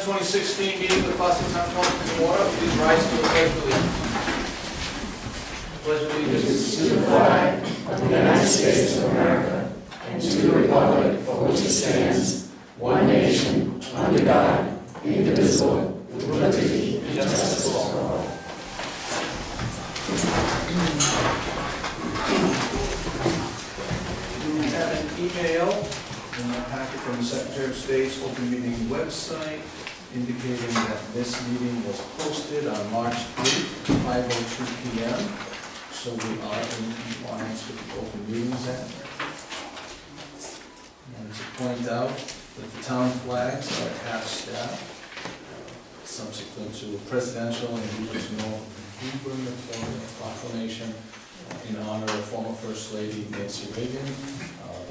2016 meeting of the Foster Town Council to order. Please rise to the pledge of allegiance. Pledge of allegiance. To the flag of the United States of America and to the republic for which it stands, one nation, under God, indivisible, with liberty and justice for all. We have an email in the packet from the Secretary of State's open meeting website indicating that this meeting was posted on March 8th, 5:02 p.m. So we are in compliance with the Open Meetings Act. And to point out that the town flags are at half-staff, subsequent to a presidential and gubernatorial proclamation in honor of former First Lady Nancy Reagan.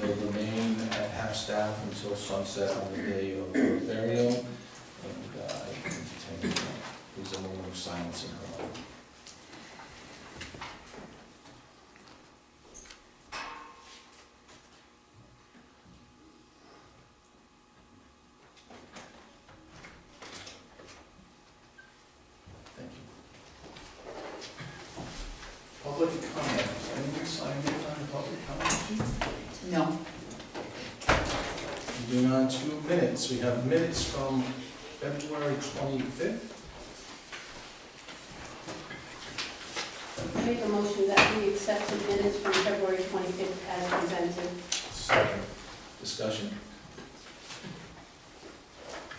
They remain at half-staff until sunset on the day of her burial. And I entertain a moment of silence in her honor. Thank you. Public comment. Anyone signed in on the public comment sheet? No. Moving on to minutes. We have minutes from February 25th. Make a motion that we accept the minutes from February 25th as presented. Second. Discussion?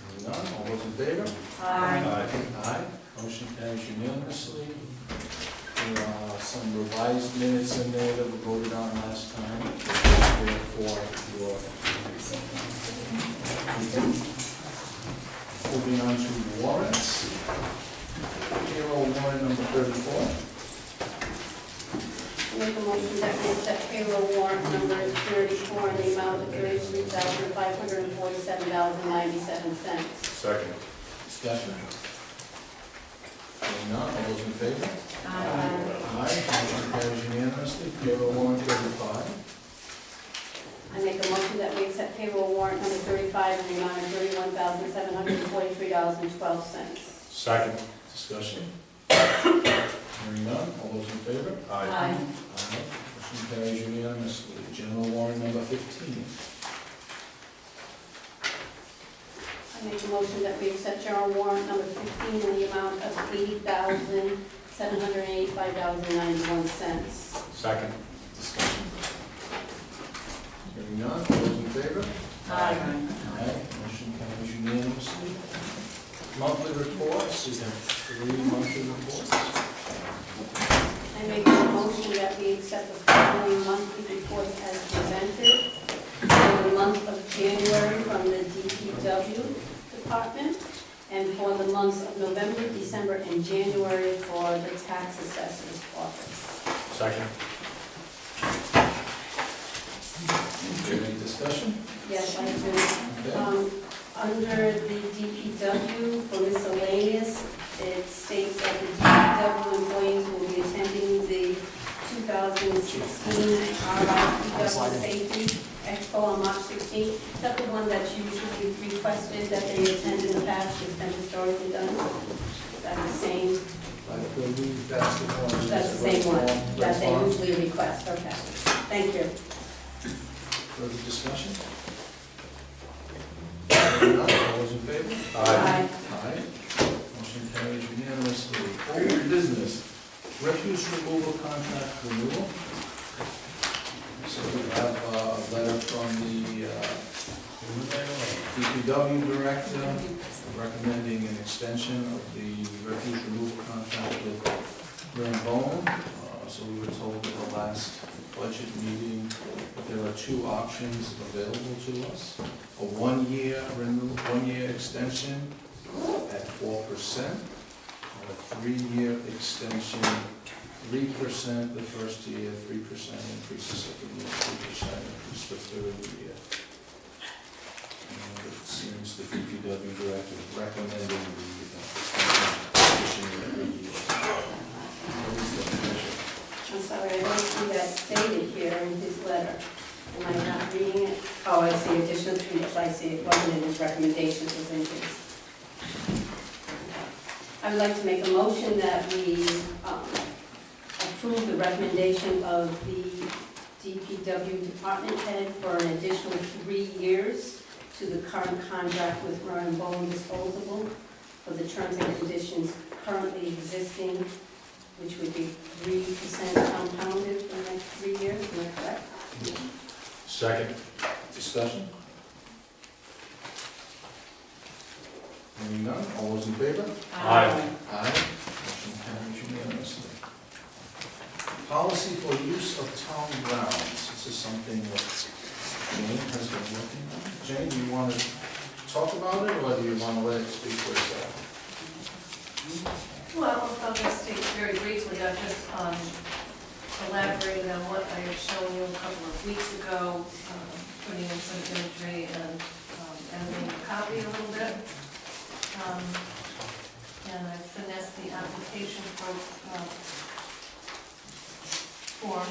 Hearing none. All those in favor? Aye. Motion carries unanimously. There are some revised minutes in there that we voted on last time. Therefore, your moving on to warrants. Payroll warrant number 34. Make a motion that we accept payroll warrant number 34 in the amount of $33,547.97. Second. Discussion? Hearing none, all those in favor? Aye. Motion carries unanimously. Payroll warrant 35. I make a motion that we accept payroll warrant number 35 in the amount of $31,743.12. Second. Discussion? Hearing none, all those in favor? Aye. Motion carries unanimously. General warrant number 15. I make a motion that we accept general warrant number 15 in the amount of $80,785.91. Second. Discussion? Hearing none, all those in favor? Aye. Motion carries unanimously. Monthly reports, is there 3 monthly reports? I make a motion that we accept the following monthly reports as presented. For the month of January from the DPW department, and for the months of November, December, and January for the tax assessor's office. Second. Is there any discussion? Yes, I do. Okay. Under the DPW for miscellaneous, it states that the DPW employees will be attending the 2016 RIPW Safety Expo on March 16th. Is that the one that you usually requested that they attend in the past, it's been historically done? Is that the same? I believe that's the one. That's the same one that they usually request, okay. Thank you. Further discussion? Hearing none, all those in favor? Aye. Aye. Motion carries unanimously. Old business, refuse removal contract renewal. So we have a letter from the DPW director recommending an extension of the refuse removal contract with Rambone. So we were told at the last budget meeting that there are 2 options available to us. A 1-year renewal, 1-year extension at 4%, and a 3-year extension, 3% the first year, 3% increase the second year, 3% increase the third year. And it seems the DPW director is recommending the extension every year. What is the pleasure? I'm sorry, I don't see that stated here in his letter. Am I not reading it? Oh, I see additional 3 years, I see it wasn't in his recommendations, it was in his I would like to make a motion that we approve the recommendation of the DPW department head for an additional 3 years to the current contract with Ryan Bowen Disposable for the terms and conditions currently existing, which would be 3% compounded for the next 3 years, am I correct? Second. Discussion? Hearing none, all those in favor? Aye. Motion carries unanimously. Policy for use of town grounds. This is something that Jane has been working on. Jane, do you want to talk about it, or do you want to let it speak for itself? Well, I'll just state very briefly, I just elaborated on what I had shown you a couple of weeks ago, putting in some imagery and editing the copy a little bit. And I finessed the application form.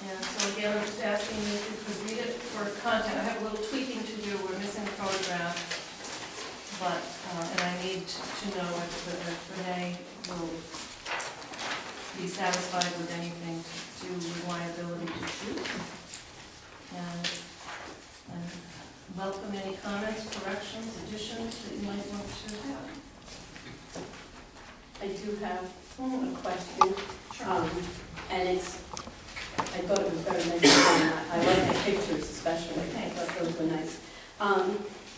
And so again, I'm just asking you if you could read it for content. I have a little tweaking to do, we're missing a photograph. But, and I need to know whether Renee will be satisfied with anything to do with my ability to shoot. And welcome any comments, corrections, additions that you might want to have. I do have a question, and it's, I thought it was very nice, I like the pictures especially, I thought those were nice.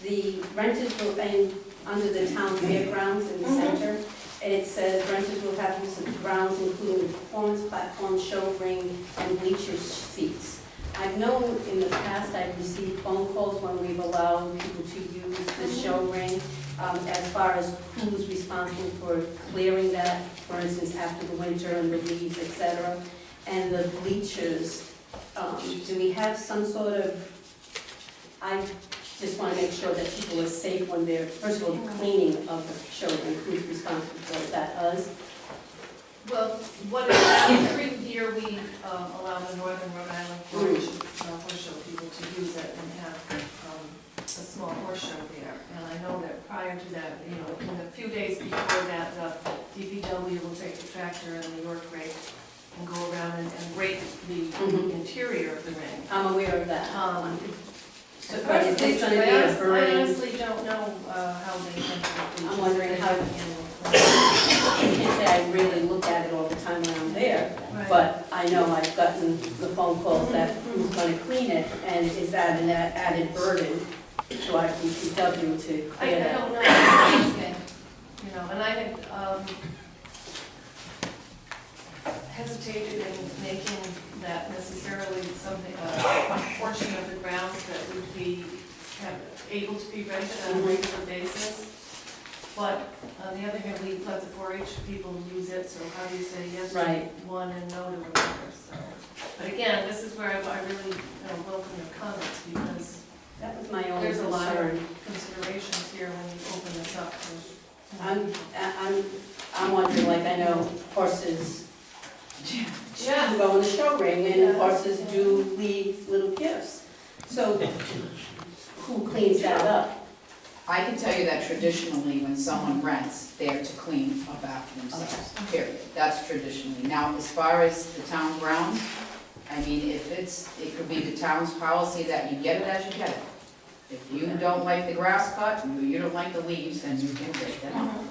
The renters will, and under the town fairgrounds in the center, it says renters will have use of the grounds including the performance platform, show ring, and bleacher seats. I've known in the past I've received phone calls when we've allowed people to use the show ring, as far as who's responsible for clearing that, for instance, after the winter and the leaves, etc. And the bleachers, do we have some sort of, I just want to make sure that people are safe when they're, first of all, the cleaning of the show ring, who's responsible for it? Is that us? Well, what is that, every year we allow the Northern Rhode Island horse show people to use it and have a small horse show there. And I know that prior to that, you know, in the few days before that, the DPW will take the tractor and the York rake and go around and rake the interior of the ring. I'm aware of that. So But is this gonna be a I burden? honestly don't know how they can. I'm wondering how- I can't say I really look at it all the time when I'm there, but I know I've gotten the phone calls that who's going to clean it, and is that an added burden to our DPW to I clear that? don't know, you know, and I had hesitated in making that necessarily something, a portion of the grounds that would be able to be rented on a regular basis. But on the other hand, we let the 4-H people use it, so how do you say yes to Right. one and no to another? So, but again, this is where I really welcome your comments, because That was my only there's a lot of concern. considerations here when you open this up. I'm wondering, like, I know horses Yeah. go in the show ring, and Yeah. horses do leave little gifts. So who cleans that up? I can tell you that traditionally, when someone rents, they're to clean up after themselves, period. That's traditionally. Now, as far as the town grounds, I mean, if it could be the town's policy that you get it as you get it. If you don't like the grass cut, you don't like the leaves, then you can take them out.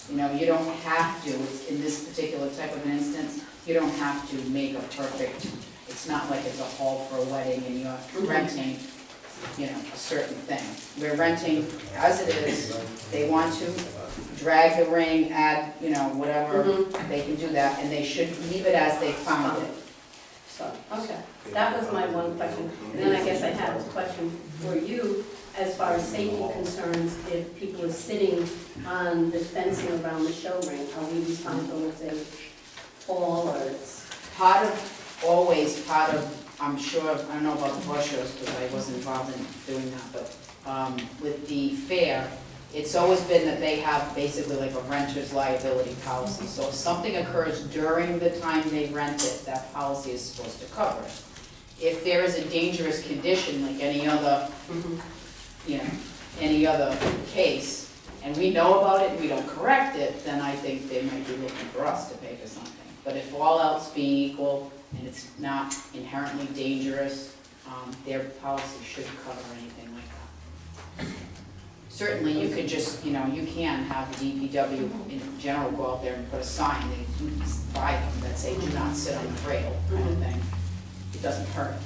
You know, you don't have to, in this particular type of an instance, you don't have to make a perfect, it's not like it's a hall for a wedding and you're renting, you know, a certain thing. We're renting as it is. They want to drag the ring, add, you know, whatever, they can do that, and they should leave it as they found it. So, okay, that was my one question. And then I guess I have a question for you, as far as safety concerns, if people are sitting on the fencing around the show ring, are we responsible if they fall or it's? Always part of, I'm sure, I don't know about the horse shows, because I wasn't involved in doing that, but with the fair, it's always been that they have basically like a renter's liability policy. So if something occurs during the time they rent it, that policy is supposed to cover it. If there is a dangerous condition, like any other, you know, any other case, and we know about it and we don't correct it, then I think they might be looking for us to pay for something. But if all else being equal, and it's not inherently dangerous, their policy should cover anything like that. Certainly, you could just, you can have the DPW in general go out there and put a sign, they buy them that say, do not sit on the trail, kind of thing. It doesn't hurt.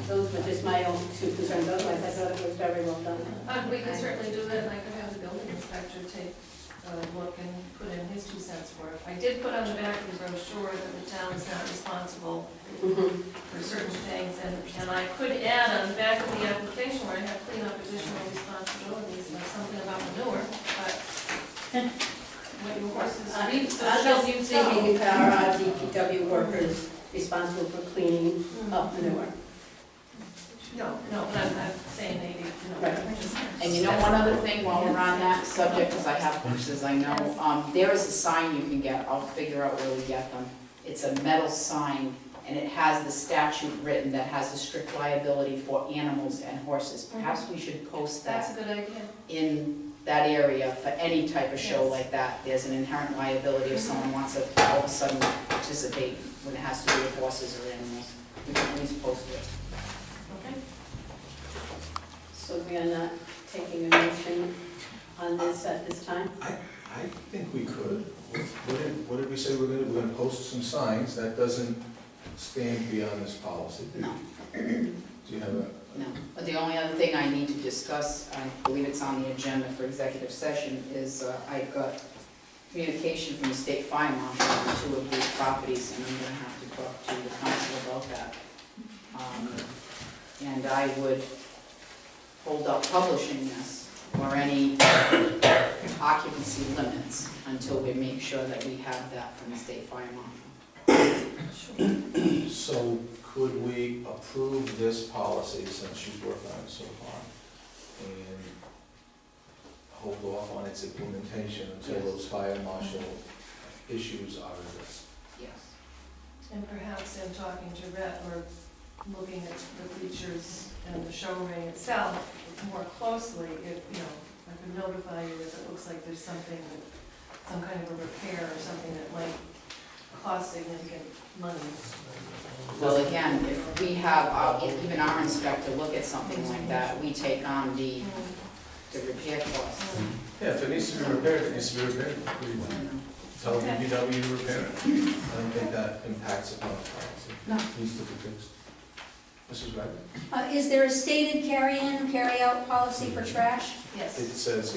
Those were just my own two concerns, otherwise I thought it was very well done. We could certainly do that, and I could have the building inspector take a look and put in his 2 cents worth. I did put on the back of the brochure that the town is not responsible for certain things, and I could add on the back of the application where I have clean up additional responsibilities, like something about manure, but what your horses eat, so I shall was you thinking sow. about our DPW workers responsible for cleaning up manure. No, but I'm saying maybe, Right. just. And one other thing while we're on that subject, because I have horses, I know, there is a sign you can get, I'll figure out where we get them. It's a metal sign, and it has the statute written that has a strict liability for animals and horses. Perhaps we should post That's that a good idea. in that area for any type of show Yes. like that. There's an inherent liability if someone wants to all of a sudden participate when it has to do with horses or animals. We can at least post it. Okay. So we are not taking a motion on this at this time? I think we could. What did we say we're gonna post some signs, that doesn't stand beyond this policy. No. Do you have a? No, but the only other thing I need to discuss, I believe it's on the agenda for executive session, is I got communication from the state fire marshal on 2 of these properties, and I'm gonna have to talk to the council about that. And I would hold up publishing this or any occupancy limits until we make sure that we have that from the state fire marshal. So could we approve this policy, since you've worked on it so far, and hold off on its implementation until Yes. those fire marshal issues are addressed? Yes. And perhaps in talking to Rhett, or looking at the bleachers and the show ring itself more closely, if, I could notify you if it looks like there's something, some kind of a repair or something that might cost significant money. Well, again, if we have, if even our inspector look at something like that, we take on the repair costs. Yeah, if it needs to be repaired, it needs to be repaired. Tell DPW to repair it. I don't think that impacts upon the policy. No. It needs to be fixed. Mrs. Wagner? Is there a stated carry-in, carry-out policy for trash? Yes. It says,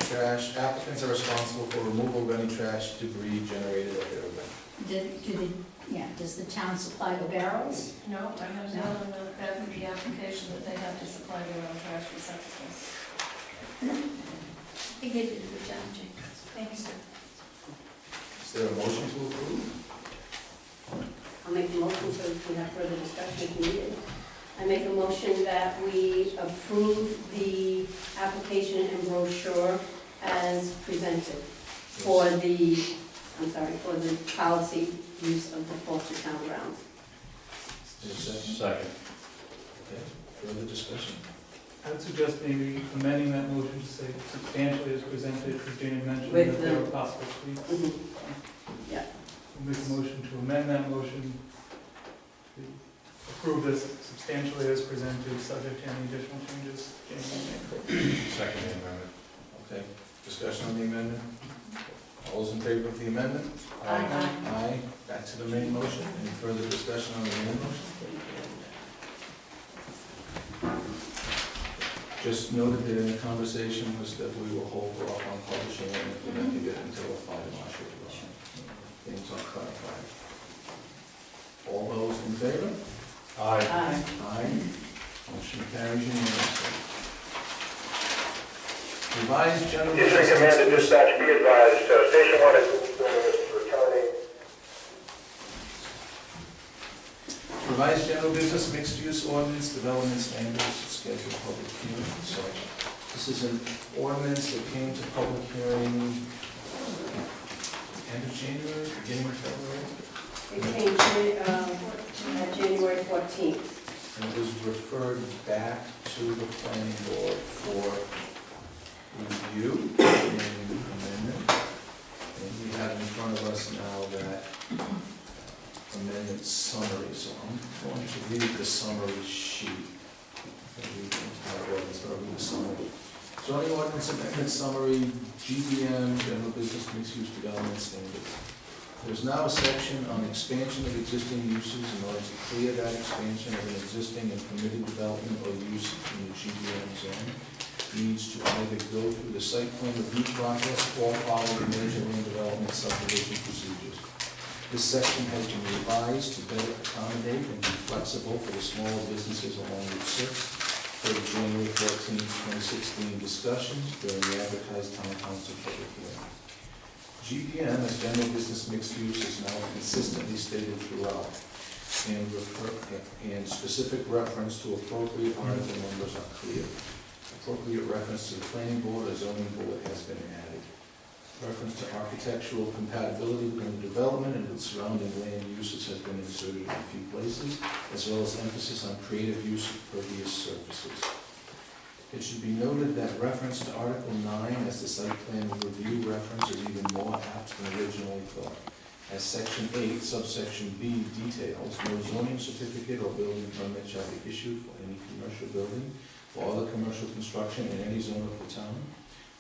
trash, applicants are responsible for removal of any trash, debris generated at their event. Does the town supply the barrels? No, I have down on the back of the application that they have to supply their own trash receptacles. I think they did a good job, Jane. Thank you. Is there a motion to approve? I'll make a motion so we can have further discussion if needed. I make a motion that we approve the application and brochure as presented for the, for the policy use of the Colchester Town grounds. Is there a second? Second. Okay, further discussion? I would suggest maybe amending that motion to say substantially as presented, as Jane mentioned, With that there the- are possible tweaks. Yeah. We'll make a motion to amend that motion to approve this substantially as presented, subject to any additional changes Jane may make. Second amendment. Okay, discussion on the amendment? All those in favor of the amendment? Aye. Aye. Back to the main motion. Any further discussion on the main motion? Just noted that in the conversation was that we will hold off on publishing it and implementing it until the fire marshal things are clarified. All those in favor? Aye. Aye. Motion carries unanimously. Revised general. District Commander Dispatch, be advised, Station 1 is returning. Revised general business mixed-use ordinance development standards scheduled public hearing. So this is an ordinance that came to public hearing end of January, beginning of February, It came to January 14th. and it was referred back to the planning board for review and amendment. And we have in front of us now that amendment summary, so I'm going to read the summary sheet. I'll read the entire ordinance, but I'll read the summary. Zoning ordinance amendment summary, GBM, general business mixed-use development standards. There's now a section on expansion of existing uses in order to clear that expansion of an existing and permitted development or use in the GBM zone. Needs to either go through the site plan review process or follow the major land development subdivision procedures. This section has been revised to better accommodate and be flexible for the smaller businesses along Route 6 for the January 14, 2016 discussions during the advertised town council public hearing. GBM as general business mixed use is now consistently stated throughout, and specific reference to appropriate article numbers are clear. Appropriate reference to the planning board or zoning board has been added. Reference to architectural compatibility within the development and with surrounding land uses has been inserted in a few places, as well as emphasis on creative use of pervious surfaces. It should be noted that reference to Article 9 as the site plan review reference is even more apt than originally thought. As Section 8, subsection B details, no zoning certificate or building permit shall be issued for any commercial building or other commercial construction in any zone of the town,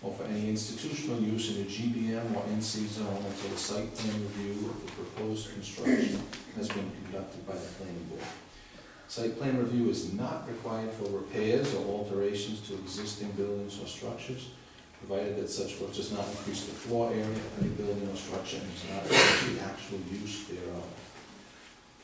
or for any institutional use in a GBM or NC zone until the site plan review of the proposed construction has been conducted by the planning board. Site plan review is not required for repairs or alterations to existing buildings or structures, provided that such work does not increase the floor area of any building or structure and does not affect the actual use thereof.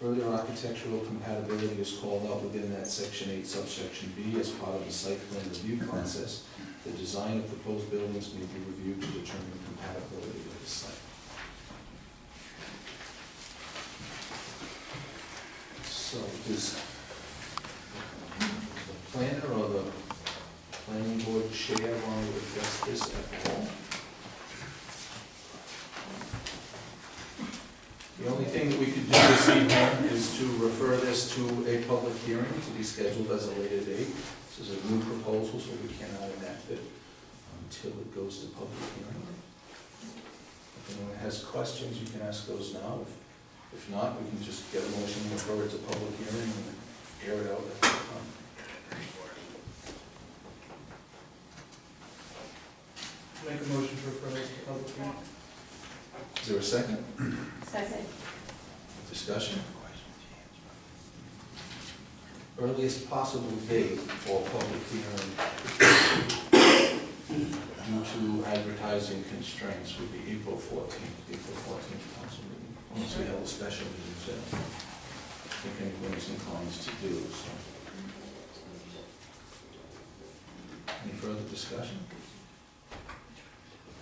Further architectural compatibility is called out within that Section 8, subsection B as part of the site plan review process. The design of proposed buildings may be reviewed to determine compatibility with the site. So does the planner or the planning board chair want to address this at all? The only thing that we could do this evening is to refer this to a public hearing to be scheduled as a later date. This is a new proposal, so we cannot enact it until it goes to public hearing. If anyone has questions, you can ask those now. If not, we can just get a motion to refer it to public hearing and air it out at that time. Make a motion to refer this to public hearing. Is there a second? Second. Discussion? Earliest possible date for public hearing due to advertising constraints would be April 14th council meeting, unless we have a special meeting, so I think anybody's inclined to do, so. Any further discussion?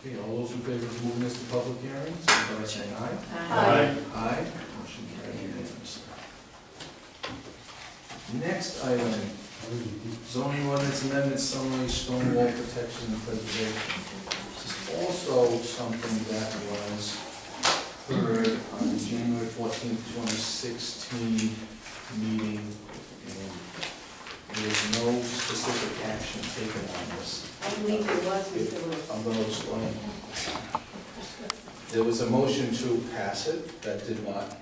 Okay, all those in favor of moving this to public hearing, signify by saying aye. Aye. Aye. Motion carried unanimously. Next item, zoning ordinance amendment summary, stone wall protection and preservation. This is also something that was heard on the January 14th, 2016 meeting, and there was no specific action taken on this. I believe it was, Mr. Lewis. I'm going to explain. There was a motion to pass it that did not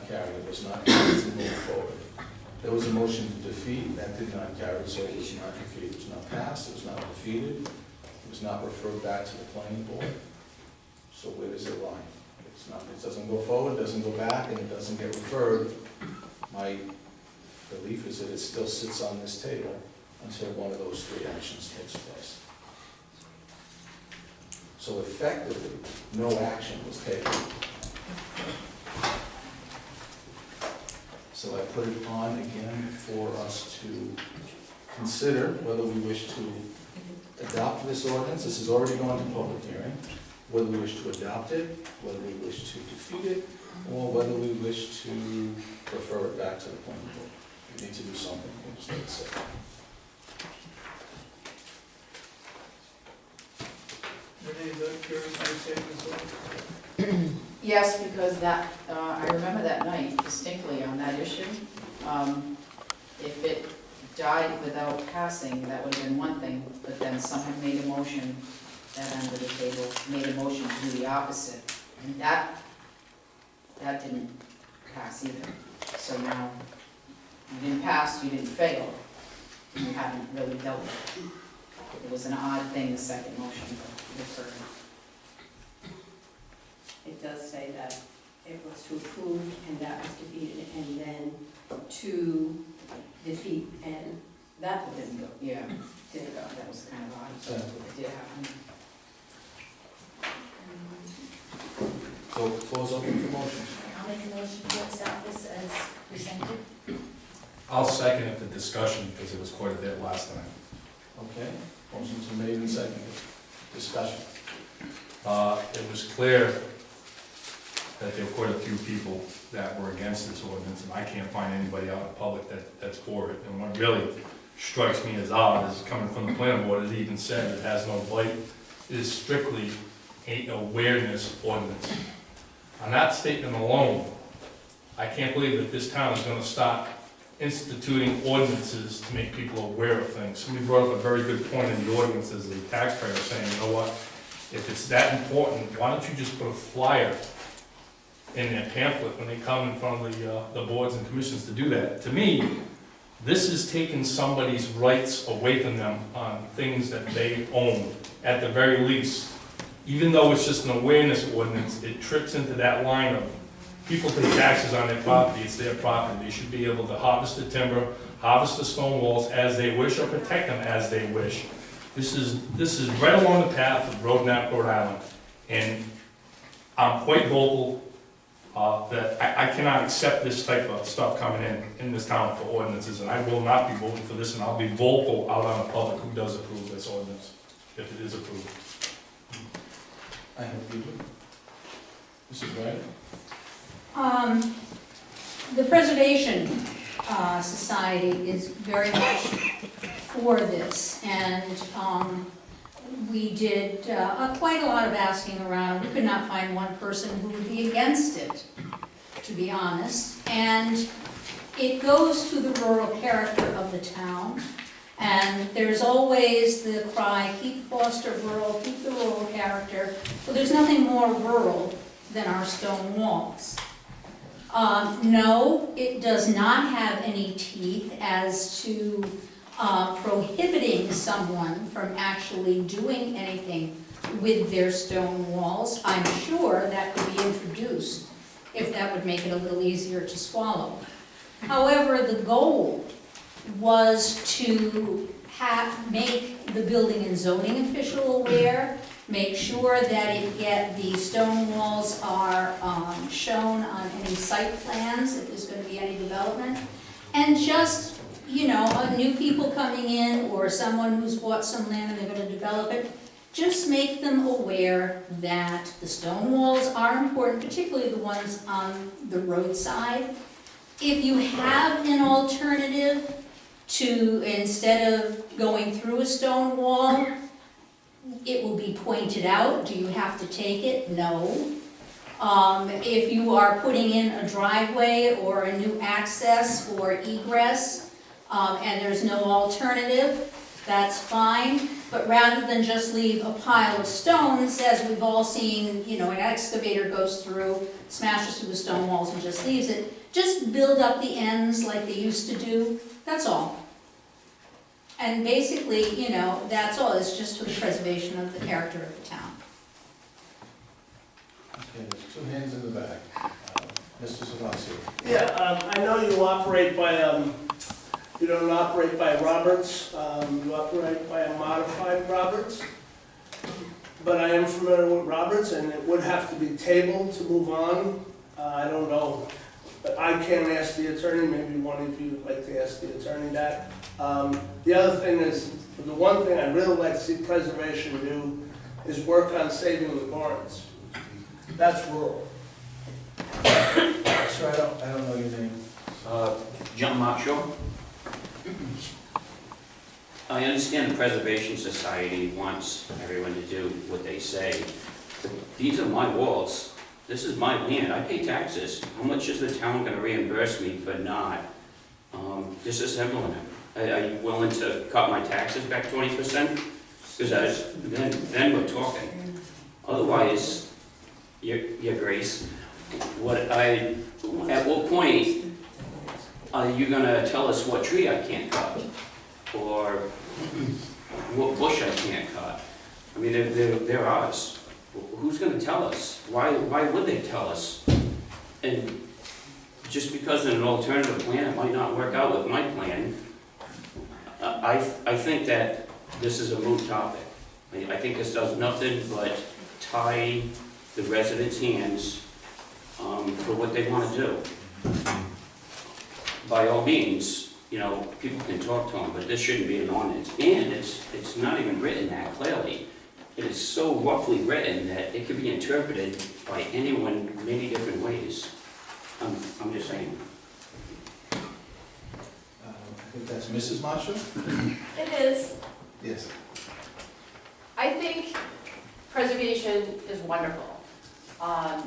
carry. It was not carried to move forward. There was a motion to defeat that did not carry, so it was not defeated. It was not passed, it was not defeated, it was not referred back to the planning board. So where does it lie? It doesn't go forward, doesn't go back, and it doesn't get referred. My belief is that it still sits on this table until one of those three actions takes place. So effectively, no action was taken. So I put it on again for us to consider whether we wish to adopt this ordinance. This has already gone to public hearing. Whether we wish to adopt it, whether we wish to defeat it, or whether we wish to refer it back to the planning board. We need to do something, we'll just let it sit. Renee, is that your understanding as well? Yes, because that, I remember that night distinctly on that issue. If it died without passing, that would have been one thing, but then someone made a motion, that end of the table, made a motion to do the opposite, and that didn't pass either. So now, you didn't pass, you didn't fail, you haven't really dealt with it. It was an odd thing, the second motion, but occurred. It does say that it was to approve and that was defeated, and then to defeat, and that didn't go, Yeah, didn't go. that was kind of odd, Yeah. but it did happen. So the floor's open for motions. I'll make a motion to accept this as presented. I'll second it for discussion, because it was quite a bit last time. Okay, motions are made and seconded. Discussion. It was clear that there were quite a few people that were against this ordinance, and I can't find anybody out in the public that's for it. And what really strikes me as odd is coming from the planning board, as he even said, it has no blight. It is strictly an awareness ordinance. On that statement alone, I can't believe that this town is gonna start instituting ordinances to make people aware of things. Somebody brought up a very good point in the ordinances, the taxpayer saying, you know what, if it's that important, why don't you just put a flyer in their pamphlet when they come in front of the boards and commissions to do that? To me, this is taking somebody's rights away from them on things that they own, at the very least. Even though it's just an awareness ordinance, it trips into that line of people pay taxes on their property, it's their property. They should be able to harvest the timber, harvest the stone walls as they wish, or protect them as they wish. This is right along the path of Road Nap, Rhode Island, and I'm quite vocal that I cannot accept this type of stuff coming in this town for ordinances, and I will not be voting for this, and I'll be vocal out on the public who does approve this ordinance, if it is approved. I hope you do. Mrs. Wright? The Preservation Society is very much for this, and we did quite a lot of asking around. We could not find one person who would be against it, to be honest. And it goes to the rural character of the town, and there's always the cry, keep Foster rural, keep the rural character. Well, there's nothing more rural than our stone walls. No, it does not have any teeth as to prohibiting someone from actually doing anything with their stone walls. I'm sure that could be introduced if that would make it a little easier to swallow. However, the goal was to make the building and zoning official aware, make sure that the stone walls are shown on any site plans if there's going to be any development, and just, you know, new people coming in or someone who's bought some land and they're going to develop it, just make them aware that the stone walls are important, particularly the ones on the roadside. If you have an alternative to, instead of going through a stone wall, it will be pointed out. Do you have to take it? No. If you are putting in a driveway or a new access or egress, and there's no alternative, that's fine. But rather than just leave a pile of stones, as we've all seen, you know, an excavator goes through, smashes through the stone walls and just leaves it, just build up the ends like they used to do, that's all. And basically, you know, that's all, it's just for the preservation of the character of the town. Okay, there's two hands in the back. Mr. Savassi. Yeah, I know you operate by, you don't operate by Roberts, you operate by a modified Roberts. But I am familiar with Roberts, and it would have to be tabled to move on. I don't know, but I can ask the attorney, maybe one of you would like to ask the attorney that. The other thing is, the one thing I'd really like to see preservation do is work on saving the barns. That's rural. Sir, I don't know your name. John Marshall. I understand the Preservation Society wants everyone to do what they say. But these are my walls. This is my land. I pay taxes. How much is the town going to reimburse me for not disassembling them? Are you willing to cut my taxes back 20%? Because then we're talking. Otherwise, your Grace, at what point are you gonna tell us what tree I can't cut? Or what bush I can't cut? I mean, they're ours. Who's gonna tell us? Why would they tell us? And just because in an alternative plan, it might not work out with my plan, I think that this is a moot topic. I think this does nothing but tie the residents' hands for what they want to do. By all means, you know, people can talk to them, but this shouldn't be an ordinance. And it's not even written that clearly. It is so roughly written that it could be interpreted by anyone many different ways. I'm just saying. I think that's Mrs. Marshall? It is. Yes. I think preservation is wonderful.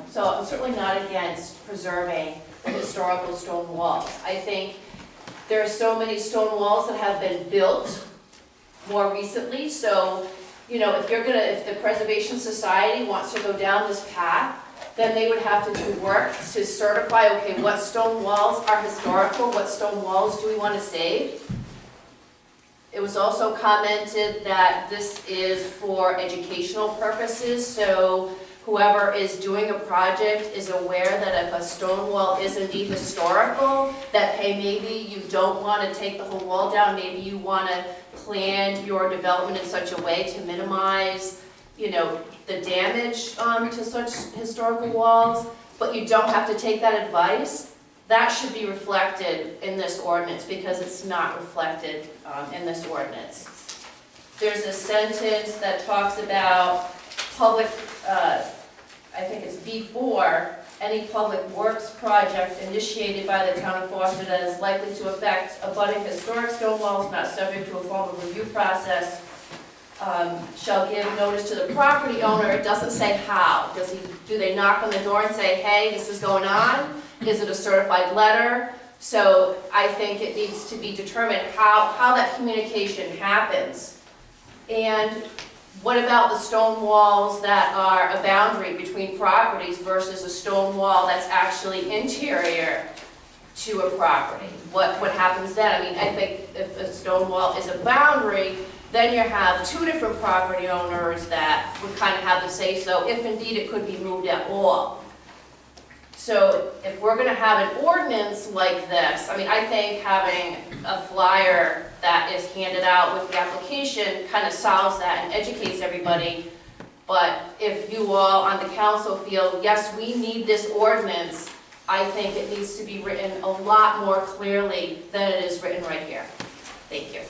So I'm certainly not against preserving the historical stone walls. I think there are so many stone walls that have been built more recently. So, you know, if the Preservation Society wants to go down this path, then they would have to do work to certify, okay, what stone walls are historical, what stone walls do we want to save? It was also commented that this is for educational purposes, so whoever is doing a project is aware that if a stone wall is indeed historical, that hey, maybe you don't want to take the whole wall down, maybe you want to plan your development in such a way to minimize, you know, the damage to such historical walls, but you don't have to take that advice. That should be reflected in this ordinance because it's not reflected in this ordinance. There's a sentence that talks about public, I think it's B4, any public works project initiated by the town of Foster that is likely to affect abutting historic stone walls not subject to a formal review process shall give notice to the property owner. It doesn't say how. Do they knock on the door and say, hey, this is going on? Is it a certified letter? So I think it needs to be determined how that communication happens. And what about the stone walls that are a boundary between properties versus a stone wall that's actually interior to a property? What happens then? I mean, I think if a stone wall is a boundary, then you have two different property owners that would kind of have the say-so, if indeed it could be moved at all. So if we're gonna have an ordinance like this, I mean, I think having a flyer that is handed out with the application kind of solves that and educates everybody. But if you all on the council feel, yes, we need this ordinance, I think it needs to be written a lot more clearly than it is written right here. Thank you.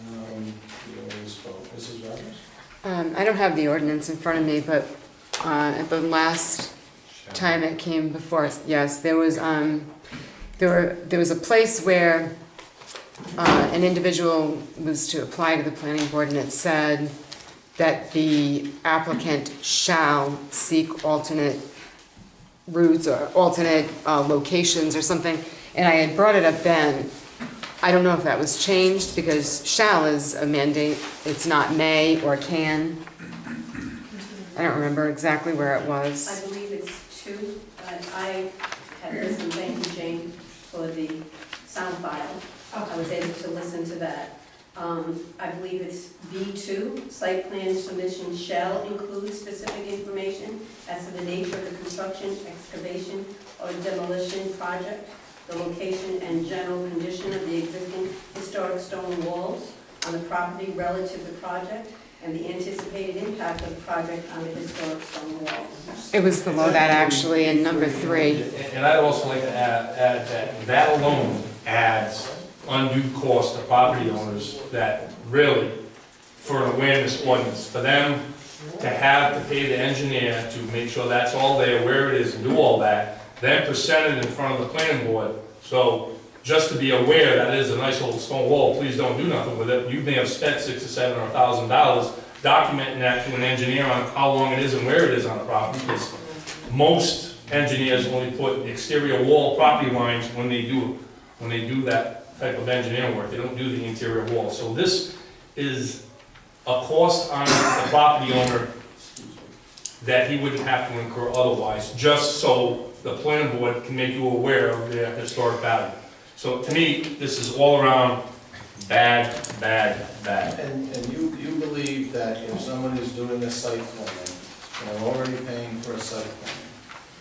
You already spoke. Mrs. Rogers? I don't have the ordinance in front of me, but at the last time it came before us, yes, there was a place where an individual was to apply to the planning board, and it said that the applicant shall seek alternate routes or alternate locations or something, and I had brought it up then. I don't know if that was changed, because shall is a mandate, it's not may or can. I don't remember exactly where it was. I believe it's 2, but I had listened, thank you, Jane, for the sound file. I was able to listen to that. I believe it's B2, site plan submission shall include specific information as to the nature of the construction, excavation, or demolition project, the location and general condition of the existing historic stone walls on the property relative to the project, and the anticipated impact of the project on the historic stone walls. It was below that actually in number 3. And I'd also like to add that alone adds undue cost to property owners that really, for an awareness ordinance, for them to have to pay the engineer to make sure that's all there, where it is, and do all that, then present it in front of the planning board. So just to be aware that it is a nice little stone wall, please don't do nothing with it. You may have spent $6,000 or $7,000 documenting that to an engineer on how long it is and where it is on the property, because most engineers only put exterior wall property lines when they do that type of engineering work. They don't do the interior wall. So this is a cost on the property owner that he wouldn't have to incur otherwise, just so the planning board can make you aware of their historic value. So to me, this is all around bad, bad, bad. And you believe that if someone is doing a site plan, and they're already paying for a site plan,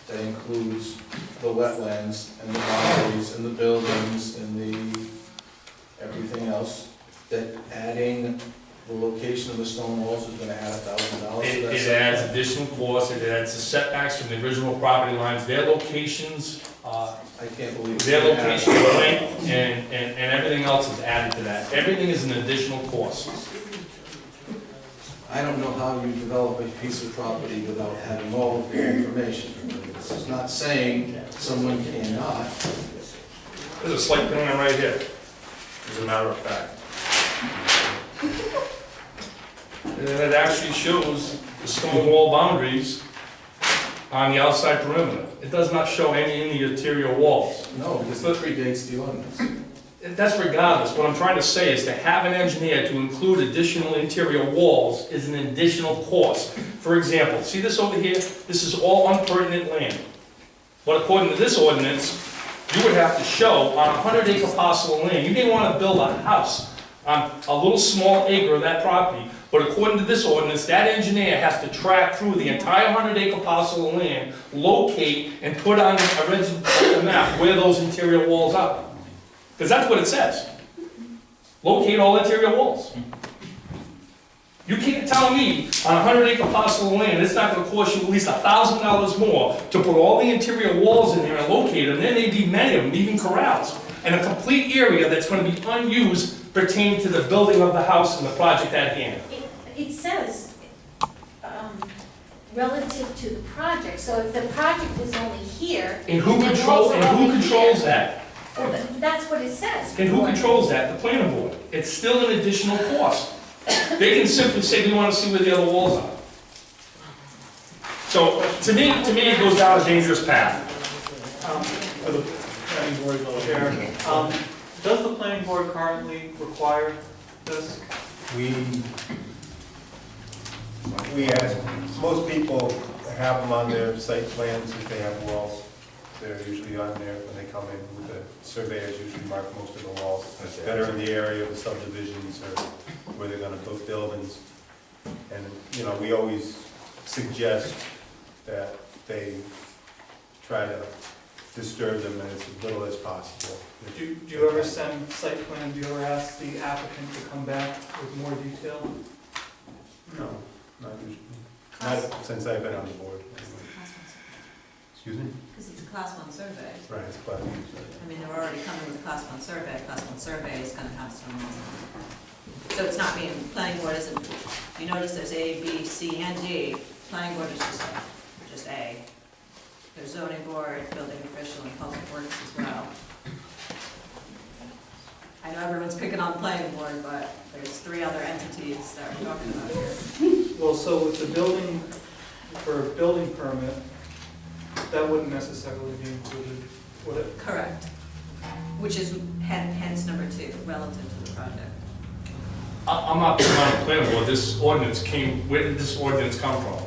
that includes the wetlands and the boundaries and the buildings and the everything else, that adding the location of the stone walls is gonna add $1,000 to that? It adds additional costs, it adds the setbacks from the original property lines, their locations, I can't believe. their location, length, and everything else is added to that. Everything is an additional cost. I don't know how you develop a piece of property without having all of the information. This is not saying someone cannot. There's a slight plan right here, as a matter of fact. And it actually shows the stone wall boundaries on the outside perimeter. It does not show any in the interior walls. No, because it predates the ordinance. That's regardless. What I'm trying to say is to have an engineer to include additional interior walls is an additional cost. For example, see this over here? This is all unpertinent land. But according to this ordinance, you would have to show on a 100-acre parcel of land, you may want to build a house on a little small acre of that property, but according to this ordinance, that engineer has to track through the entire 100-acre parcel of land, locate, and put on a registered map where those interior walls are. Because that's what it says. Locate all interior walls. You can't tell me on a 100-acre parcel of land, it's not gonna cost you at least $1,000 more to put all the interior walls in there and locate them. There may be many of them, even corrals, and a complete area that's gonna be unused pertaining to the building of the house and the project at hand. It says, relative to the project, so if the project is only here. And who then walls are only controls here. that? Well, that's what it says. And who controls that? The planning board. It's still an additional cost. They can simply say, we want to see where the other walls are. So, to me, it goes down a dangerous path. For the planning board chair, does the planning board currently require this? We ask, most people have them on their site plans if they have walls. They're usually on there when they come in, with the surveyors usually mark most of the walls that are in the area of the subdivisions or where they're gonna build buildings. And, you know, we always suggest that they try to disturb them as little as possible. Do you ever send site plans, do you ever ask the applicant to come back with more detail? No, not usually. Not since I've been on the board. Excuse me? Because it's a class 1 survey. Right, it's quite easy. I mean, they're already coming with a class 1 survey. Class 1 survey is going to have some. So it's not being, planning board isn't, you notice there's A, B, C, and D. Planning board is just A. There's zoning board, building official, and public works as well. I know everyone's picking on planning board, but there's 3 other entities that we're talking about here. Well, so with the building, for a building permit, that wouldn't necessarily be included, would it? Correct. Which is hence number 2, relative to the project. I'm not putting on the planning board. This ordinance where did this ordinance come from?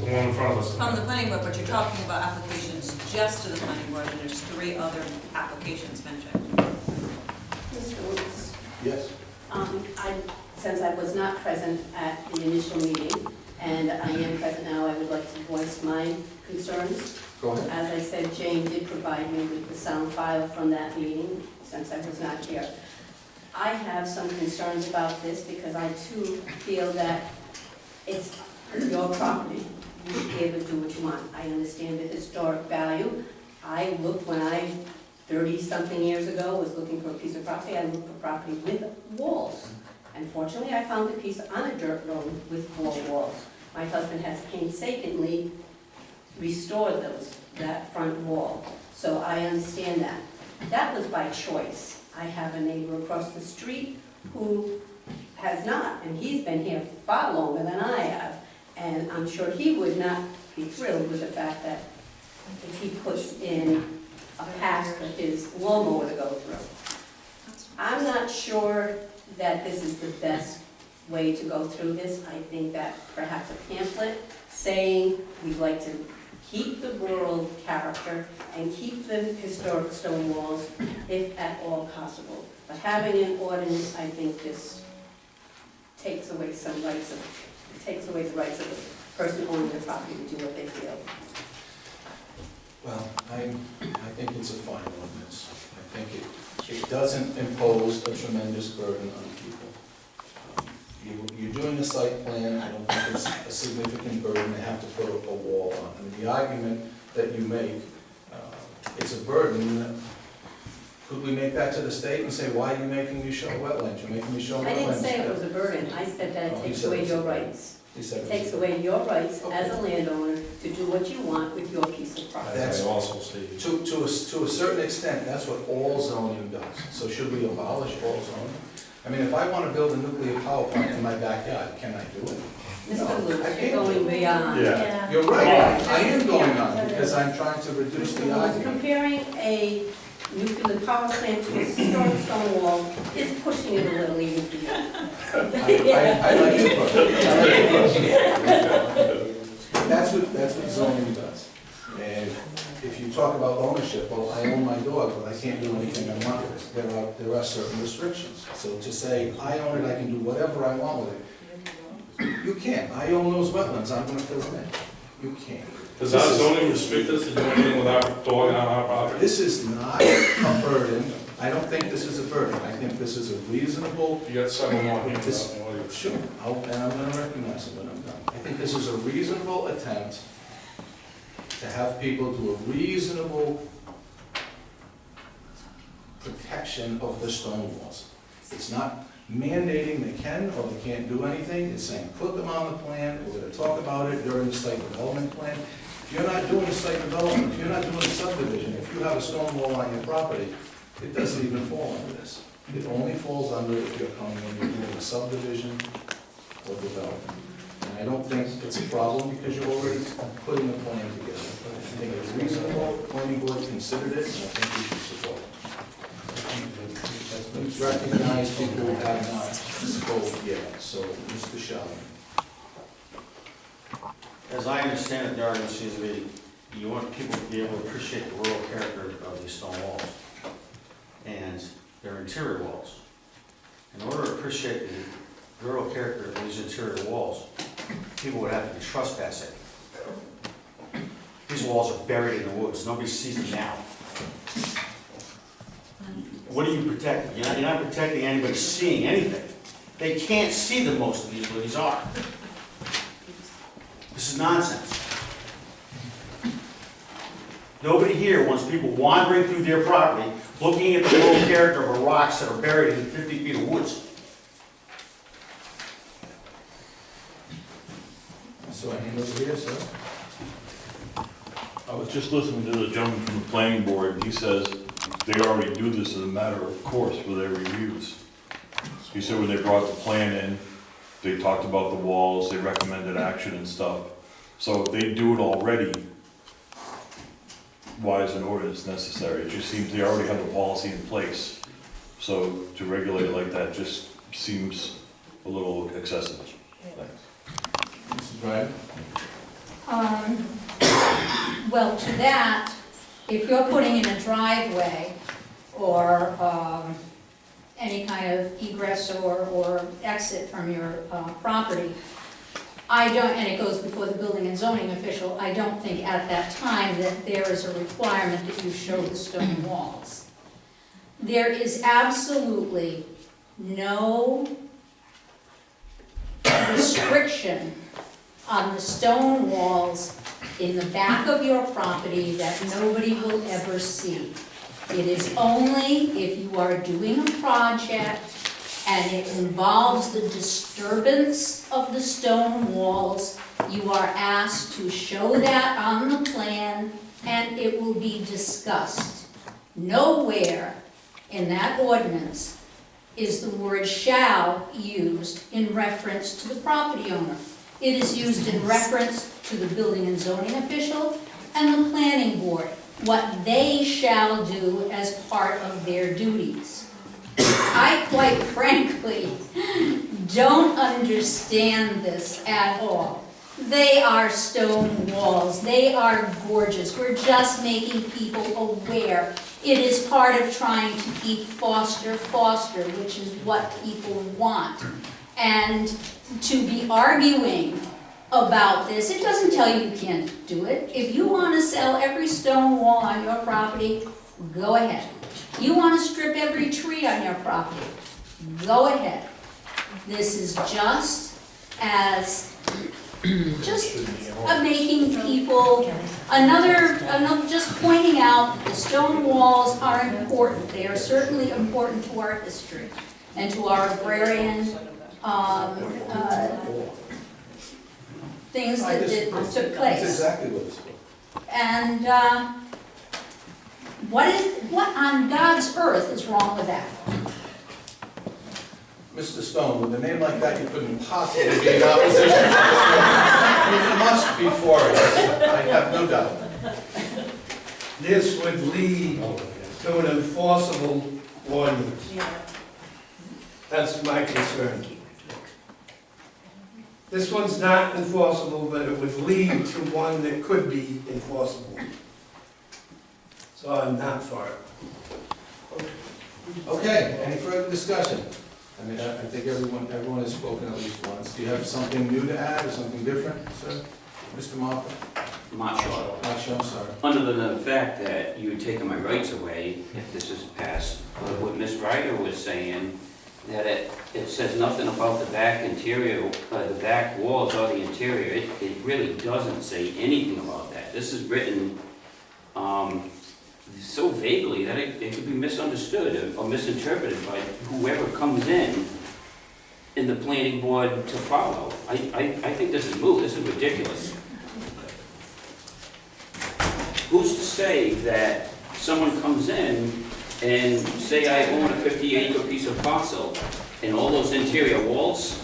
The one in front of us. From the planning board, but you're talking about applications just to the planning board, and there's 3 other applications mentioned. Mr. Woods, Yes. since I was not present at the initial meeting, and I am present now, I would like to voice my concerns. Go ahead. As I said, Jane did provide me with the sound file from that meeting, since I was not here. I have some concerns about this because I too feel that it's your property. You should be able to do what you want. I understand the historic value. I looked when I, 30-something years ago, was looking for a piece of property. I looked for property with walls. Unfortunately, I found a piece on a dirt road with 4 walls. My husband has painstakingly restored that front wall. So I understand that. That was by choice. I have a neighbor across the street who has not, and he's been here far longer than I have. And I'm sure he would not be thrilled with the fact that if he puts in a path for his lawnmower to go through. I'm not sure that this is the best way to go through this. I think that perhaps a pamphlet saying we'd like to keep the rural character and keep the historic stone walls if at all possible. But having an ordinance, I think, just takes away some rights of, takes away the rights of the person owning the property to do what they feel. Well, I think it's a fine ordinance. I think it doesn't impose a tremendous burden on people. You're doing a site plan, I don't think it's a significant burden to have to put a wall on. I mean, the argument that you make, it's a burden. Could we make that to the state and say, why are you making me show wetlands? You're making me show wetlands. I didn't say it was a burden, I said that it takes away your rights. He said It takes away your rights as a landowner to do what you want with your piece of property. As I also stated. To a certain extent, that's what all zoning does. So should we abolish all zoning? I mean, if I want to build a nuclear power plant in my backyard, can I do it? Mr. Lewis, I you're can't. going beyond. Yeah. You're right, I am going on, because I'm trying to reduce the argument. Comparing a nuclear power plant to a historic stone wall is pushing it a little even beyond. I like your approach. I like your approach. That's what zoning does. And if you talk about ownership, well, I own my dog, but I can't do anything I want with it. There are certain restrictions. So to say, I own it, I can do whatever I want with it, you can't. I own those wetlands, I'm gonna fill them in. You can't. Does our zoning restrict us to do anything with our dog on our property? This is not a burden. I don't think this is a burden. I think this is a reasonable. You got several more hands This- up. What do you- Sure, and I'm gonna recognize it when I'm done. I think this is a reasonable attempt to have people do a reasonable protection of the stone walls. It's not mandating they can or they can't do anything, it's saying put them on the plan, we're gonna talk about it during the site development plan. If you're not doing a site development, if you're not doing a subdivision, if you have a stone wall on your property, it doesn't even fall under this. It only falls under if you're coming in, you're doing a subdivision or development. And I don't think it's a problem because you're already putting a plan together. I think it's reasonable, planning board considered it, and I think we should support it. Please recognize people who have not spoken yet, so Mr. Sheldon. As I understand it, the argument seems to be, you want people to be able to appreciate the rural character of these stone walls and their interior walls. In order to appreciate the rural character of these interior walls, people would have to be trespassing. These walls are buried in the woods, nobody sees them now. What are you protecting? You're not protecting anybody seeing anything. They can't see the most of these where these are. This is nonsense. Nobody here wants people wandering through their property, looking at the rural character of the rocks that are buried in 50 feet of woods. So I hand over here, sir. I was just listening to the gentleman from the planning board, and he says they already do this as a matter of course for their reviews. He said when they brought the plan in, they talked about the walls, they recommended action and stuff. So if they do it already, why is an ordinance necessary? It just seems they already have a policy in place. So to regulate it like that just seems a little excessive. Thanks. Mrs. Ryder? Well, to that, if you're putting in a driveway or any kind of egress or exit from your property, I don't, and it goes before the building and zoning official, I don't think at that time that there is a requirement that you show the stone walls. There is absolutely no restriction on the stone walls in the back of your property that nobody will ever see. It is only if you are doing a project and it involves the disturbance of the stone walls, you are asked to show that on the plan and it will be discussed. Nowhere in that ordinance is the word shall used in reference to the property owner. It is used in reference to the building and zoning official, and the planning board what they shall do as part of their duties. I quite frankly don't understand this at all. They are stone walls, they are gorgeous, we're just making people aware. It is part of trying to keep foster, which is what people want. And to be arguing about this, it doesn't tell you you can't do it. If you want to sell every stone wall on your property, go ahead. You want to strip every tree on your property, go ahead. This is just making people, just pointing out the stone walls are important. They are certainly important to our history and to our agrarian things that took place. That's exactly what it's for. And what on God's earth is wrong with that? Mr. Stone, with a name like that, you couldn't possibly be in opposition. You must be for it, I have no doubt. This would lead to an enforceable ordinance. That's my concern. This one's not enforceable, but it would lead to one that could be enforceable. So I'm not for it. Okay, any further discussion? I mean, I think everyone has spoken at least once. Do you have something new to add or something different, sir? Mr. Moffett? I'm not sure. Not sure, I'm sorry. Other than the fact that you're taking my rights away if this is passed, but what Ms. Ryder was saying, that it says nothing about the back interior, the back walls or the interior, it really doesn't say anything about that. This is written so vaguely that it could be misunderstood or misinterpreted by whoever comes in the planning board to follow. I think this is moot, this is ridiculous. Who's to say that someone comes in and say I own a 50-acre piece of parcel and all those interior walls,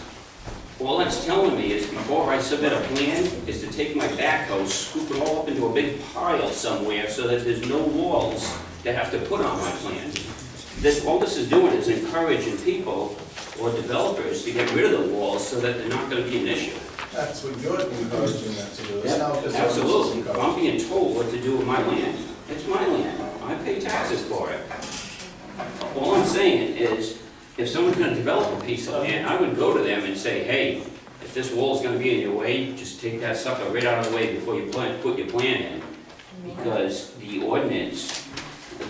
all that's telling me is before I submit a plan is to take my backhoe, scoop it all up into a big pile somewhere so that there's no walls to have to put on my plan. All this is doing is encouraging people or developers to get rid of the walls so that they're not going to be an issue. That's what you're encouraging them to do. It's not this Absolutely. ordinance is I'm being told what to do with my land. It's my land. I pay taxes for it. All I'm saying is, if someone's gonna develop a piece of land, I would go to them and say, hey, if this wall's gonna be in your way, just take that sucker right out of the way before you put your plan in. Because the ordinance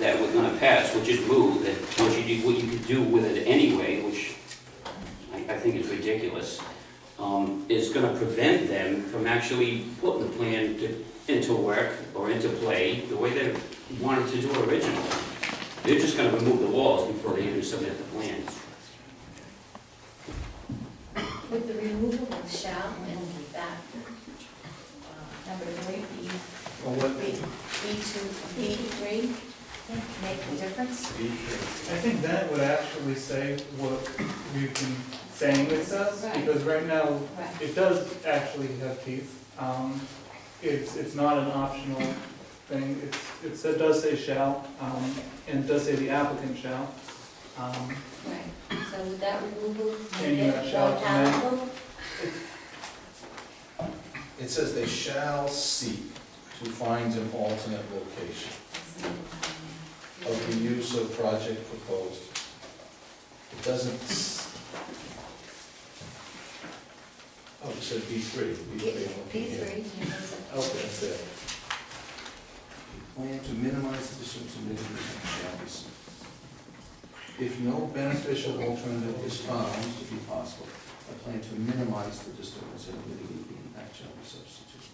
that we're gonna pass, which is moot, that what you could do with it anyway, which I think is ridiculous, is gonna prevent them from actually putting the plan into work or into play the way they wanted to do originally. They're just gonna remove the walls before they even submit the plans. With the removal of shall and that, number 3, B3, make a difference? I think that would actually say what we've been saying it does, Right. because right now, Right. it does actually have teeth. It's not an optional thing, it does say shall, and it does say the applicant shall. Right, so with that removal, Changing make that it shall more to palatable? It says they shall seek to find an alternate location of the use of project proposed. It doesn't, oh, it said B3. P3. Okay, that's it. Plan to minimize the distance of shall be sought. If no beneficial alternative is found to be possible, I plan to minimize the disturbance and mitigating that shall be substituted.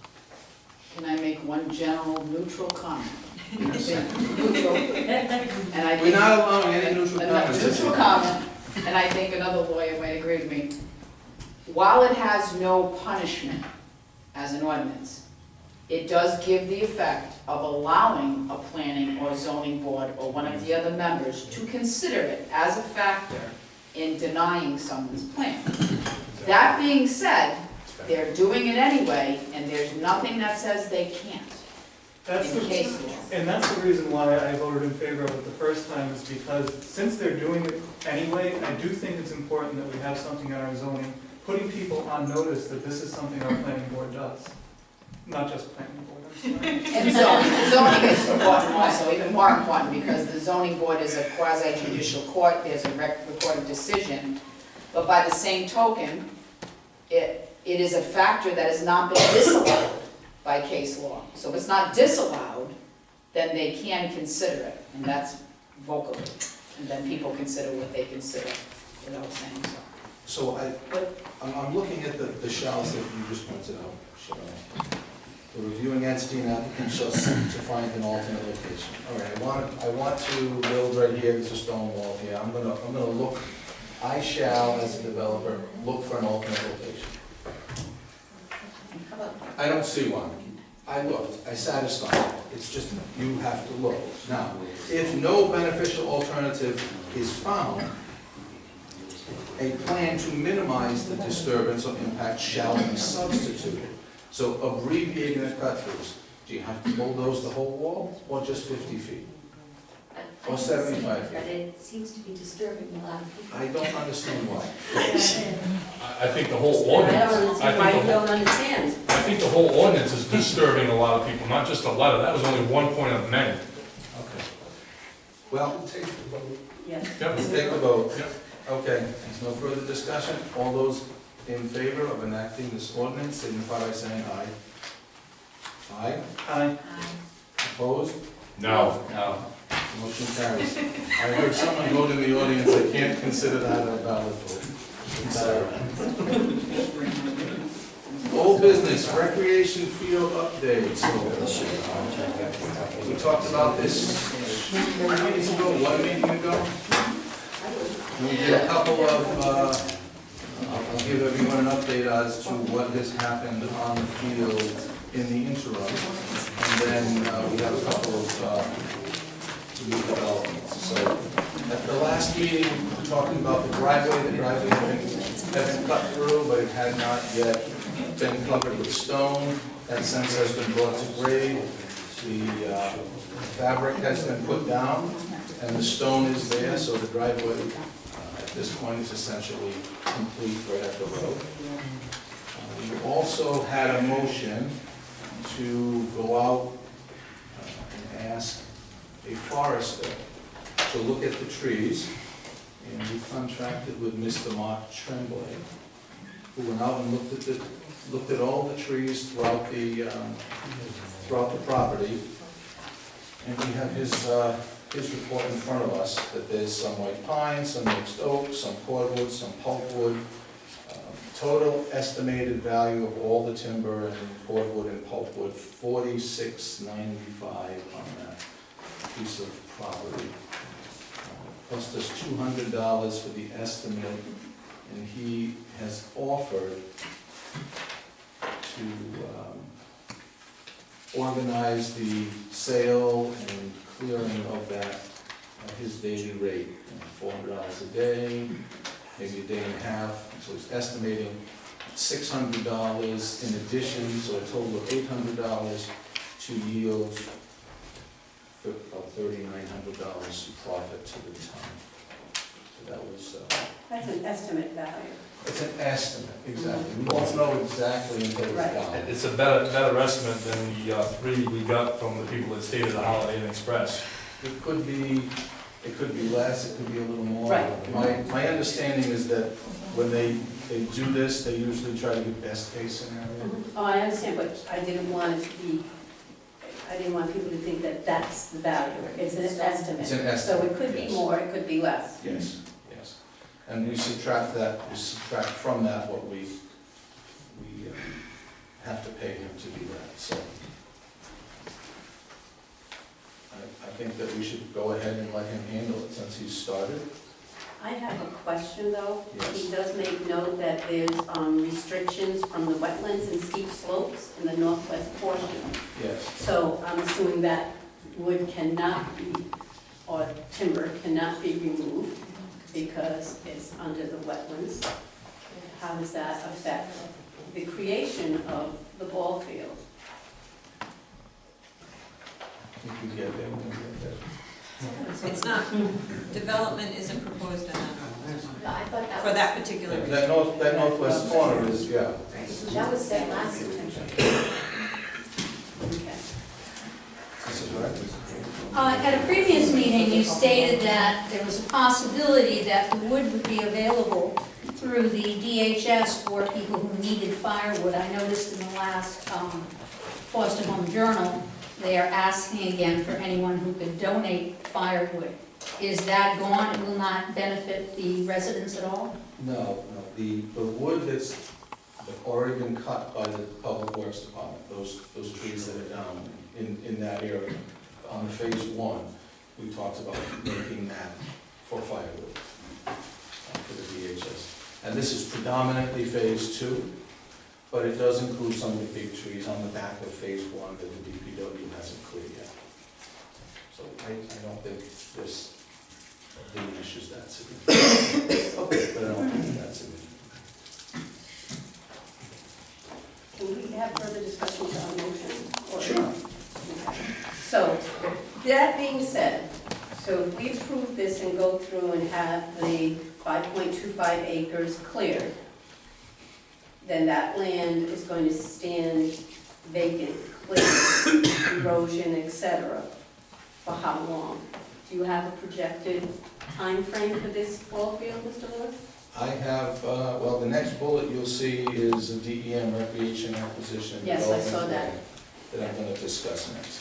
Can I make one general neutral comment? I think neutral, and I We're think. not allowing any neutral a comments. Neutral comment, and I think another lawyer might agree with me. While it has no punishment as an ordinance, it does give the effect of allowing a planning or zoning board or one of the other members to consider it as a factor in denying someone's plan. That being said, they're doing it anyway, and there's nothing that says they can't. That's in the, case law. and that's the reason why I voted in favor of it the first time, is because since they're doing it anyway, I do think it's important that we have something in our zoning, putting people on notice that this is something our planning board does. Not just planning board, I'm sorry. And zoning is important also, even more important, because the zoning board is a quasi-judicial court, there's a recorded decision. But by the same token, it is a factor that has not been disallowed by case law. So if it's not disallowed, then they can consider it, and that's vocally. And then people consider what they consider without saying so. So I'm looking at the shalls that you just pointed out, Cheryl. The reviewing entity and applicant shall seek to find an alternate location. All right, I want to build right here, there's a stone wall here. I'm gonna look, I shall, as a developer, look for an alternate location. I don't see one. I looked, I satisfied it. It's just, you have to look. Now, if no beneficial alternative is found, a plan to minimize the disturbance or impact shall be substituted. So abbreviating the cut-throughs, do you have to bulldoze the whole wall, or just 50 feet? Or 75 But feet? it seems to be disturbing a lot of people. I don't understand why. I think the whole ordinance, I think the whole ordinance is disturbing a lot of people, not just a letter, that was only one point of many. Okay. Well, Yes. Yep. we'll take the vote. Yep. Okay, there's no further discussion. All those in favor of enacting this ordinance, signify by saying aye. Aye. Aye. Opposed? No. No. Motion carries. I heard someone vote in the audience, I can't consider that a valid vote. I'm sorry. Old business, recreation field update. So, we talked about this 2 meetings ago, 1 meeting ago. We did a couple of, I'll give everyone an update as to what has happened on the field in the interim. And then we have a couple of new developments. So at the last meeting, we were talking about the driveway had been cut through, but it had not yet been covered with stone. That since has been brought to grade. The fabric has been put down, and the stone is there, so the driveway at this point is essentially complete right at the road. We also had a motion to go out and ask a forester to look at the trees, and we contracted with Mr. Mark Tremblay, who went out and looked at all the trees throughout the property. And we have his report in front of us, that there's some white pine, some mixed oak, some cordwood, some pulpwood. Total estimated value of all the timber and cordwood and pulpwood, $46.95 on that piece of property. Cost us $200 for the estimate, and he has offered to organize the sale and clearing of that at his daily rate, $400 a day, maybe a day and a half. So he's estimating $600 in addition, so a total of $800 to yield about $3,900 profit to the town. So that was. That's an estimate value. It's an estimate, exactly. We won't know exactly until it's done. It's a better estimate than the three we got from the people that stayed at the Holiday Inn Express. It could be less, it could be a little more. Right. My understanding is that when they do this, they usually try to do best case scenario. Oh, I understand, but I didn't want it to be, I didn't want people to think that that's the value. It's an estimate. It's an estimate, So it could be yes. more, it could be less. Yes, yes. And we subtract from that what we have to pay him to do that, so. I think that we should go ahead and let him handle it since he's started. I have a question though. Yes. He does make note that there's restrictions from the wetlands and steep slopes in the northwest portion. Yes. So I'm assuming that wood cannot be, or timber cannot be removed because it's under the wetlands. How does that affect the creation of the ball field? think we get there, we'll get there. It's not, development isn't proposed in that, No, I thought that for was, that particular reason. That northwest corner is, yeah. that was said last September. Okay. This is right. At a previous meeting, you stated that there was a possibility that the wood would be available through the DHS for people who needed firewood. I noticed in the last Foster Home Journal, they are asking again for anyone who could donate firewood. Is that gone? It will not benefit the residents at all? No, the wood that's already been cut by the Public Works Department, those trees that are down in that area, on phase one, we talked about making that for firewood, for the DHS. And this is predominantly phase two, but it does include some of the big trees on the back of phase one that the DPW hasn't cleared yet. So I don't think there's any issues that significant. Okay, but I don't think that's significant. Can we have further discussion to our motion? Or- Sure. Okay. So, that being said, so if we approve this and go through and have the 5.25 acres cleared, then that land is going to stand vacant, clear, erosion, etc. For how long? Do you have a projected time frame for this ball field, Mr. Lewis? I have, well, the next bullet you'll see is a DEM recreation acquisition. and Yes, I saw development that. plan that I'm gonna discuss next.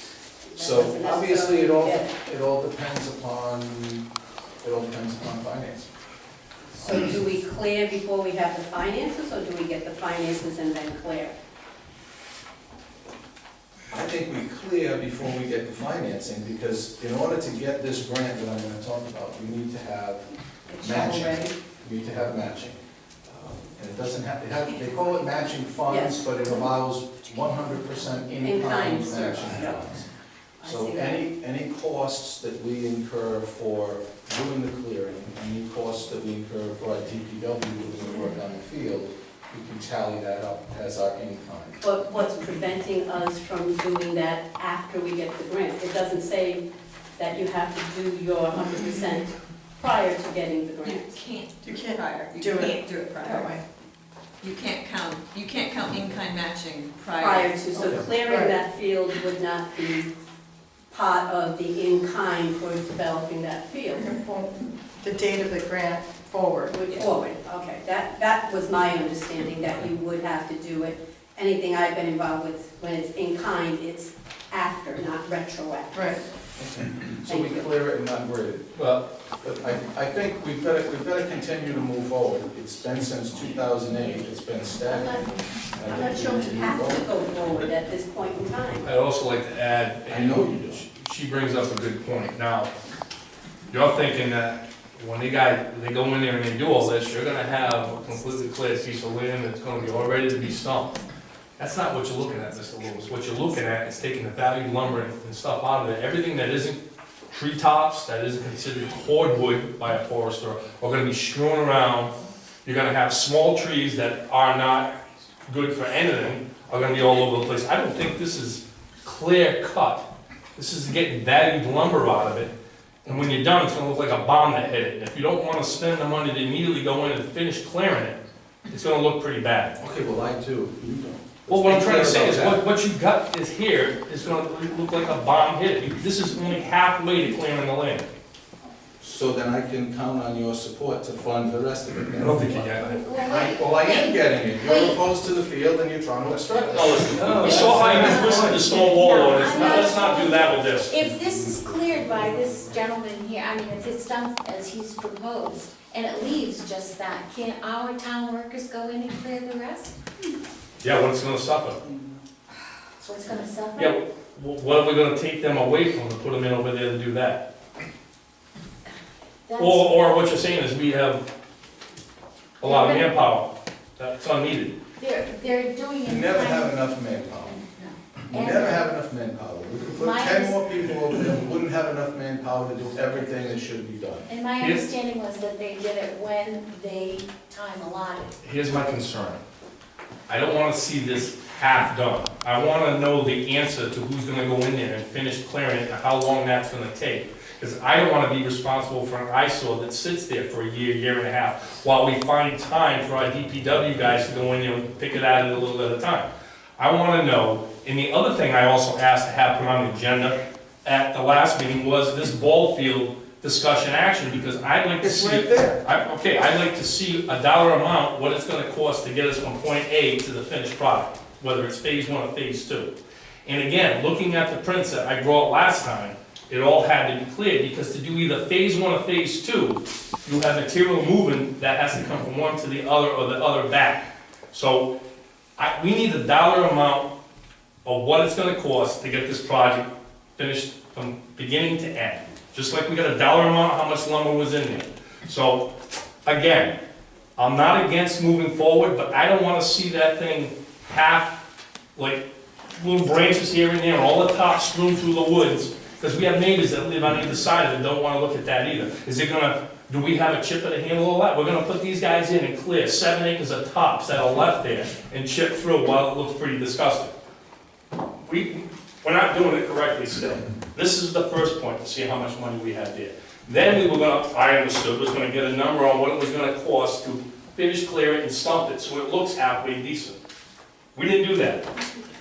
That So doesn't obviously, necessarily it all depends upon finance. So do we clear before we have the finances, or do we get the finances and then clear? I think we clear before we get the financing, because in order to get this grant that I'm gonna talk about, we need to have It's matching. already? We need to have matching. And it doesn't have, they call it matching funds, Yes. but it allows 100% in-kind In-kind matching service, yeah. funds. I So see that. any costs that we incur for doing the clearing, any costs that we incur for our DPW doing the work on the field, we can tally that up as our in-kind. But what's preventing us from doing that after we get the grant? It doesn't say that you have to do your 100% prior to getting the grant. You can't prior, you do it can't do it that prior. way. You can't count in-kind matching Prior to, so Okay. clearing Right. that field would not be part of the in-kind for developing that field. The date of the grant forward. Would forward, okay, that was my understanding, that you would have to do it. Anything I've been involved with, when it's in-kind, it's after, not retroactive. Right. So we clear it and not grid it. Well, But I think we've got to continue to move forward. It's been since 2008, it's been stagnant. I'm not sure we have to go forward at this point in time. I'd also like to add, I know you do. she brings up a good point. Now, you're thinking that when they go in there and they do all this, you're gonna have a completely clear piece of land that's gonna be all ready to be stumped. That's not what you're looking at, Mr. Lewis. What you're looking at is taking the valued lumber and stuff out of it. Everything that isn't treetops, that isn't considered cordwood by a forester, are gonna be strewn around. You're gonna have small trees that are not good for anything, are gonna be all over the place. I don't think this is clear cut. This is getting valued lumber out of it, and when you're done, it's gonna look like a bomb that hit it. And if you don't wanna spend the money to immediately go in and finish clearing it, it's gonna look pretty bad. Okay, well, I do, you don't. Well, what I'm trying to say is, Let's be clear what you got is here is gonna look like a bomb hit. This is only halfway to clearing the land. So then I can count on your support to fund the rest of it. I don't think you get it. Well, I am getting it. You're opposed to the field and you're trying to obstruct it. We saw how you twisted the stone wall on it. Let's not do that with this. If this is cleared by this gentleman here, I mean, if it's done as he's proposed, and it leaves just that, can our town workers go in and clear the rest? Yeah, what's gonna suffer? So it's gonna suffer? Yeah, what are we gonna take them away from to put them in over there to do that? That's- Or what you're saying is we have a lot of manpower that's unneeded. They're doing You it. never have enough manpower. You And- never have enough manpower. We could put My 10 more people over there, we wouldn't have enough manpower to do everything that should be done. And my Yes. understanding was that they did it when they time allotted. Here's my concern. I don't wanna see this half done. I wanna know the answer to who's gonna go in there and finish clearing it, and how long that's gonna take. Because I don't wanna be responsible for an eyesore that sits there for a year, year and a half, while we find time for our DPW guys to go in there and pick it out a little at a time. I wanna know, and the other thing I also asked to have put on the agenda at the last meeting was this ball field discussion action, because I'd like to It's see. right there. I'd like to see a dollar amount, what it's gonna cost to get us from point A to the finished product, whether it's phase 1 or phase 2. And again, looking at the prints that I brought last time, it all had to be cleared, because to do either phase 1 or phase 2, you have material moving that has to come from one to the other or the other back. So, we need a dollar amount of what it's gonna cost to get this project finished from beginning to end. Just like we got a dollar amount, how much lumber was in there. So, again, I'm not against moving forward, but I don't wanna see that thing half, like, little branches here and there, and all the tops strewn through the woods, because we have neighbors that live on either side of it, don't wanna look at that either. Is it gonna, do we have a chipper to handle all that? We're gonna put these guys in and clear 7 acres of tops that are left there and chip through while it looks pretty disgusting. We're not doing it correctly still. This is the first point to see how much money we had there. Then we were gonna, I understood, was gonna get a number on what it was gonna cost to finish, clear it, and stump it, so it looks halfway decent. We didn't do that.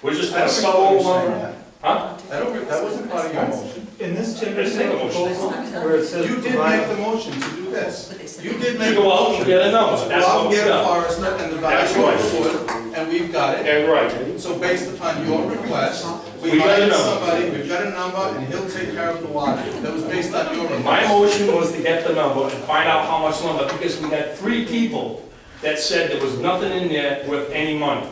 We're just gonna sell all the lumber. Huh? That wasn't part of your motion. In this I didn't make a motion. proposal, where it says You did provide- make the motion to do this. What they said. You did To make a go out motion. and get a number, To that's go out what and we get a got. forester and divide That's it right. the wood, and we've got it. And right. So based upon your request, We we got a hired number. somebody, we've got a number, and he'll take care of the water. That was based on your request. My motion was to get the number and find out how much lumber, because we had 3 people that said there was nothing in there worth any money.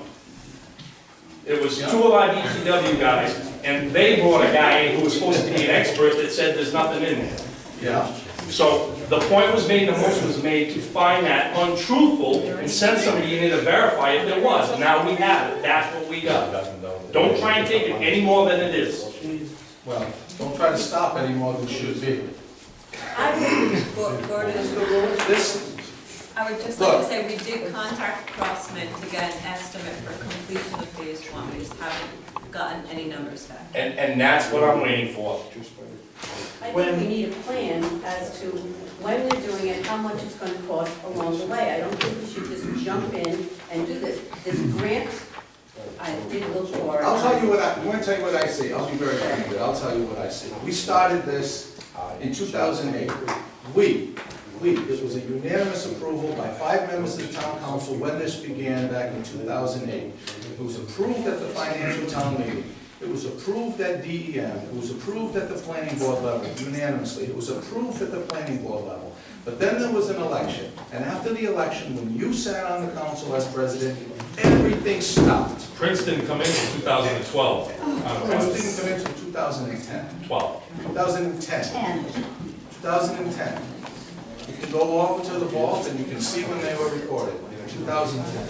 It was 2 of our DPW guys, and they brought a guy who was supposed to be an expert that said there's nothing in there. Yeah. So the point was made, the motion was made to find that untruthful and send somebody in there to verify if there was. Now we have it, that's what we got. Don't try and take it any more than it is. Well, don't try to stop any more than should be. Gordon, This, I would just like to say, we did contact Crossman to get an estimate for completion of phase 1, we just haven't gotten any numbers back. And that's what I'm waiting for. I think we need a plan as to when we're doing it, how much it's gonna cost along the way. I don't think we should just jump in and do this. This grant, I did look for. I'll tell you what I'm going to tell you what I see. I'll be very candid. I'll tell you what I see. We started this in 2008. This was a unanimous approval by 5 members of the town council when this began back in 2008. It was approved at the financial town meeting. It was approved at DEM. It was approved at the planning board level unanimously. It was approved at the planning board level. But then there was an election. And after the election, when you sat on the council as president, everything stopped. Prince didn't come in until 2012. Prince didn't come in until 2010. 12. 2010. 2010. You can go over to the vault and you can see when they were recorded, 2010.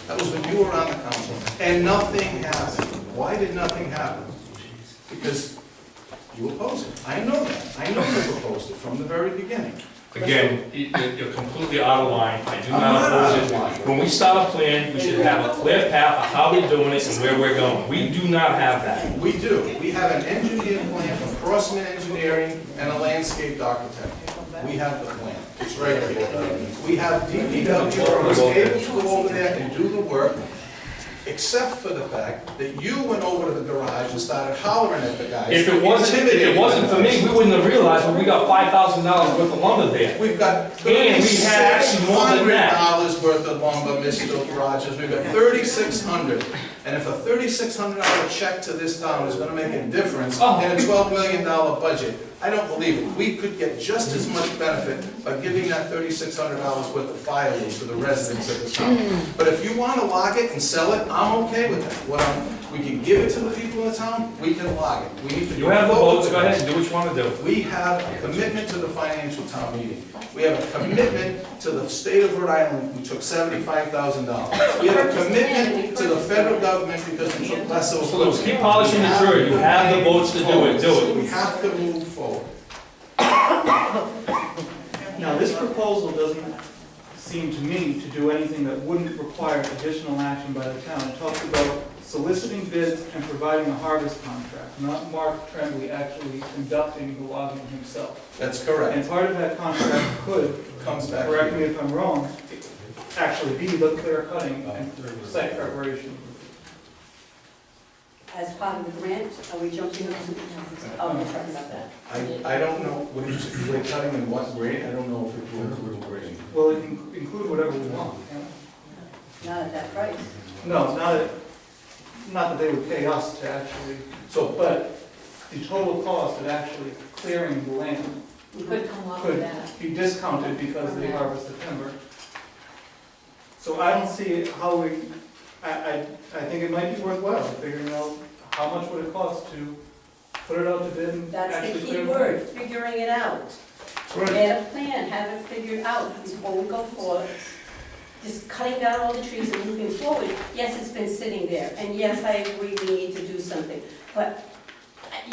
That was when you were on the council, and nothing happened. Why did nothing happen? Because you opposed it. I know that. I know you opposed it from the very beginning. Again, you're completely out of line. I do I'm not not out oppose of it. line. When we start a plan, we should have a clear path of how we're doing it and where we're going. We do not have that. We do. We have an engineered plan from Crossman Engineering and a landscape architect. We have the plan. It's right here. We have DPW who was able to go over there and do the work, except for the fact that you went over to the garage and started hollering at the guys. If it wasn't for me, we wouldn't have realized when we got $5,000 worth of lumber there. We've got And we had actually more than that. $3,600 worth of lumber, Mr. Rogers. We've got $3,600. And if a $3,600 check to this town is gonna make a difference in a $12 million budget, I don't believe it. We could get just as much benefit by giving that $3,600 worth of firewood to the residents of the town. But if you wanna log it and sell it, I'm okay with that. We can give it to the people in the town, we can log it. We need to You have the votes, go ahead and do what you want to do. We have a commitment to the financial town meeting. We have a commitment to the state of Rhode Island, we took $75,000. We have a commitment to the federal government because we took less of. So let's keep polishing the jury. You have the votes to do it, do it. We have to move forward. Now, this proposal doesn't seem to me to do anything that wouldn't require additional action by the town. It talks about soliciting bids and providing a harvest contract, not Mark Tremblay actually conducting the logging himself. That's correct. And part of that contract could, Comes back correct here. me if I'm wrong, actually be the clear cutting and site preparation. As part of the grant, are we jumping into? Oh, we're talking about that. I don't know, what did you say, we're cutting in what grade? I don't know if it will include grading. Well, it can include whatever we want, you know? Not at that price. No, not that they would pay us to actually, but the total cost of actually clearing the land Could come off of could that. be discounted because they harvest the timber. So I don't see how I think it might be worthwhile figuring out how much would it cost to put it out to bid and That's actually the clear key the word, land. figuring it out. Right. Get a plan, have it figured out before we go forward. Just cutting down all the trees and moving forward. Yes, it's been sitting there, and yes, I agree we need to do something. But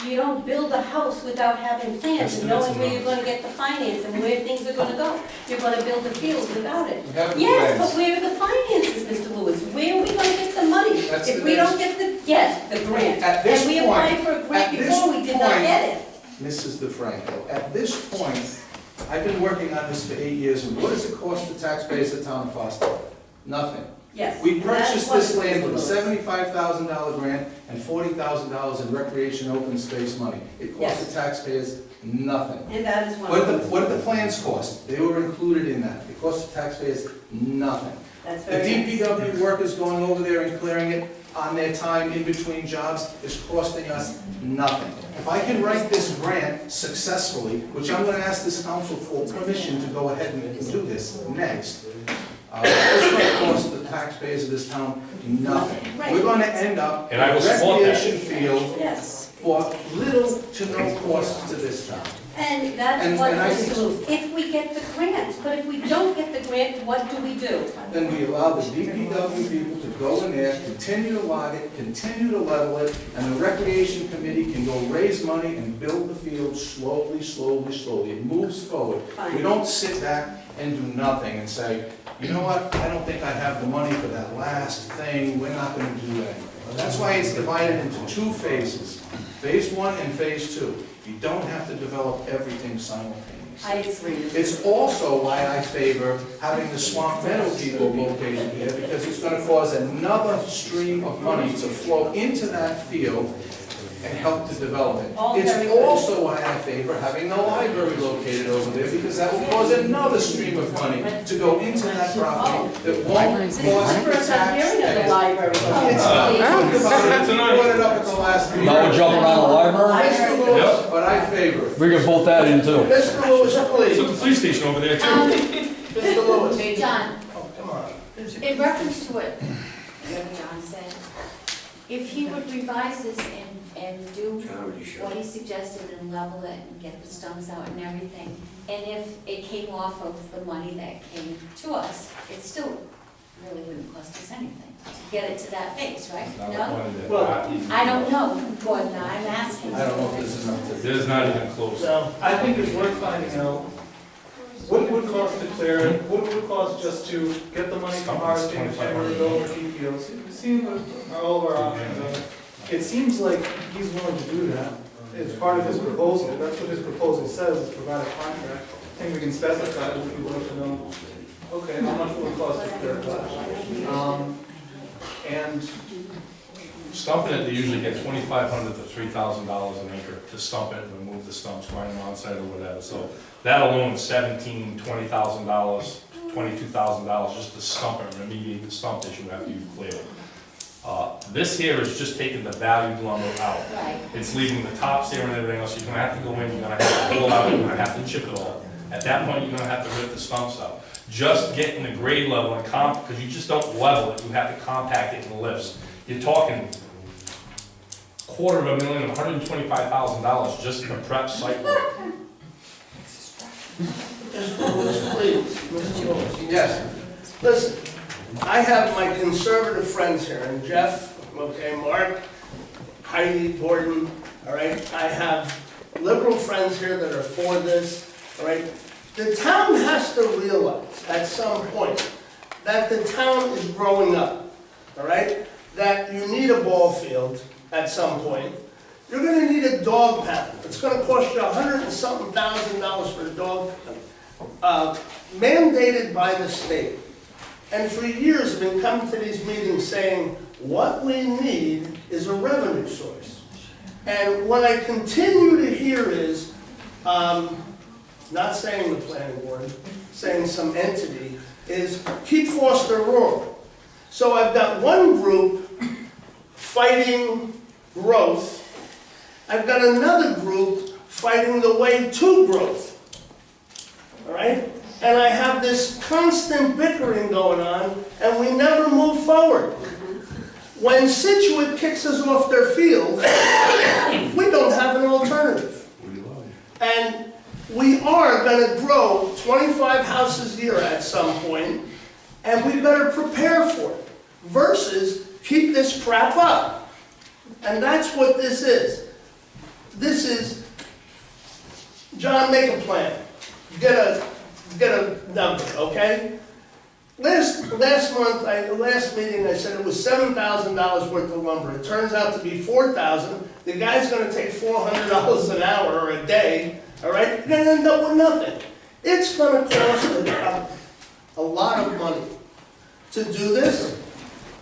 you don't build a house without having plans and knowing where you're gonna get the finance and where things are gonna go. You're gonna build a field without it. We have the Yes, plans. but where are the finances, Mr. Lewis? Where are we gonna get the money? That's If the we don't next- get the grant. At this And we point- applied for a grant at this before, we did not point- get it. Mrs. DeFranco, at this point, I've been working on this for 8 years, and what does it cost the taxpayers of town of Foster? Nothing. Yes. We That's purchased what this it land with a was. $75,000 grant and $40,000 in recreation open space money. It cost the taxpayers nothing. And that is one What of did those. the plans cost? They were included in that. It cost the taxpayers nothing. That's The very nice. DPW workers going over there and clearing it on their time in between jobs is costing us nothing. If I can write this grant successfully, which I'm gonna ask this council for permission to go ahead and do this next, it's gonna cost the taxpayers of this town nothing. We're gonna end up in And I a will support that. recreation field Yes. for little to no cost to this town. And that's And- what and I we're think- doing, if we get the grant. But if we don't get the grant, what do we do? Then we allow the DPW people to go in there, continue to log it, continue to level it, and the recreation committee can go raise money and build the field slowly, slowly, slowly. It moves forward. We Fine. don't sit back and do nothing and say, you know what, I don't think I have the money for that last thing, we're not gonna do anything. That's why it's divided into 2 phases, phase 1 and phase 2. You don't have to develop everything simultaneously. I agree. It's also why I favor having the Swamp Meadow people located here, because it's gonna cause another stream of money to flow into that field and help to develop it. All very It's good. also why I favor having the library located over there, because that will cause another stream of money to go into that property that won't This is the cost the first I'm hearing of the taxpayers. library. It's not, think about it, you brought it up at the last meeting. Now we're jumping around the library? Mr. Lewis, but I favor it. We can vote that in too. Mr. Lewis, So please. the police station over there too. Mr. Lewis. John, Oh, come on. in reference to what John said, if he would revise this and do what he suggested and level it and get the stumps out and everything, and if it came off of the money that came to us, it still really wouldn't cost us anything to get it to that phase, right? Not No? one of Well, them. I don't know, Gordon, I'm asking. I don't know if there's enough to. There's not even close. No. I think it's worth finding out what it would cost to clear it, what it would cost just to get the money from harvesting, timber, and go over TPOs. See what all of our options are. It seems like he's willing to do that. It's part of his proposal. That's what his proposal says, is provide a contract. I think we can specify it if we want to know, okay, how much will it cost to clear it? And Stumping it, they usually get $2,500 to $3,000 an acre to stump it and remove the stumps, grind them on site or whatever. So that alone is $17,000, $20,000, $22,000 just to stump it, remediate the stump issue after you've cleared it. This here is just taking the valued lumber out. Right. It's leaving the tops there and everything else. You're gonna have to go in, you're gonna have to pull out, you're gonna have to chip it all. At that point, you're gonna have to rip the stumps out. Just getting the grade level and because you just don't level it, you have to compact it in lifts. You're talking $250,000, $125,000 just to prep site work. Mr. Lewis, please. Mr. Lewis. Yes. Listen, I have my conservative friends here, and Jeff, okay, Mark, Heidi, Gordon, all right? I have liberal friends here that are for this, all right? The town has to realize at some point that the town is growing up, all right? that you need a ball field at some point. You're gonna need a dog pound. It's gonna cost you $100 and something thousand for a dog pound, mandated by the state. And for years, I've been coming to these meetings saying, what we need is a revenue source. And what I continue to hear is, not saying the planning board, saying some entity, is keep Foster rural. So I've got one group fighting growth. I've got another group fighting the way to growth. All right? And I have this constant bickering going on, and we never move forward. When Situate kicks us off their field, we don't have an alternative. And we are going to grow 25 houses a year at some point, and we better prepare for it, versus keep this crap up. And that's what this is. This is, John, make a plan. Get a number, okay? Last meeting, I said it was $7,000 worth of lumber. It turns out to be $4,000. The guy's gonna take $400 an hour or a day, all right? You're gonna end up with nothing. It's gonna cost a lot of money to do this,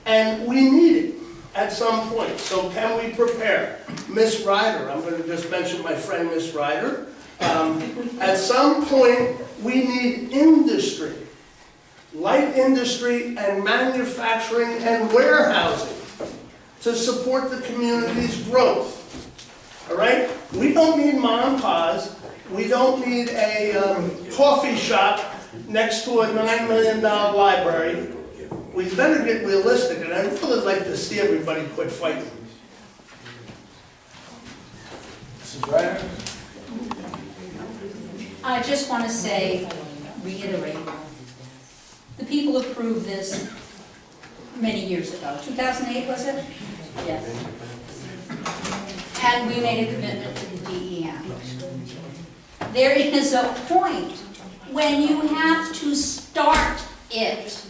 and we need it at some point. So can we prepare? Miss Ryder, I'm gonna just mention my friend Miss Ryder. At some point, we need industry, light industry and manufacturing and warehousing to support the community's growth. All right? We don't need mom and pa's. We don't need a coffee shop next to a $9 million library. We better get realistic, and I'd really like to see everybody quit fighting. Mrs. Ryder? I just want to say, reiterate, the people approved this many years ago. 2008, was it? Yes. And we made a commitment to the DEM. There is a point when you have to start it.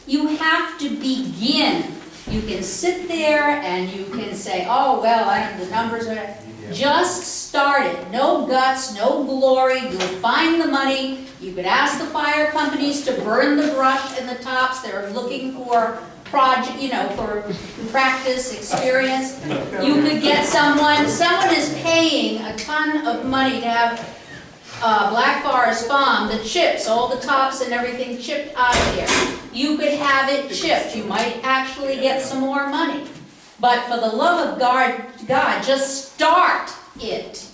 You have to begin. You can sit there and you can say, oh, well, the numbers are... Just start it. No guts, no glory. You'll find the money. You could ask the fire companies to burn the brush and the tops. They're looking for project, for practice, experience. You could get someone is paying a ton of money to have Black Forest Farm, the chips, all the tops and everything chipped out of there. You could have it chipped. You might actually get some more money. But for the love of God, just start it.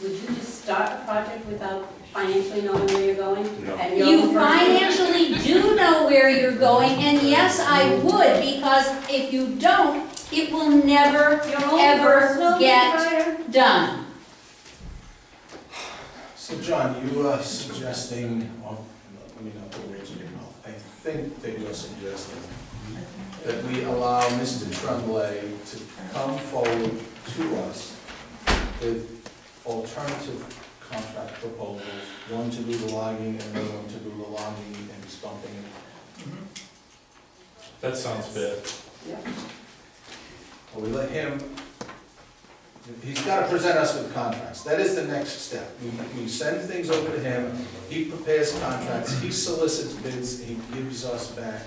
Would you just start a project without financially knowing where you're going? No. And you're You the person- financially do know where you're going, and yes, I would, because if you don't, it will never, Your own ever personal get desire? done. So John, you are suggesting, well, let me not put words in your mouth. I think that you're suggesting that we allow Mr. Tremblay to come forward to us with alternative contract proposals, one to do the logging and another one to do the logging and stumping. That sounds fair. Yeah. Well, we let him, he's got to present us with contracts. That is the next step. We send things over to him, he prepares contracts, he solicits bids, he gives us back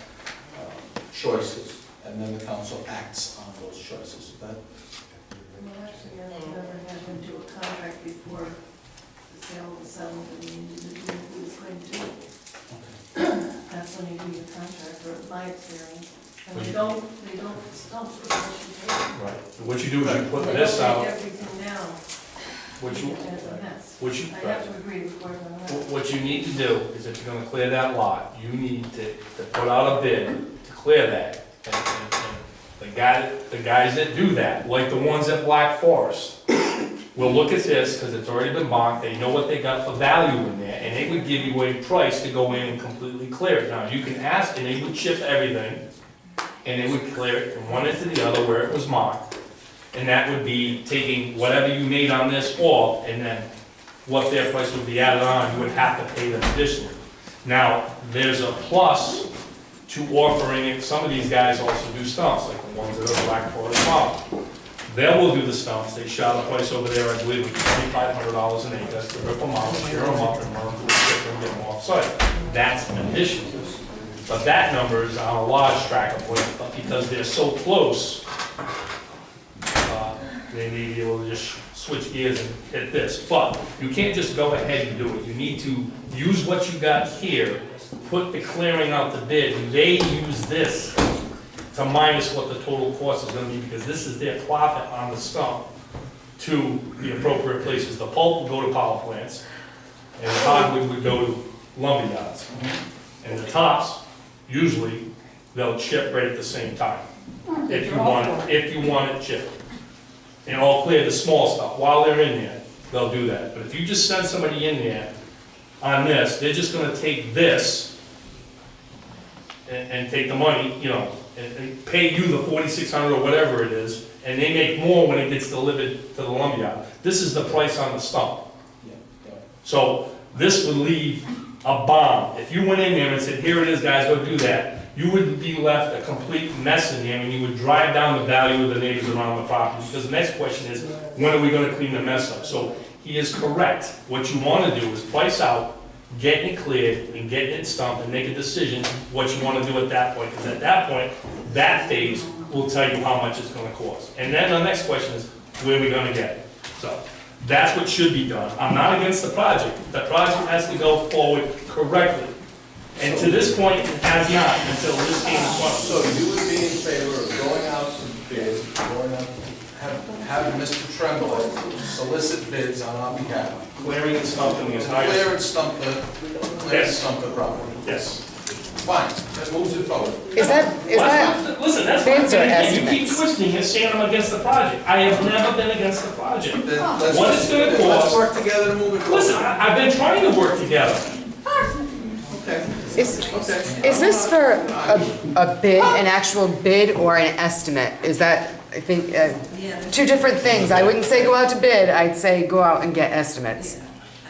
choices, and then the council acts on those choices. Well, actually, I've never had him do a contract before the sale was settled and the individual who was going to do it. That's when you do your contract, or in my experience. And they don't stump unless you pay them. Right. What you do is you put They this don't out, make everything now, what you, and it's a mess. what you, I have to agree with Gordon on that. what you need to do is if you're gonna clear that lot, you need to put out a bid to clear that. And the guys that do that, like the ones at Black Forest, will look at this, because it's already been marked, they know what they got for value in there, and they would give you a price to go in and completely clear it. Now, you can ask, and they would chip everything, and they would clear it from one end to the other where it was marked. And that would be taking whatever you made on this off, and then what their price would be added on, you would have to pay them additionally. Now, there's a plus to offering it. Some of these guys also do stumps, like the ones that are Black Forest Farm. They will do the stumps, they shot a place over there, I believe, $2,500 an acre, to rip them out, shear them up, and run them through and get them off site. That's an addition. But that number is on a large tract of land, but because they're so close, they may be able to just switch gears and hit this. But you can't just go ahead and do it. You need to use what you got here, put the clearing out the bid, and they use this to minus what the total cost is gonna be, because this is their profit on the stump to the appropriate places. The pulp will go to power plants, and the hardwood would go to lumber yards. And the tops, usually, they'll chip right at the same time, if you want it chipped. And all clear the small stuff, while they're in there, they'll do that. But if you just send somebody in there on this, they're just gonna take this and take the money, you know, and pay you the $4,600 or whatever it is, and they make more when it gets delivered to the lumberyard. This is the price on the stump. So this would leave a bomb. If you went in there and said, here it is, guys, go do that, you would be left a complete mess in there, and you would drive down the value of the neighbors around the property. Because the next question is, when are we gonna clean the mess up? So he is correct. What you wanna do is price out, getting it cleared, and getting it stumped, and make a decision what you wanna do at that point. Because at that point, that phase will tell you how much it's gonna cost. And then the next question is, where are we gonna get it? So that's what should be done. I'm not against the project. The project has to go forward correctly. And to this point, it has not, until this came in front of us. So you would be in favor of going out to bid, going out, having Mr. Tremblay solicit bids on our behalf? Clearing and stumping the entire. Clear and stump the property? Yes. Fine, that moves it forward. Listen, that's my bids or thing. You keep estimates? twisting it, saying I'm against the project. I have never been against the project. Then What it's gonna let's cost. work together to move it forward. Listen, I've been trying to work together. Okay. Is this for a bid, an actual bid, or an estimate? Is that, I think, two different things. I wouldn't say go out to bid, I'd say go out and get estimates.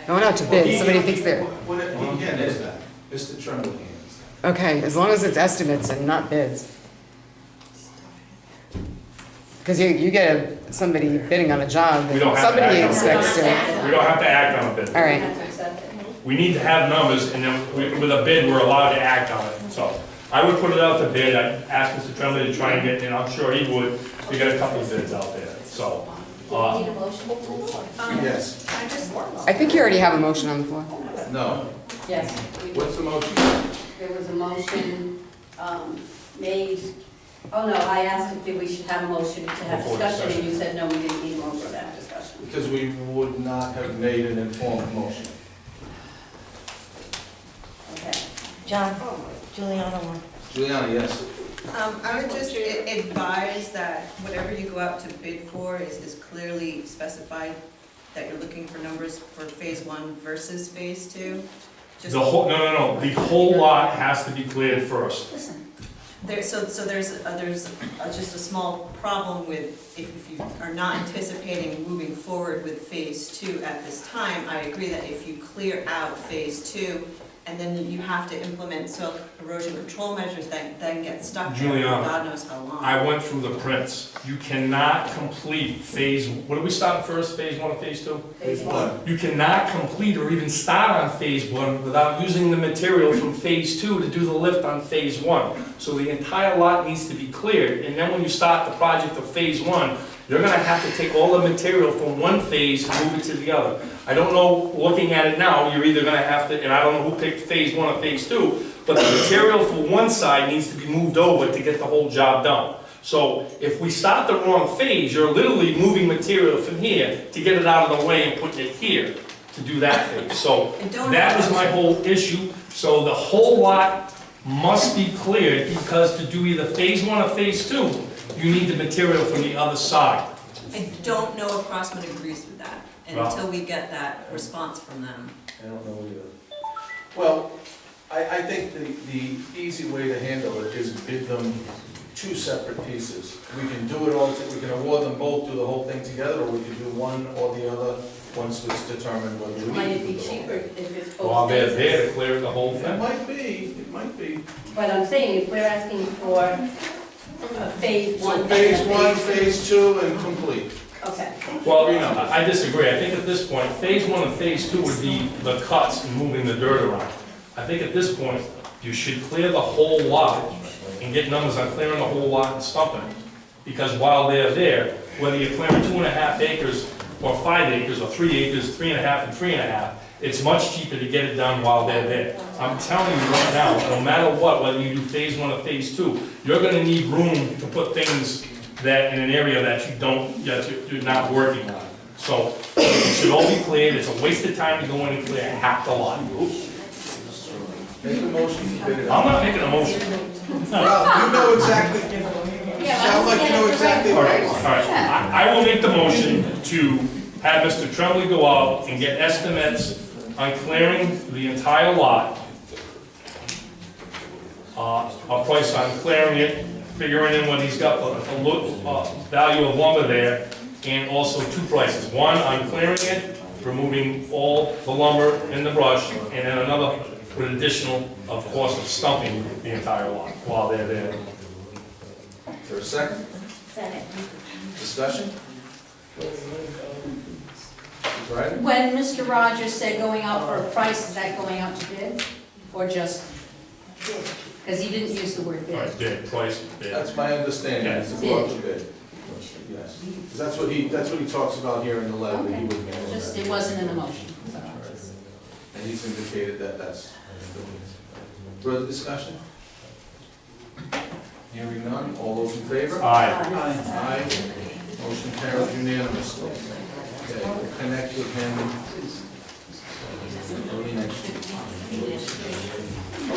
Going out to bid, somebody thinks they're, He handles that. Mr. Tremblay handles that. okay, as long as it's estimates and not bids. Because you get somebody bidding on a job, We don't have to somebody act on expects to. it. We don't have to act on a bid. All right. Have to accept it. We need to have numbers, and then with a bid, we're allowed to act on it. So I would put it out to bid. I asked Mr. Tremblay to try and get, and I'm sure he would. We got a couple of bids out there, so. Do you need a motion, please? Yes. I think you already have a motion on the floor. No. Yes. What's the motion? There was a motion made, oh no, I asked if we should have a motion to have Before discussion, and you said no, we didn't need a motion to have discussion. Because we would not have made an informed motion. Okay. John, Juliana one. Juliana, yes. I would just advise that whatever you go out to bid for is clearly specified, that you're looking for numbers for phase one versus phase two. Just The whole, no, the whole lot has to be cleared first. Listen, so there's just a small problem with, if you are not anticipating moving forward with phase two at this time, I agree that if you clear out phase two, and then you have to implement soil erosion control measures that then get stuck there for Juliana, God knows how long. I went through the prints. You cannot complete phase, what did we start first, phase one or phase two? Phase one. You cannot complete or even start on phase one without using the material from phase two to do the lift on phase one. So the entire lot needs to be cleared, and then when you start the project of phase one, you're gonna have to take all the material from one phase and move it to the other. I don't know, looking at it now, you're either gonna have to, and I don't know who picked phase one or phase two, but the material for one side needs to be moved over to get the whole job done. So if we start the wrong phase, you're literally moving material from here to get it out of the way and putting it here to do that phase. So that was my whole issue. So the whole lot must be cleared, because to do either phase one or phase two, you need the material from the other side. I don't know if Crossman agrees with that, Well- until we get that response from them. I don't know either. Well, I think the easy way to handle it is bid them two separate pieces. We can do it all, we can award them both, do the whole thing together, or we can do one or the other once it's determined whether we. Might it be need to go. cheaper if it's both While they're phases? there to clear the whole It thing. might be, it might be. But I'm saying, if we're asking for a phase So one. and a phase one, two. phase two, and complete. Okay. Well, I disagree. I think at this point, phase one and phase two would be the cuts and moving the dirt around. I think at this point, you should clear the whole lot and get numbers on clearing the whole lot and stumping it. Because while they're there, whether you're clearing 2.5 acres or 5 acres or 3 acres, 3.5 and 3.5, it's much cheaper to get it done while they're there. I'm telling you right now, no matter what, whether you do phase one or phase two, you're gonna need room to put things that, in an area that you don't, that you're not working on. So, it should all be cleared, it's a waste of time to go in and clear half the lot. Make a motion to bid it I'm out. not making a motion. Ralph, you know exactly, sound like you know exactly All what I right, all want. right. I will make the motion to have Mr. Tremblay go out and get estimates on clearing the entire lot. A price on clearing it, figuring in what he's got for the value of lumber there, and also two prices. One on clearing it, removing all the lumber and the brush, and then another with additional, of course, of stumping the entire lot while they're there. Is there a second? Second. Discussion? Right? When Mr. Rogers said going out for a price, is that going out to bid? Or just, because he didn't use the word All right, bid. bid, price, bid. That's my understanding, it's a Bid. quote to bid. Yes, 'cause that's what he talks about here in the letter that he would mail. Just, it wasn't in the motion, so. And he's indicated that that's. Further discussion? Hearing none, all those in favor? Aye. Aye. Motion carries unanimously. Okay, we'll connect with him early next week.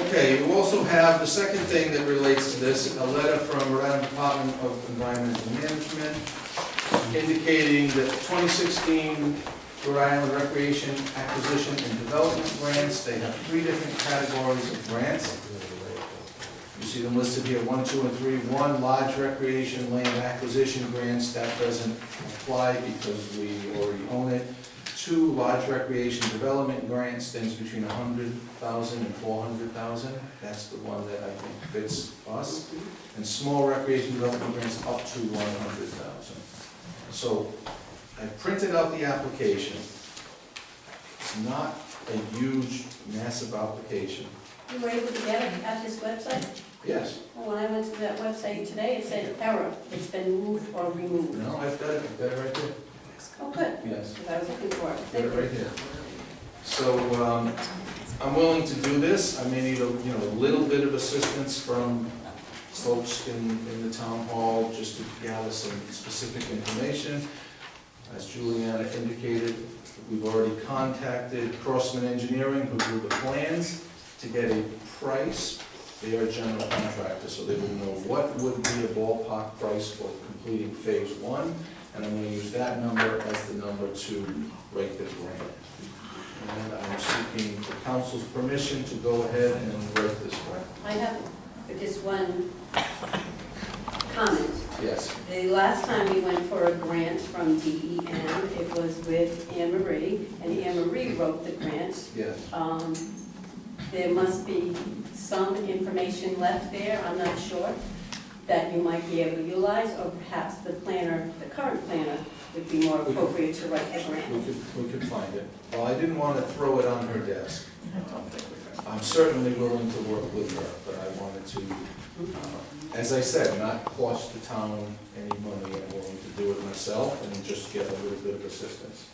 Okay, you also have the second thing that relates to this, a letter from Rhode Island Department of Environmental Management indicating that 2016 Rhode Island Recreation Acquisition and Development Grants, they have 3 different categories of grants. You see them listed here, 1, 2, and 3. 1, large recreation land acquisition grants, that doesn't apply because we already own it. 2, large recreation development grants, things between $100,000 and $400,000. That's the one that I think fits us. And small recreation development grants up to $100,000. So I printed out the application. It's not a huge, massive application. You were able to get it at his website? Yes, Well, when I went to that website today, it said error, it's been moved or removed. no, I've got it right there. Oh, good, Yes. because I was looking for it. Got Thank it you. right here. So, I'm willing to do this. I may need a little bit of assistance from folks in the town hall just to gather some specific information. As Juliana indicated, we've already contacted Crossman Engineering, who drew the plans, to get a price. They are a general contractor, so they will know what would be a ballpark price for completing phase 1, and I'm gonna use that number as the number to rate the grant. And I'm seeking the council's permission to go ahead and rate this grant. I have just one comment. Yes. The last time we went for a grant from DEM, it was with Anne Marie, and Anne Marie wrote the grant. Yes. There must be some information left there, I'm not sure, that you might be able to utilize, or perhaps the planner, the current planner, would be more appropriate to write the grant. We could find it. Well, I didn't want to throw it on her desk. I'm certainly willing to work with her, but I wanted to, as I said, not cost the town any money. I'm willing to do it myself and just get a little bit of assistance.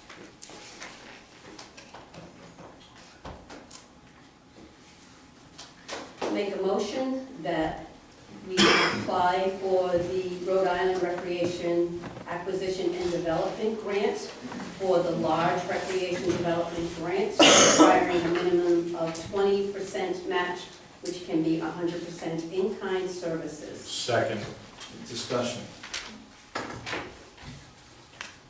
Make a motion that we apply for the Rhode Island Recreation Acquisition and Development Grant for the large recreation development grants requiring a minimum of 20% match, which can be 100% in-kind services. Second. Discussion.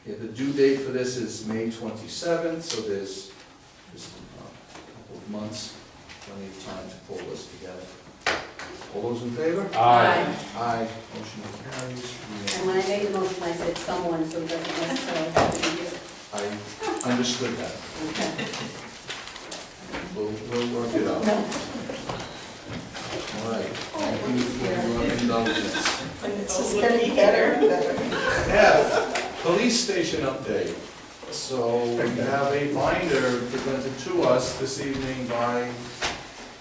Okay, the due date for this is May 27th, so there's just a couple of months, plenty of time to pull this together. All those in favor? Aye. Aye. Motion carries. And when I made the motion, I said someone, so it doesn't necessarily have to be you. Understood that. We'll work it out. All right, thank you for your indulgence. It's just getting better and better. F, police station update. So we have a binder presented to us this evening by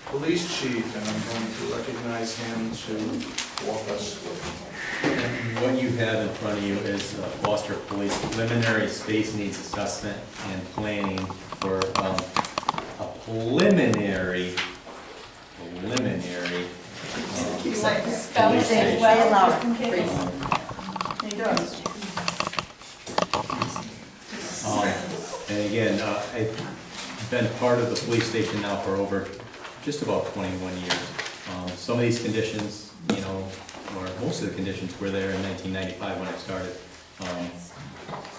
police chief, and I'm going to recognize him to walk us through. What you have in front of you is Foster Police preliminary space needs assessment and planning for a preliminary police station. Way louder. He does. And again, I've been part of the police station now for over just about 21 years. Some of these conditions, you know, or most of the conditions were there in 1995 when I started.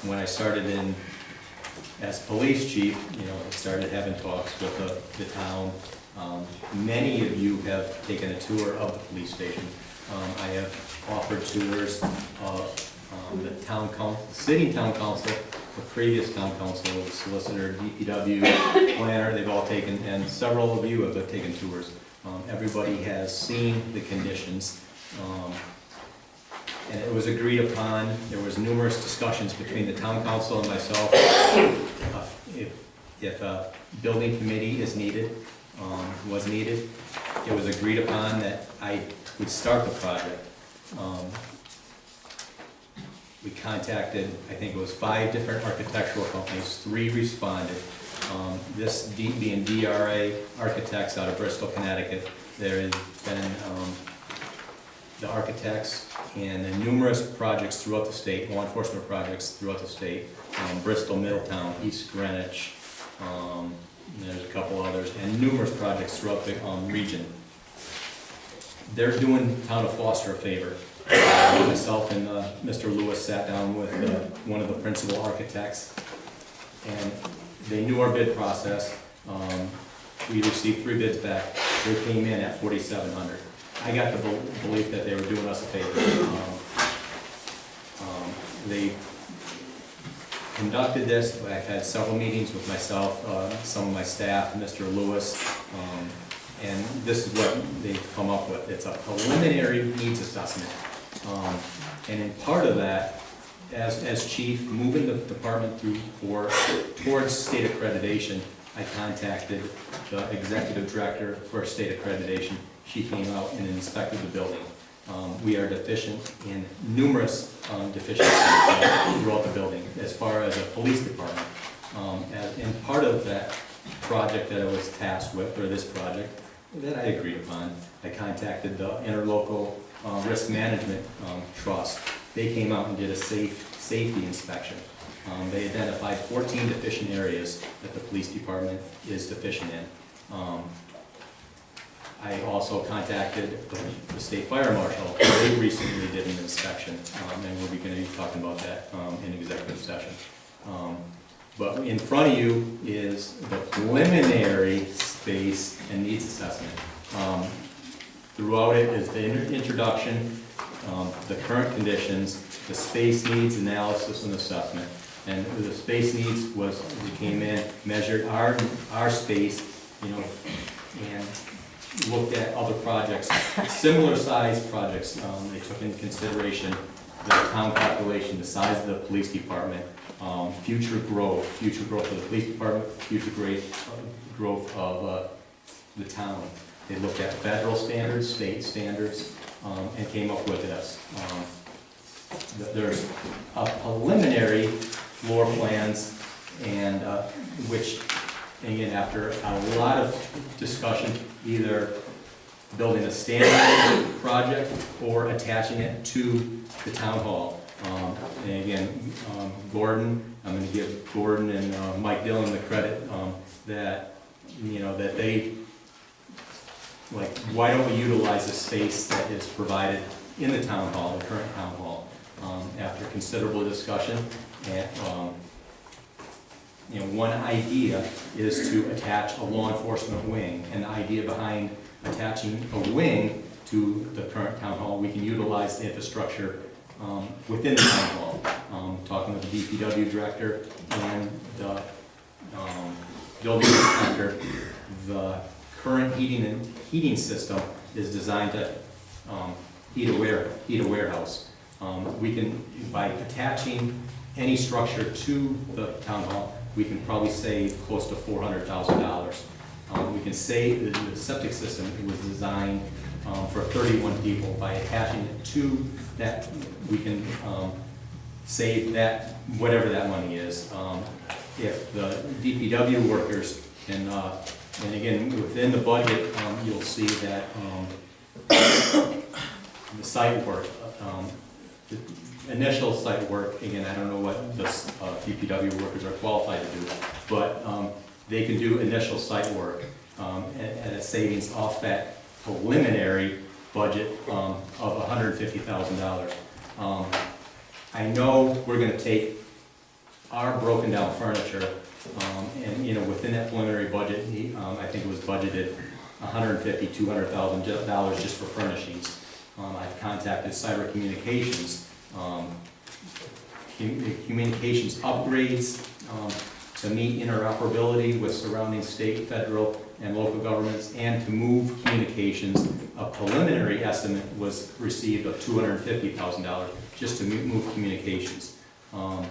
When I started in as police chief, you know, I started having talks with the town. Many of you have taken a tour of the police station. I have offered tours of the town council, sitting town council, the previous town council, the solicitor, DPW, planner, they've all taken, and several of you have taken tours. Everybody has seen the conditions, and it was agreed upon. There was numerous discussions between the town council and myself. If a building committee is needed, was needed, it was agreed upon that I would start the project. We contacted, I think it was 5 different architectural companies, 3 responded. This being DRA Architects out of Bristol, Connecticut. There has been the architects and the numerous projects throughout the state, law enforcement projects throughout the state, Bristol, Middletown, East Greenwich, there's a couple others, and numerous projects throughout the region. They're doing town of Foster a favor. Myself and Mr. Lewis sat down with one of the principal architects, and they knew our bid process. We received 3 bids back. They came in at $4,700. I got the belief that they were doing us a favor. They conducted this. I've had several meetings with myself, some of my staff, Mr. Lewis, and this is what they've come up with. It's a preliminary needs assessment. And in part of that, as chief, moving the department towards state accreditation, I contacted the executive director for state accreditation. She came out and inspected the building. We are deficient in numerous deficiencies throughout the building as far as a police department. And part of that project that I was tasked with, or this project, that I agreed upon, I contacted the Interlocal Risk Management Trust. They came out and did a safety inspection. They identified 14 deficient areas that the police department is deficient in. I also contacted the state fire marshal. They recently did an inspection, and we'll be going to be talking about that in executive session. But in front of you is the preliminary space and needs assessment. Throughout it is the introduction, the current conditions, the space needs analysis and assessment. And the space needs was, we came in, measured our space, you know, and looked at other projects, similar sized projects. They took into consideration the town population, the size of the police department, future growth of the police department, future growth of the town. They looked at federal standards, state standards, and came up with this. There's a preliminary floor plans, and which, again, after a lot of discussion, either building a standalone project or attaching it to the town hall. And again, Gordon, I'm going to give Gordon and Mike Dillon the credit that, you know, that they, like, why don't we utilize the space that is provided in the town hall, the current town hall? After considerable discussion, and you know, one idea is to attach a law enforcement wing. And the idea behind attaching a wing to the current town hall, we can utilize the infrastructure within the town hall. Talking with the DPW director and the building inspector, the current heating system is designed to heat a warehouse. We can, by attaching any structure to the town hall, we can probably save close to $400,000. We can save, the septic system was designed for 31 people. By attaching it to that, we can save that, whatever that money is. If the DPW workers can, and again, within the budget, you'll see that the site work, the initial site work, again, I don't know what the DPW workers are qualified to do, but they can do initial site work at a savings off that preliminary budget of $150,000. I know we're gonna take our broken down furniture, and within that preliminary budget, I think it was budgeted $150,000, $200,000 just for furnishings. I've contacted Cyber Communications, communications upgrades to meet interoperability with surrounding state, federal, and local governments, and to move communications. A preliminary estimate was received of $250,000 just to move communications. I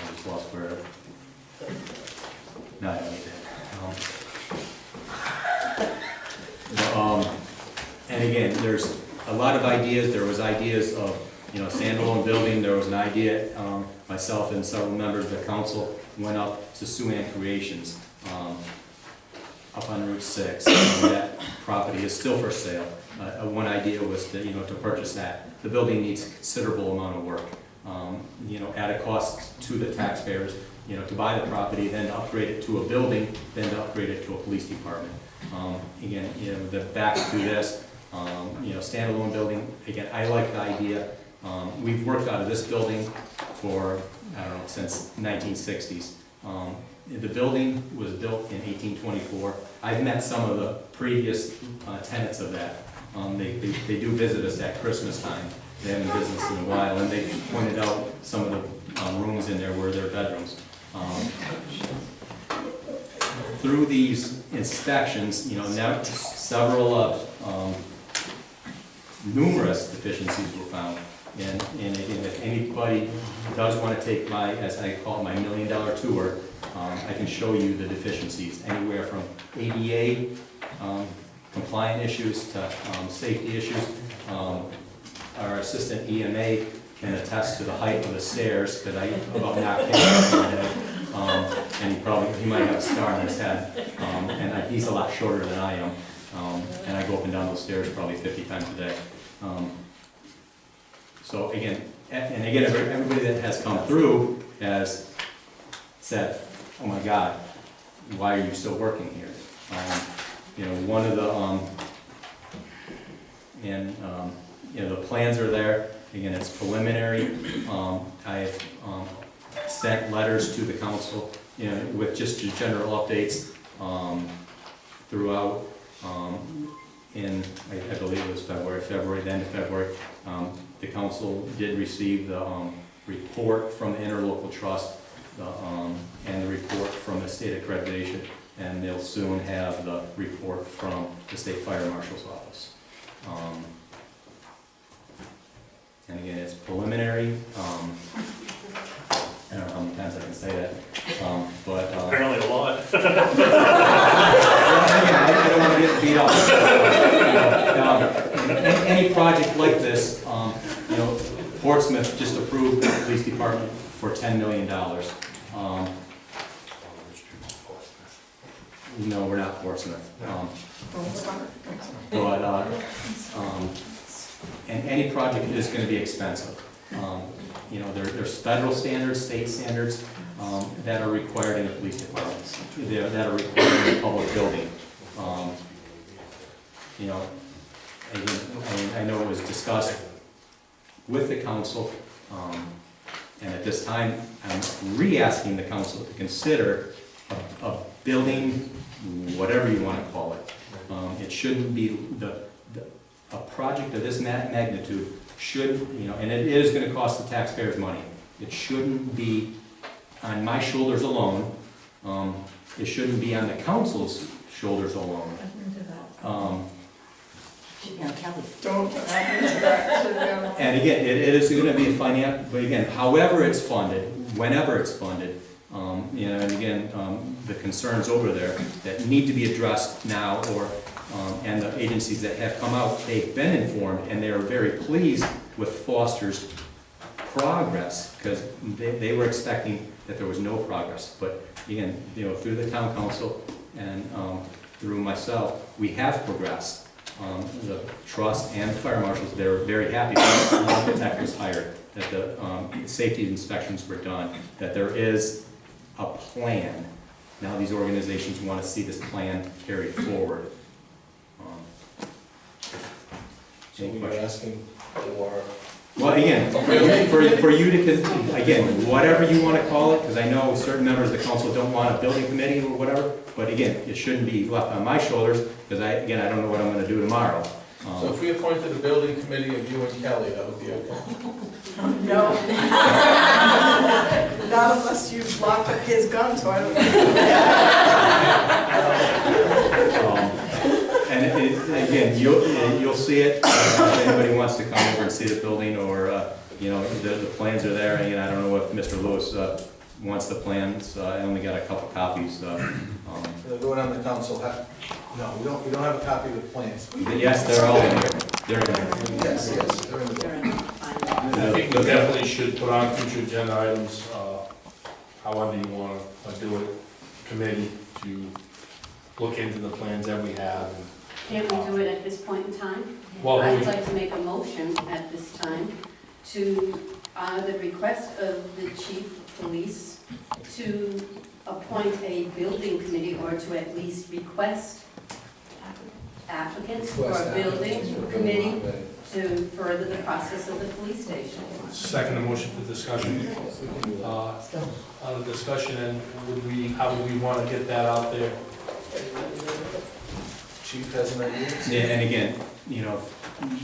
just lost where. No, I don't need that. And again, there's a lot of ideas. There was ideas of, standalone building. There was an idea, myself and several members of the council went up to Suan Creations, up on Route 6. That property is still for sale. One idea was to, to purchase that. The building needs a considerable amount of work. At a cost to the taxpayers, to buy the property, then to upgrade it to a building, then to upgrade it to a police department. Again, the back to this, standalone building, again, I like the idea. We've worked out of this building for, I don't know, since 1960s. The building was built in 1824. I've met some of the previous tenants of that. They do visit us at Christmas time. They haven't visited us in a while, and they pointed out some of the rooms in there were their bedrooms. Through these inspections, now several numerous deficiencies were found. And again, if anybody does want to take my, as I call it, my $1 million tour, I can show you the deficiencies, anywhere from ADA compliant issues to safety issues. Our assistant EMA can attest to the height of the stairs, because I about knocked him out today. And he might have a scar on his head, and he's a lot shorter than I am, and I go up and down those stairs probably 50 times a day. So again, everybody that has come through has said, "Oh my God, why are you still working here?" One of the the plans are there. Again, it's preliminary. I've sent letters to the council, with just general updates throughout. In I believe it was February, the end of February. The council did receive the report from the interlocal trust and the report from the state accreditation, and they'll soon have the report from the state fire marshal's office. And again, it's preliminary. I don't know how many times I can say that, but Apparently a lot. I don't want to get beat up. Any project like this, Portsmouth just approved the police department for $10 million. No, we're not Portsmouth. And any project is going to be expensive. There's federal standards, state standards that are required in the police departments, that are required in a public building. I know it was discussed with the council, and at this time, I'm re-asking the council to consider a building, whatever you want to call it. It shouldn't be a project of this magnitude should, and it is going to cost the taxpayers money. It shouldn't be on my shoulders alone. It shouldn't be on the council's shoulders alone. Don't add into that. And again, it is gonna be a but again, however it's funded, whenever it's funded, and again, the concerns over there that need to be addressed now, and the agencies that have come out, they've been informed, and they are very pleased with Foster's progress, because they were expecting that there was no progress. But again, through the town council and through myself, we have progressed. The trust and the fire marshals, they're very happy that the architect was hired, that the safety inspections were done, that there is a plan. Now these organizations want to see this plan carried forward. So we were asking for. Well, again, for you to, again, whatever you want to call it, because I know certain members of the council don't want a building committee or whatever, but again, it shouldn't be left on my shoulders, because I don't know what I'm going to do tomorrow. So if we appointed a building committee of you and Kelly, that would be okay? No. Not unless you locked up his gun, so I don't know. And again, you'll see it, if anybody wants to come over and see the building, or, the plans are there, and I don't know if Mr. Lewis wants the plans, I only got a couple copies. They're going on the council. No, we don't have a copy of the plans. Yes, they're all in there, they're in there. Yes, they're in the book. I think we definitely should put on future agenda items, however you want to do it, committee to look into the plans that we have. Can we do it at this point in time? Well, I'd like to make a motion at this time to, the request of the chief of police to appoint a building committee, or to at least request applicants for a building committee to further the process of the police station. Second the motion for discussion. On the discussion, and how would we want to get that out there? Chief has an idea? Yeah, and again,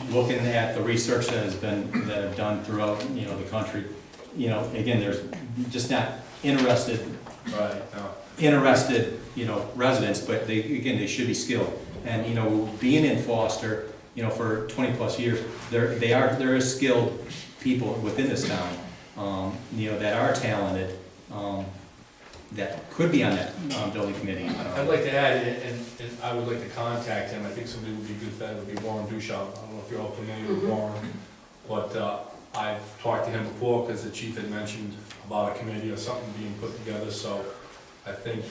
looking at the research that has been done throughout, the country, again, there's just not interested, residents, but they should be skilled. And, being in Foster, for 20+ years, there is skilled people within this town, that are talented, that could be on that building committee. I'd like to add, and I would like to contact him, I think somebody would be good for that, would be Warren Duchamp. I don't know if you're all familiar with Warren, but I've talked to him before, because the chief had mentioned about a committee or something being put together, so I think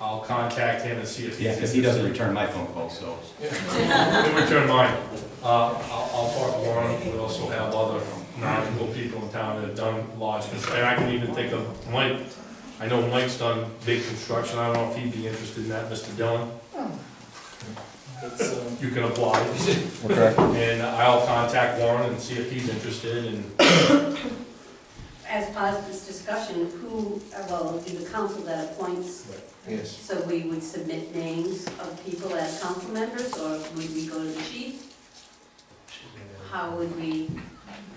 I'll contact him and see if he's interested. Yeah, because he doesn't return my phone calls, so. He'll return mine. I'll talk to Warren. We also have other knowledgeable people in town that have done large construction, and I can even think of Mike. I know Mike's done big construction, I don't know if he'd be interested in that, Mr. Dillon. You can apply. Okay. And I'll contact Warren and see if he's interested, and As part of this discussion, it'll be the council that appoints, Yes. so we would submit names of people as council members, or would we go to the chief? How would we?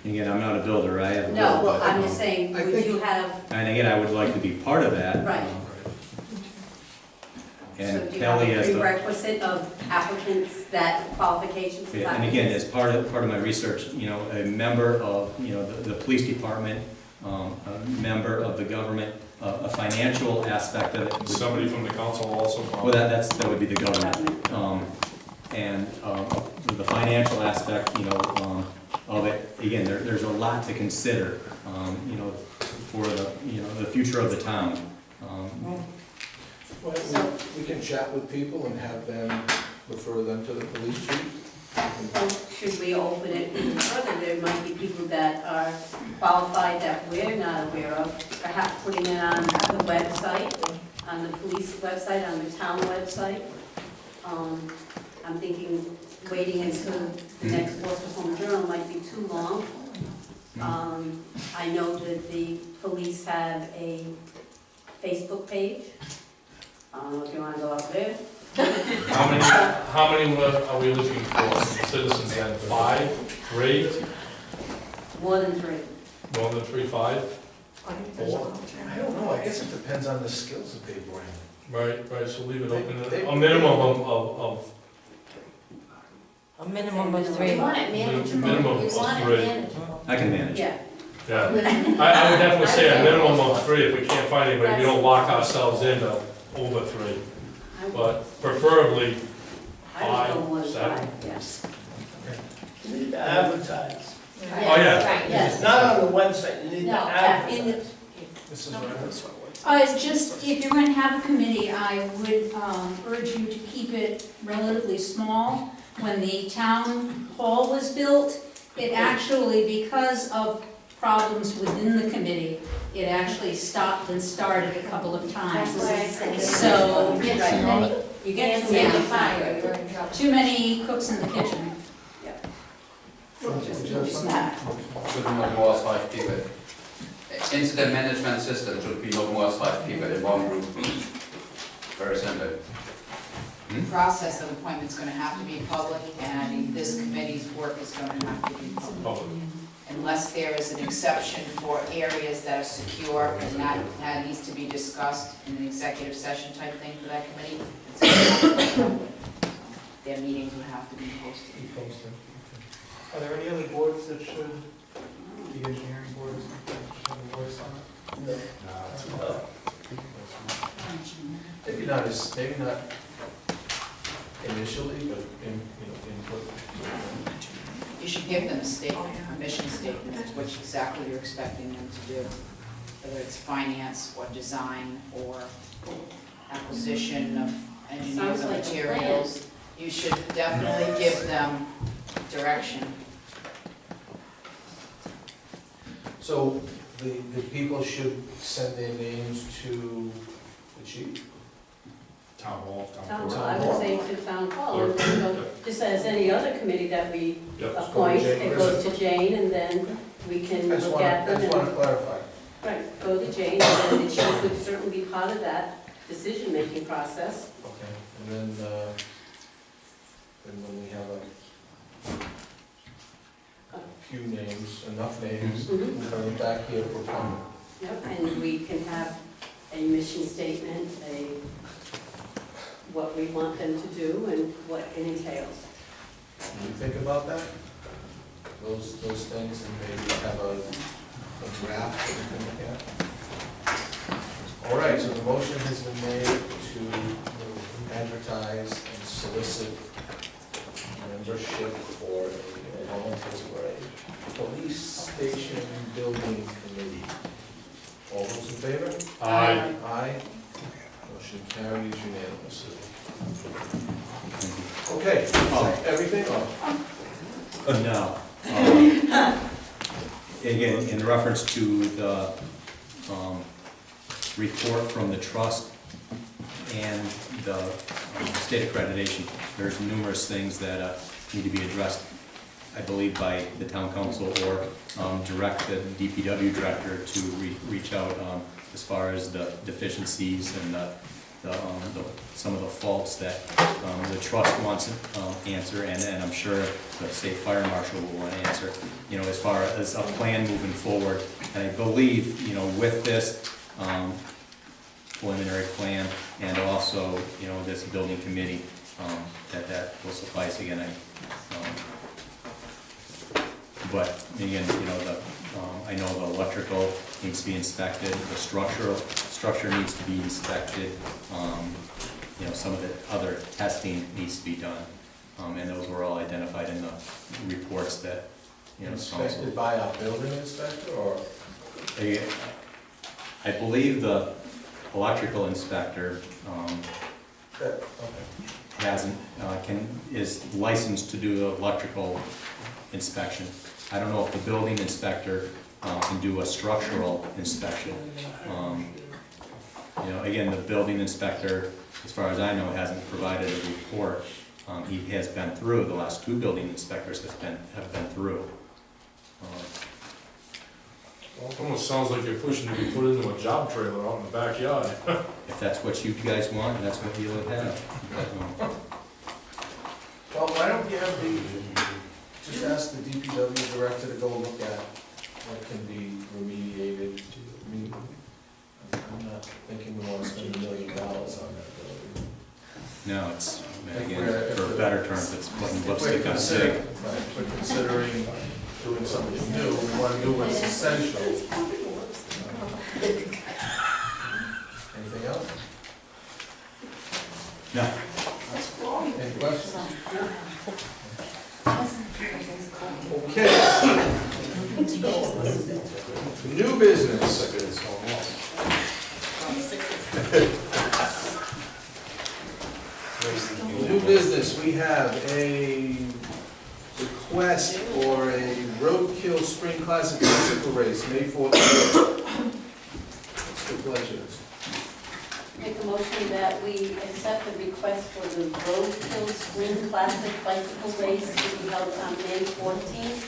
Again, I'm not a builder, I have a No, builder, but, I'm just saying, would you have, and again, I would like to be part of that. right, so And do you have Kelly a as the. prerequisite of applicants that qualifications? of Yeah, and again, as applicants? part of my research, a member of, the police department, a member of the government, a financial aspect of it. somebody from the council also. Well, that would be the government. And the financial aspect, of it, again, there's a lot to consider, for the future of the town. Well, we can chat with people and have them refer them to the police chief. Or should we open it even further? There might be people that are qualified that we're not aware of, perhaps putting it on the website, on the police website, on the town website. I'm thinking waiting until the next Worcester Home Journal might be too long. I know that the police have a Facebook page. I don't know if you want to go up there. How many are we looking for citizens then? 5, 3, More than 3. more than 3, 5? I don't know, I guess it depends on the skills that they bring. Right, so leave it open, They- a minimum of, A minimum of 3. You want it manageable. Minimum You of want it 3. manageable. I can manage. Yeah. yeah. I would definitely say a minimum of 3, if we can't find anybody, we don't lock ourselves into over 3. But preferably, I would go more than 7. 5, yes. You need to advertise. Oh, yeah. Right, yes. It's not on the website, you need to No, In the, advertise. This is right. It's just, if you're going to have a committee, I would urge you to keep it relatively small. When the town hall was built, it actually, because of problems within the committee, it actually stopped and started a couple of times. That's what I said. So, You get too many, you get hands too in the many, fire, you're in trouble. too many cooks in the kitchen. Just Should not more as 5 people. Incident management system should be no more as 5 people in one room. Very simple. The process of appointment's gonna have to be public, and I think this committee's work is gonna have to be public. Unless there is an exception for areas that are secure, and that needs to be discussed in an executive session type thing for that committee. It's gonna have to be public. Their meetings would have to be posted. Are there any other boards that should, the engineering board or something, should have a voice on it? No. Maybe not initially, but input. You should give them a statement, a mission statement, of what exactly you're expecting them to do. Whether it's finance or design or acquisition of engineers Sounds and like a plan. materials. You should definitely give them direction. So the people should send their names to the chief? Town hall, town court. hall, I would say to town hall, and so, just as any other committee that we Yep. appoint, Jane it goes to Jane, and then we can I just look want at them. to and- clarify. Right, go to Jane, and then the chief would certainly be part of that decision-making process. Okay, and then when we have a few names, enough names, Mhm. we'll bring it back here for comment. Yep, and we can have a mission statement, what we want them to do and what it entails. Can you think about that? Those things, and maybe have a draft that we can look at? All right, so the motion has been made to advertise and solicit membership for volunteers for a police station building committee. All those in favor? Aye. Aye. Motion carries unanimously. Okay, everything or? No. Again, in reference to the report from the trust and the state accreditation, there's numerous things that need to be addressed, I believe, by the town council or direct the DPW director to reach out as far as the deficiencies and some of the faults that the trust wants answer, and I'm sure the state fire marshal will want to answer, as far as a plan moving forward. And I believe, with this preliminary plan and also, this building committee, that will suffice again. But again, I know the electrical needs to be inspected, the structure needs to be inspected, some of the other testing needs to be done. And those were all identified in the reports that, Inspected by our building inspector, or? I believe the electrical inspector is licensed to do the electrical inspection. I don't know if the building inspector can do a structural inspection. Again, the building inspector, as far as I know, hasn't provided a report. He has been through, the last 2 building inspectors have been through. It almost sounds like you're pushing to be put into a job trailer out in the backyard. If that's what you guys want, that's what you would have. Well, why don't you have ask the DPW director to go look at what can be remediated. I mean, No, it's, If again, we're- for better terms, it's putting If we're lipstick on a considering, pig. if we're considering doing something new, we want to do what's essential. Anything else? No. Any questions? Okay. New business. New business, we have a request for a roadkill spring classic bicycle race, May 14th. What's the pleasure? Make a motion that we accept the request for the Roadkill Spring Classic Bicycle Race to be held on May 14th,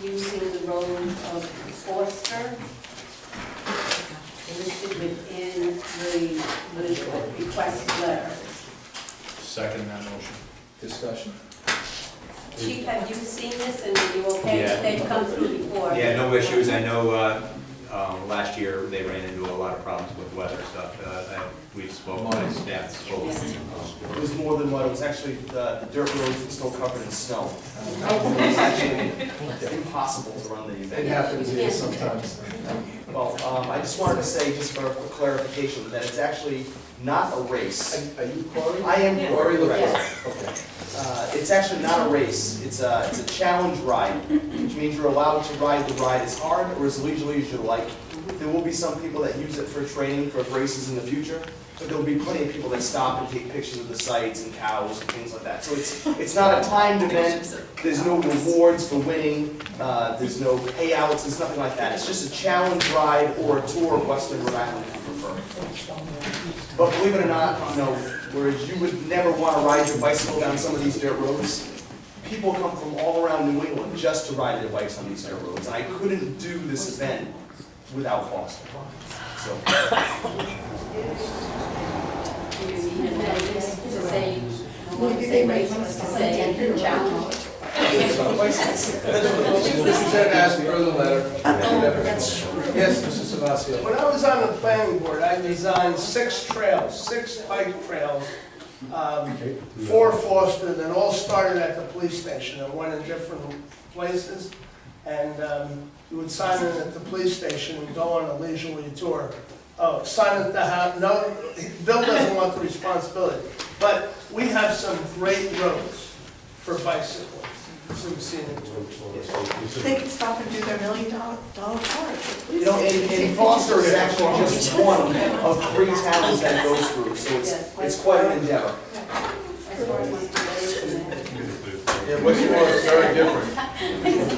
using the road of Forster, listed within the request letter. Second that motion. Discussion. Chief, have you seen this and are you okay? Yeah. They've come through before. Yeah, no issues. I know last year they ran into a lot of problems with weather stuff. We spoke, my staff spoke. It was more than what, it was actually the dirt roads were still covered in snow. It was actually impossible to run the event. It happens here sometimes. Well, I just wanted to say, just for clarification, that it's actually not a race. Are you Corey? I am Corey Yes. LaFleur. Okay. It's actually not a race. It's a challenge ride, which means you're allowed to ride the ride as hard or as leisurely as you like. There will be some people that use it for training for races in the future, but there will be plenty of people that stop and take pictures of the sites and cows and things like that. So it's not a timed event. There's no rewards for winning. There's no payouts. There's nothing like that. It's just a challenge ride or a tour of Western Rhode Island if you prefer. But believe it or not, whereas you would never want to ride your bicycle down some of these dirt roads, people come from all around New England just to ride their bikes on these dirt roads. And I couldn't do this event without Foster. So. Do you need a notice to say, I want to say race, but to say challenge? Mr. Chen asked for the letter. Yes, Mr. Savasio. When I was on the planning board, I designed 6 trails, 6 bike trails for Foster that all started at the police station and went in different places. And you would sign in at the police station and go on a leisurely tour. Oh, sign at the house, no, Bill doesn't want the responsibility. But we have some great roads for bicycling. Some scenic roads. They could stop and do their $1 million cars. You know, and Foster is actually just one of 3 towns that goes through, so it's quite an endeavor. Yeah, Westmore is very different.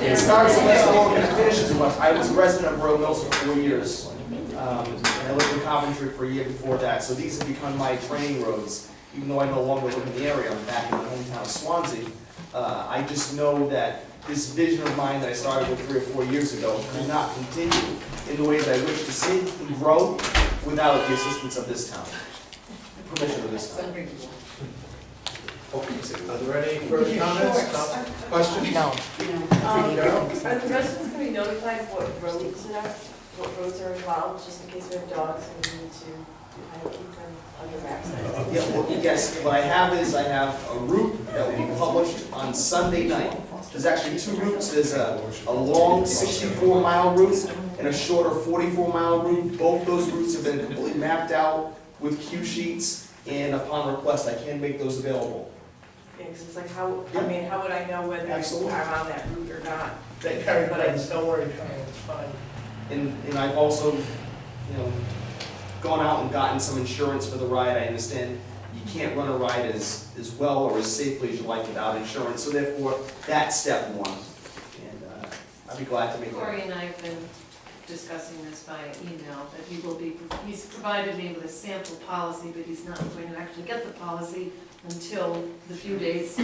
It starts in West Oregon and finishes in West. I was a resident of Royal Mills for 4 years. And I lived in Coventry for a year before that, so these have become my training roads. Even though I no longer live in the area, I'm back in my hometown of Swansea. I just know that this vision of mine that I started with 3 or 4 years ago could not continue in the way that I wish to see and grow without the assistance of this town, permission of this town. Are there any further comments? Questions? No. Are the residents going to be notified what roads are involved, just in case we have dogs and we need to keep them under wraps? Yeah, well, yes, what I have is I have a route that will be published on Sunday night. There's actually 2 routes. There's a long 64-mile route and a shorter 44-mile route. Both those routes have been completely mapped out with cue sheets, and upon request, I can make those available. Yeah, because it's like, how would I know whether Absolutely. I'm on that route or not? They carry plates, don't worry, Connie, it's fine. And I've also, gone out and gotten some insurance for the ride. I understand you can't run a ride as well or as safely as you like without insurance, so therefore, that's step 1. And I'd be glad to make that. Corey and I have been discussing this via email, that he's provided me with a sample policy, but he's not going to actually get the policy until the few days,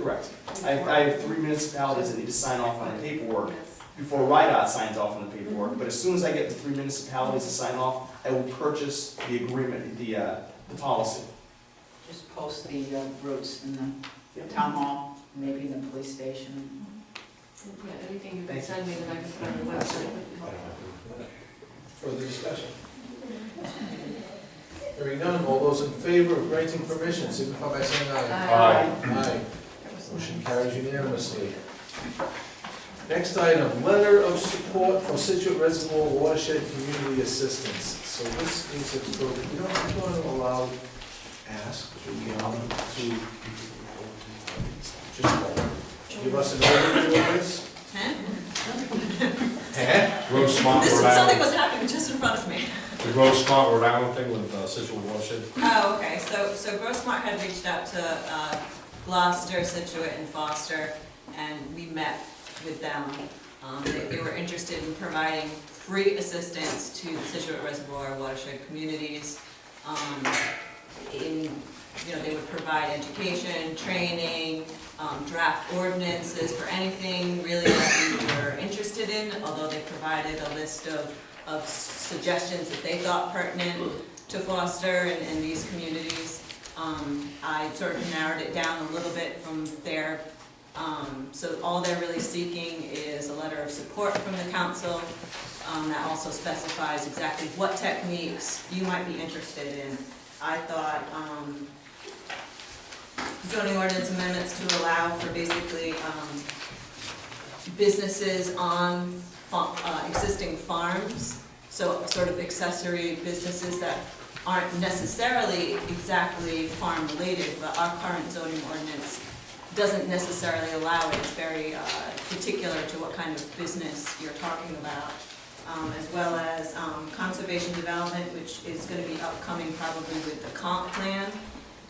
Correct. I have 3 municipalities that need to sign off on the paperwork before RIDOT signs off on the paperwork, but as soon as I get the 3 municipalities to sign off, I will purchase the agreement, the policy. Just post the routes in the town hall, maybe in the police station. Yeah, anything you can send me that I can put on the website would be helpful. Further discussion? Hearing none, all those in favor of granting permission, signify by saying aye. Aye. Aye. Motion carries unanimously. Next item, letter of support for Situate Reservoir Watershed Community Assistance. So this is, I'm going to allow, ask Juliana to just give us an overview of this. Rose Smart, This, Rhode something Island. was happening just in front of me. The Rose Smart, Rhode Island thing with Situate Watershed. Oh, okay, so Gross Smart had reached out to Gloucester, Situate, and Foster, and we met with them. They were interested in providing free assistance to the Situate Reservoir watershed communities. They would provide education, training, draft ordinances for anything really that we were interested in, although they provided a list of suggestions that they thought pertinent to Foster and these communities. I sort of narrowed it down a little bit from there. So all they're really seeking is a letter of support from the council that also specifies exactly what techniques you might be interested in. I thought zoning ordinance amendments to allow for basically businesses on existing farms, so sort of accessory businesses that aren't necessarily exactly farm related, but our current zoning ordinance doesn't necessarily allow it. It's very particular to what kind of business you're talking about, as well as conservation development, which is going to be upcoming probably with the comp plan,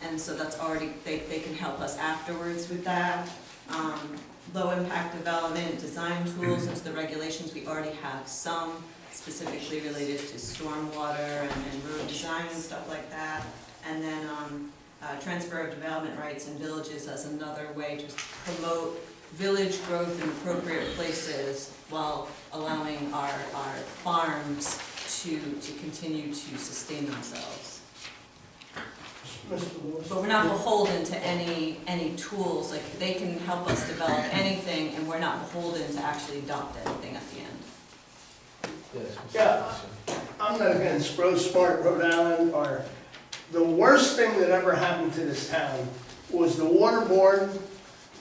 and so that's already, they can help us afterwards with that. Low impact development, design tools, since the regulations, we already have some specifically related to stormwater and road design and stuff like that. And then transfer of development rights in villages as another way to promote village growth in appropriate places while allowing our farms to continue to sustain themselves. But we're not beholden to any tools, like they can help us develop anything and we're not beholden to actually adopt anything at the end. Yeah, I'm not against Gross Smart, Rhode Island, or the worst thing that ever happened to this town was the Water Board,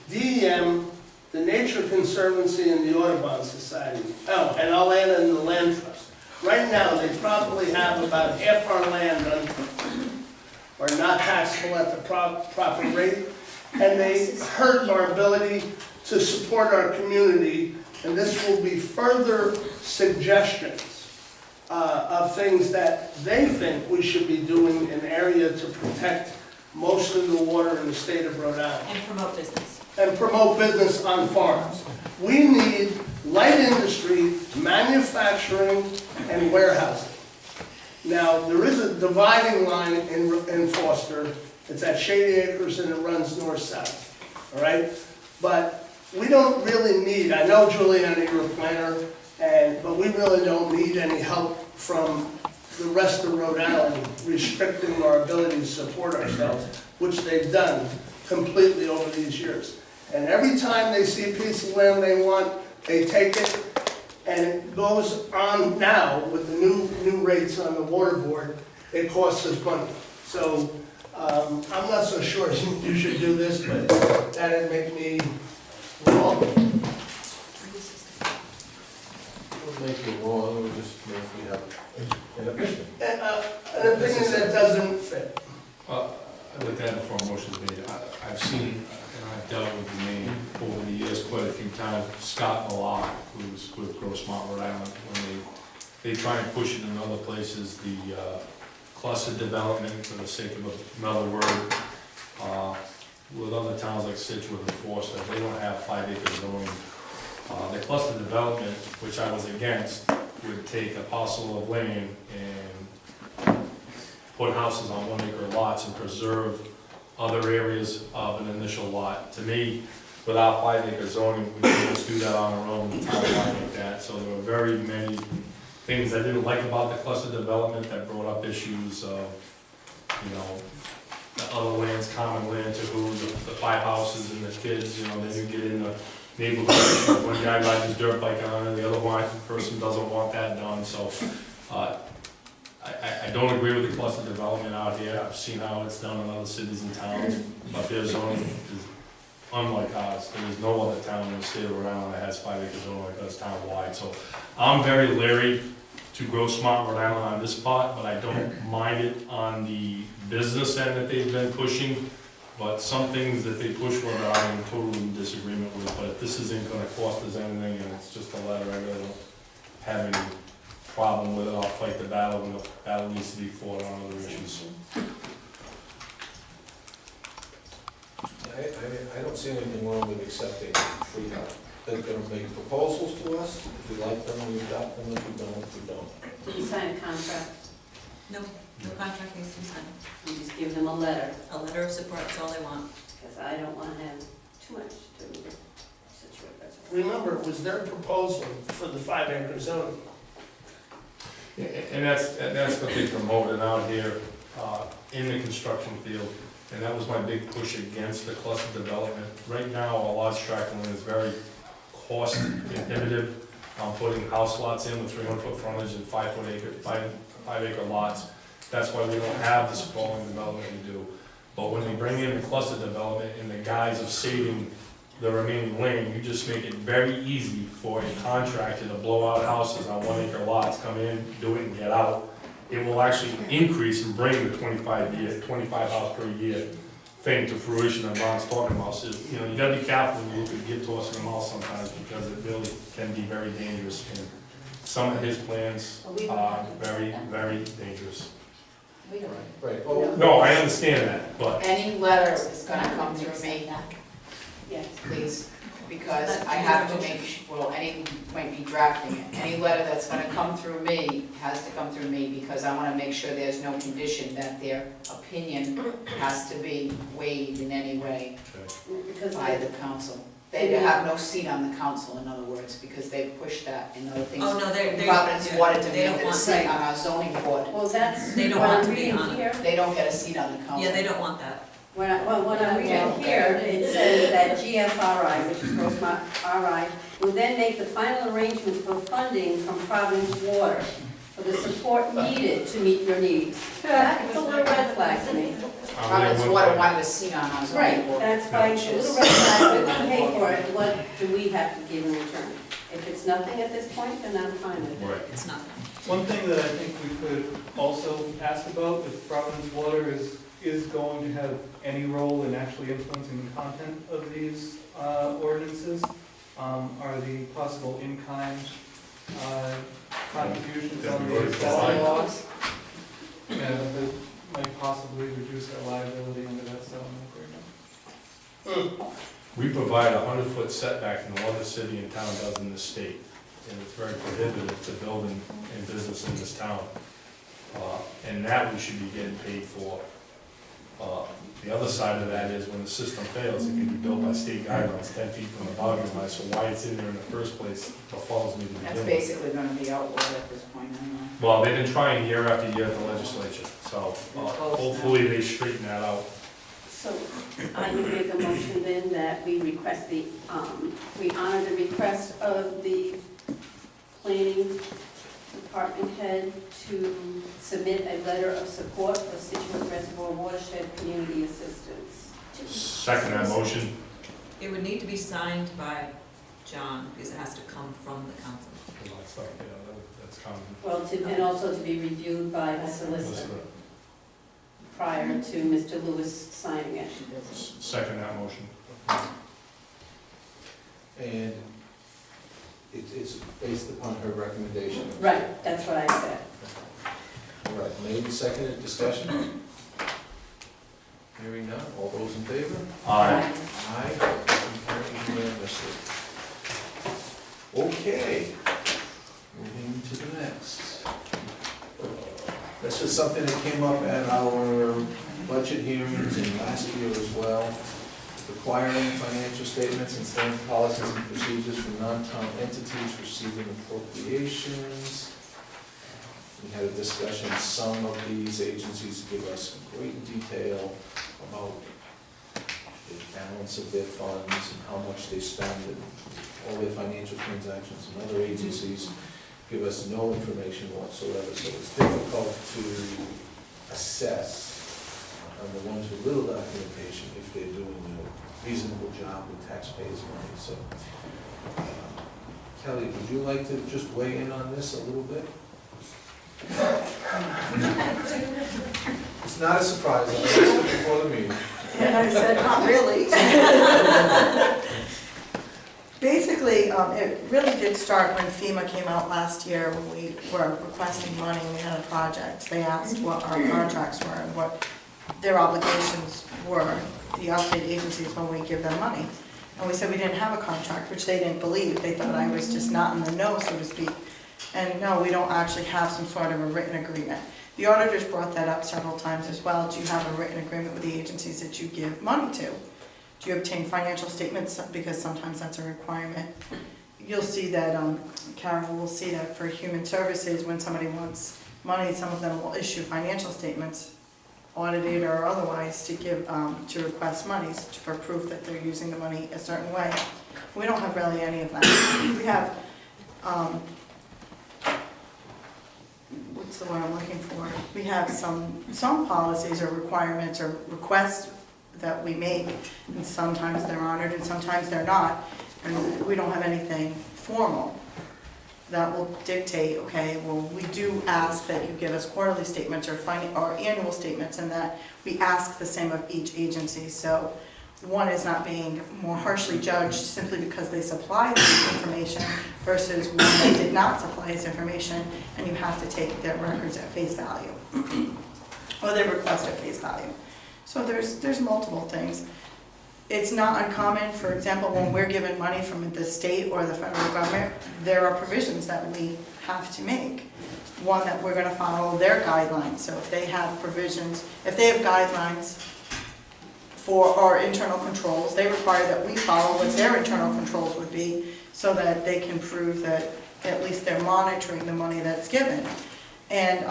DEM, the Nature Conservancy, and the Audubon Society. Oh, and I'll add in the Land Trust. Right now, they probably have about half our land or not taxable at the proper rate, and they hurt our ability to support our community, and this will be further suggestions of things that they think we should be doing in area to protect most of the water in the state of Rhode Island. And promote business. And promote business on farms. We need light industry, manufacturing, and warehousing. Now, there is a dividing line in Foster. It's at Shady Acres and it runs north-south, all right? But we don't really need, I know Juliana, you're a planner, but we really don't need any help from the rest of Rhode Island restricting our ability to support ourselves, which they've done completely over these years. And every time they see a piece of land they want, they take it, and it goes on now with the new rates on the water board, it costs us money. So I'm not so sure you should do this, but that'd make me wrong. We'll make it wrong, we'll just make we have an opinion. An opinion that doesn't fit. I'd like to add before a motion is made. I've seen, and I've dealt with the name over the years quite a few times, Scott Millar, who's with Gross Smart, Rhode Island, when they try and push it in other places, the cluster development, for the sake of another word, with other towns like Situate and Forsyth, they don't have 5 acre zoning. The cluster development, which I was against, would take a parcel of land and put houses on 1 acre lots and preserve other areas of an initial lot. To me, without 5 acre zoning, we can just do that on our own, timeline like that. So there were very many things I didn't like about the cluster development that brought up issues of, the other land's common land to who, the 5 houses and the kids, then you get in the neighborhood, one guy rides his dirt bike on it, the other person doesn't want that done. So I I don't agree with the cluster development out here. I've seen how it's done in other cities and towns, but their zoning is unlike ours. There is no other town in the state of Rhode Island that has 5 acre zoning like us town-wide. So I'm very leery to grow smart Rhode Island on this part, but I don't mind it on the business end that they've been pushing. But some things that they push for that I'm in total disagreement with. But if this isn't gonna cost us anything and it's just a letter, I really don't have any problem with it. I'll fight the battle when the battle needs to be fought on other issues. I don't see anything wrong with accepting free help. They're gonna make proposals to us, if we like them, we adopt them, if we don't. Do you sign a contract? No, no contract needs to be signed. You just give them a letter, A letter of support, that's all they want. because I don't want to have too much to do with Situate Reservoir. Remember, it was their proposal for the 5 acre zone. And that's what they promoted out here in the construction field. And that was my big push against the cluster development. Right now, a large tract of land is very cost prohibitive. Putting house lots in with 300-foot frontage and 5 acre lots. That's why we don't have the sprawling development we do. But when we bring in the cluster development in the guise of saving the remaining land, you just make it very easy for a contractor to blow out houses on 1 acre lots, come in, do it and get out. It will actually increase and bring the 25 house per year thing to fruition that Ron's talking about. So, you know, you gotta be careful when you look at give to us in the mouth sometimes, because it really can be very dangerous. And some of his plans are very, very dangerous. We don't. Right, oh, No, I understand that, but Any letter is gonna come through me, Yes. please, because I have to make, well, any, might be drafting it. Any letter that's gonna come through me has to come through me, because I wanna make sure there's no condition that their opinion has to be weighed in any way Because by the council. They have no seat on the council, in other words, because they pushed that in other things. Oh, no, they Providence wanted to they don't make it a want seat that. on our zoning board. Well, that's They don't what want I'm to be reading on it. here. They don't get a seat on the council. Yeah, they don't want that. When I'm reading here, it says that GFRI, which is Gross RI, will then make the final arrangements for funding from Providence Water for the support needed to meet your needs. That's a little red flag to me. Providence Water wanted a seat on our zoning Right, board. that's why, a little red flag, we're gonna pay for it, what do we have to give in return? If it's nothing at this point, then I'm fine with it. right. It's not. One thing that I think we could also ask about, if Providence Water is going to have any role in actually influencing the content of these ordinances, are the possible in-kind contributions on the settlement laws. Yeah, that might possibly reduce our liability under that settlement agreement. We provide a 100-foot setback in no other city and town does in this state. And it's very prohibitive to build and business in this town. And that we should be getting paid for. The other side of that is when the system fails, it can be built by state guidelines 10 feet from the boundary line. So why it's in there in the first place follows me to begin That's with. basically gonna be outlawed at this point, anyway. Well, they've been trying year after year at the legislature, so hopefully they straighten that out. So I would make a motion then that we request we honor the request of the planning department head to submit a letter of support for Situate Reservoir Watershed Community Assistance. Second that motion. It would need to be signed by John, because it has to come from the council. That's common. Well, and also to be reviewed by the solicitor prior to Mr. Lewis signing it. Second that motion. and it's based upon her recommendation. Right, that's what I said. All right, made and seconded, discussion? Hearing none, all those in favor? Aye. Aye, motion carried unanimously. Okay, moving to the next. This is something that came up at our budget hearings and last year as well, requiring financial statements and standard policies and procedures for non-town entities receiving appropriations. We had a discussion, some of these agencies give us great detail about the balance of their funds and how much they spend and all their financial transactions, and other agencies give us no information whatsoever, so it's difficult to assess on the ones with little documentation if they're doing a reasonable job with taxpayers' money, so. Kelly, would you like to just weigh in on this a little bit? It's not a surprise, I asked it before the meeting. And I said, not really. Basically, it really did start when FEMA came out last year, when we were requesting money and we had a project. They asked what our contracts were and what their obligations were, the outside agencies, when we give them money. And we said we didn't have a contract, which they didn't believe. They thought I was just not in the know, so to speak. And no, we don't actually have some sort of a written agreement. The auditors brought that up several times as well. Do you have a written agreement with the agencies that you give money to? Do you obtain financial statements? Because sometimes that's a requirement. You'll see that, Carol will see that for human services, when somebody wants money, some of them will issue financial statements, audited or otherwise, to give, to request monies for proof that they're using the money a certain way. We don't have really any of that. We have, what's the word I'm looking for? We have some policies or requirements or requests that we make, and sometimes they're honored and sometimes they're not, and we don't have anything formal that will dictate, okay, well, we do ask that you give us quarterly statements or annual statements, and that we ask the same of each agency, so one is not being more harshly judged simply because they supply the information versus one that did not supply this information, and you have to take their records at face value, or their request at face value. So there's multiple things. It's not uncommon, for example, when we're given money from the state or the federal government, there are provisions that we have to make. One, that we're gonna follow their guidelines. So if they have provisions, if they have guidelines for our internal controls, they require that we follow what their internal controls would be, so that they can prove that at least they're monitoring the money that's given. And,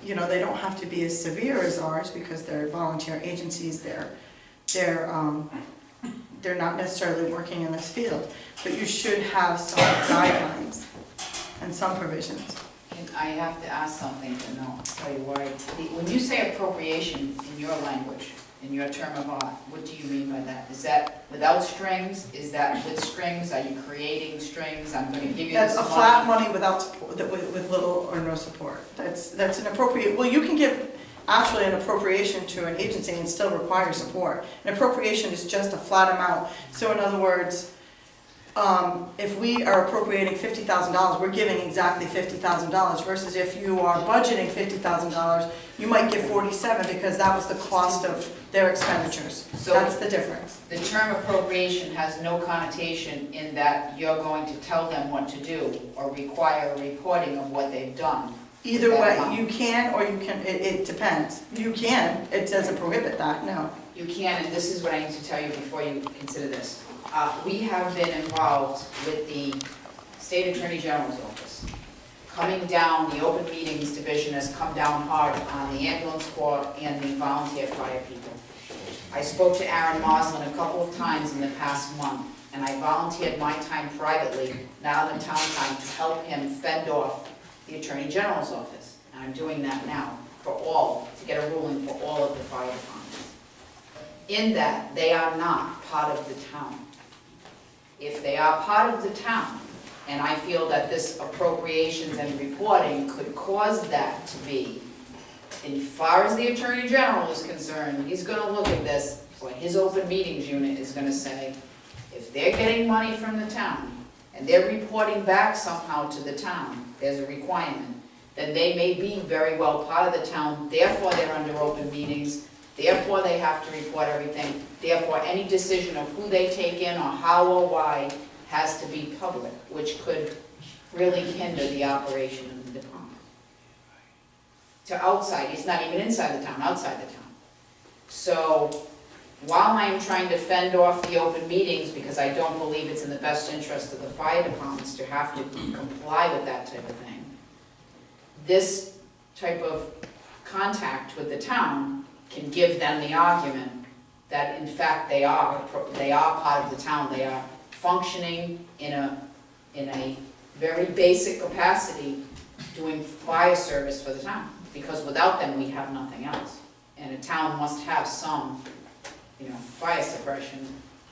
you know, they don't have to be as severe as ours because they're volunteer agencies, they're not necessarily working in this field, but you should have some guidelines and some provisions. And I have to ask something to know, tell you why. When you say appropriation in your language, in your term of art, what do you mean by that? Is that without strings? Is that with strings? Are you creating strings? I'm gonna give you this That's a flat money without support, with little or no support. That's an appropriate, well, you can give actually an appropriation to an agency and still require support. An appropriation is just a flat amount. So in other words, if we are appropriating $50,000, we're giving exactly $50,000, versus if you are budgeting $50,000, you might give 47 because that was the cost of their expenditures. So that's the difference. The term appropriation has no connotation in that you're going to tell them what to do or require a reporting of what they've done. Either way, you can or you can, it depends. You can, it doesn't prohibit that, no. You can, and this is what I need to tell you before you consider this. We have been involved with the State Attorney General's office. Coming down, the Open Meetings Division has come down hard on the ambulance corps and the volunteer fire people. I spoke to Aaron Moslin a couple of times in the past month, and I volunteered my time privately, now in town time, to help him fend off the Attorney General's office. And I'm doing that now for all, to get a ruling for all of the fire departments. In that, they are not part of the town. If they are part of the town, and I feel that this appropriations and reporting could cause that to be, as far as the Attorney General is concerned, he's gonna look at this, or his open meetings unit is gonna say, if they're getting money from the town, and they're reporting back somehow to the town, there's a requirement, then they may be very well part of the town, therefore they're under open meetings, therefore they have to report everything, therefore any decision of who they take in or how or why has to be public, which could really hinder the operation of the department. To outside, it's not even inside the town, outside the town. So while I'm trying to fend off the open meetings because I don't believe it's in the best interest of the fire departments to have to comply with that type of thing, this type of contact with the town can give them the argument that in fact they are part of the town, they are functioning in a very basic capacity doing fire service for the town, because without them, we have nothing else. And a town must have some, fire suppression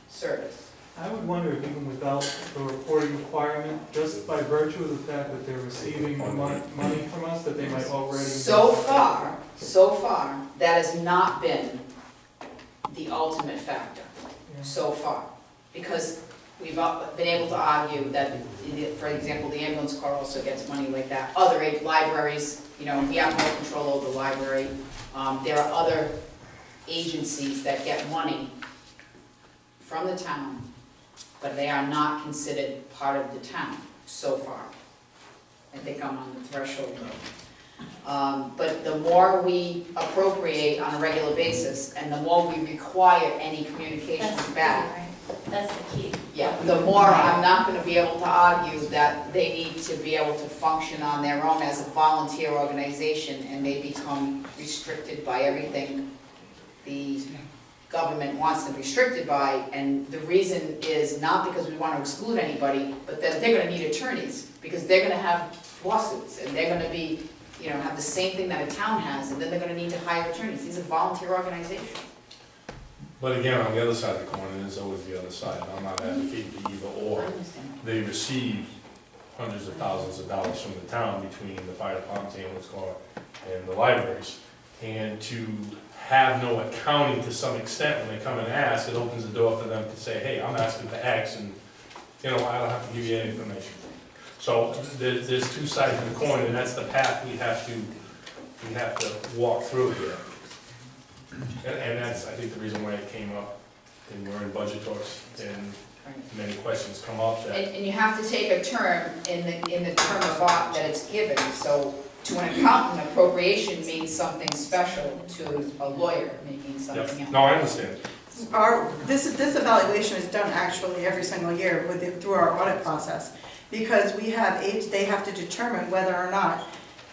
service. I would wonder if even without the reporting requirement, just by virtue of the fact that they're receiving money from us, that they might already. So far, that has not been the ultimate factor, so far. Because we've been able to argue that, for example, the ambulance corps also gets money like that. Other libraries, we have no control over the library. There are other agencies that get money from the town, but they are not considered part of the town so far. I think I'm on the threshold though. But the more we appropriate on a regular basis, and the more we require any communications back, That's the key. yeah, the more I'm not gonna be able to argue that they need to be able to function on their own as a volunteer organization, and they become restricted by everything the government wants them restricted by. And the reason is not because we want to exclude anybody, but that they're gonna need attorneys, because they're gonna have lawsuits, and they're gonna be, have the same thing that a town has, and then they're gonna need to hire attorneys. These are volunteer organizations. But again, on the other side of the coin, there's always the other side. I'm not advocating for either or. They receive hundreds of thousands of dollars from the town between the fire department, ambulance corps, and the libraries. And to have no accounting to some extent when they come and ask, it opens the door for them to say, hey, I'm asking for X, and I don't have to give you any information. So there's two sides of the coin, and that's the path we have to walk through here. And that's, I think, the reason why it came up, and we're in budget talks, and many questions come up that. And you have to take a term in the term of art that it's given. So to an accountant, appropriation means something special. To a lawyer, making something else. No, I understand. This evaluation is done actually every single year through our audit process, because they have to determine whether or not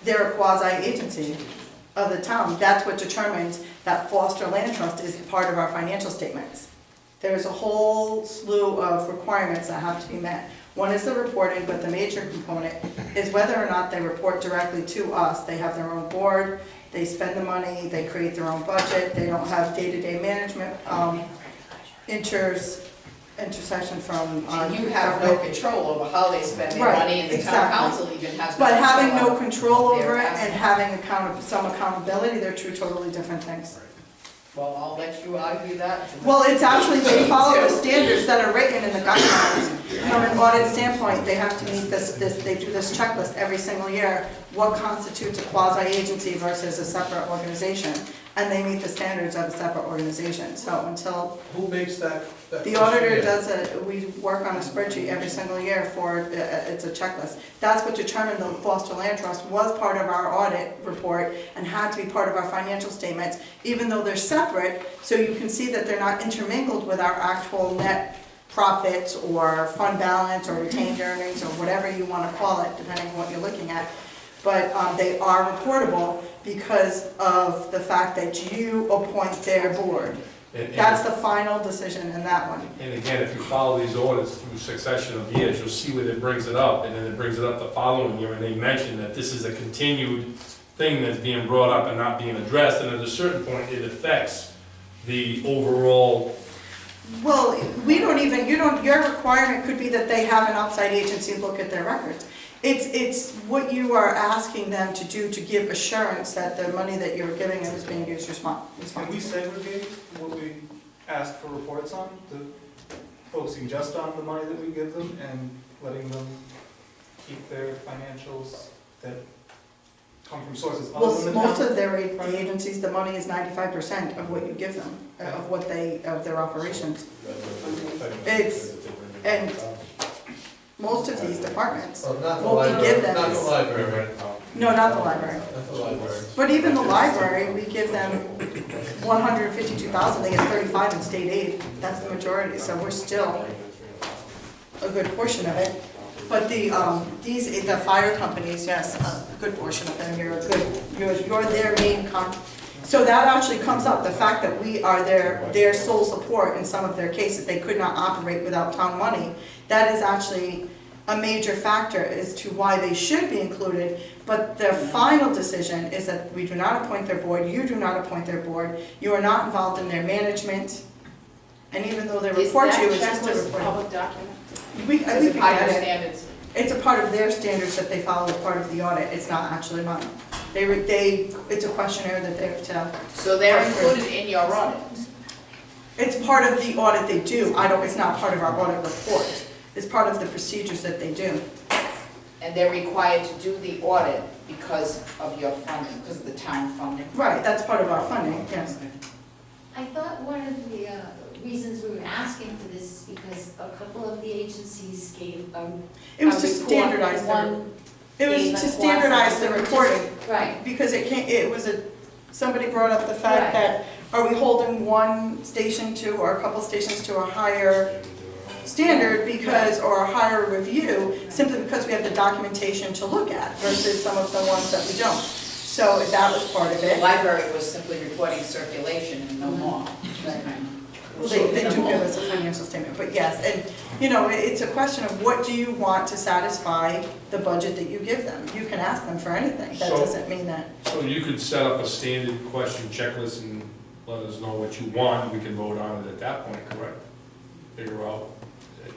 they're a quasi-agency of the town. That's what determines that Foster Land Trust is part of our financial statements. There's a whole slew of requirements that have to be met. One is the reporting, but the major component is whether or not they report directly to us. They have their own board, they spend the money, they create their own budget, they don't have day-to-day management intersection from. You have no control over how they spend their money, and the town council even has no But control having no over control their over it assets. and having some accountability, they're two totally different things. Well, I'll let you argue that. Well, it's actually, they follow the standards that are written in the guidelines. From an audit standpoint, they have to meet they do this checklist every single year. What constitutes a quasi-agency versus a separate organization? And they meet the standards of a separate organization. So until. Who makes that? The auditor does we work on a spreadsheet every single year it's a checklist. That's what determined the Foster Land Trust was part of our audit report and had to be part of our financial statements, even though they're separate, so you can see that they're not intermingled with our actual net profits or fund balance or retained earnings or whatever you want to call it, depending on what you're looking at. But they are reportable because of the fact that you appoint their board. That's the final decision in that one. And again, if you follow these audits through succession of years, you'll see where it brings it up, and then it brings it up the following year, and they mention that this is a continued thing that's being brought up and not being addressed, and at a certain point, it affects the overall. Well, your requirement could be that they have an outside agency look at their records. It's what you are asking them to do to give assurance that the money that you're giving them is being used responsibly. Can we segregate what we ask for reports on, focusing just on the money that we give them and letting them keep their financials that come from sources other than the town? Most of the agencies, the money is 95% of what you give them, of their operations. And most of these departments, what we give them Not the is. library. No, not the library. Not the library. But even the library, we give them $152,000, they get 35 in state aid. That's the majority, so we're still a good portion of it. But the fire companies, yes, a good portion of them, you're their main so that actually comes up, the fact that we are their sole support in some of their cases. They could not operate without town money. That is actually a major factor as to why they should be included, but their final decision is that we do not appoint their board, you do not appoint their board, you are not involved in their management, and even though they report to you, it's just a Is that report. checklist a public document? We Is it can by get your it. standards? It's a part of their standards that they follow as part of the audit, it's not actually mine. It's a questionnaire that they have to. So they're included in your audit? It's part of the audit they do, it's not part of our audit report. It's part of the procedures that they do. And they're required to do the audit because of your funding, because of the town funding? Right, that's part of our funding, yes. I thought one of the reasons we were asking for this is because a couple of the agencies gave It was a to report, standardize and the, one it was gave to a standardize the quasi- reporting. Right. Because somebody brought up the fact Right. that, are we holding one station to, or a couple stations to a higher standard because, or a higher review, simply because we have the documentation to look at versus some of the ones that we don't. So that was part of The it. library was simply reporting circulation and no more. Well, they do give us a financial statement, but yes, and, it's a question of what do you want to satisfy the budget that you give them? You can ask them for anything, that So- doesn't mean that. So you could set up a standard question checklist and let us know what you want, we can vote on it at that point, correct? Figure out,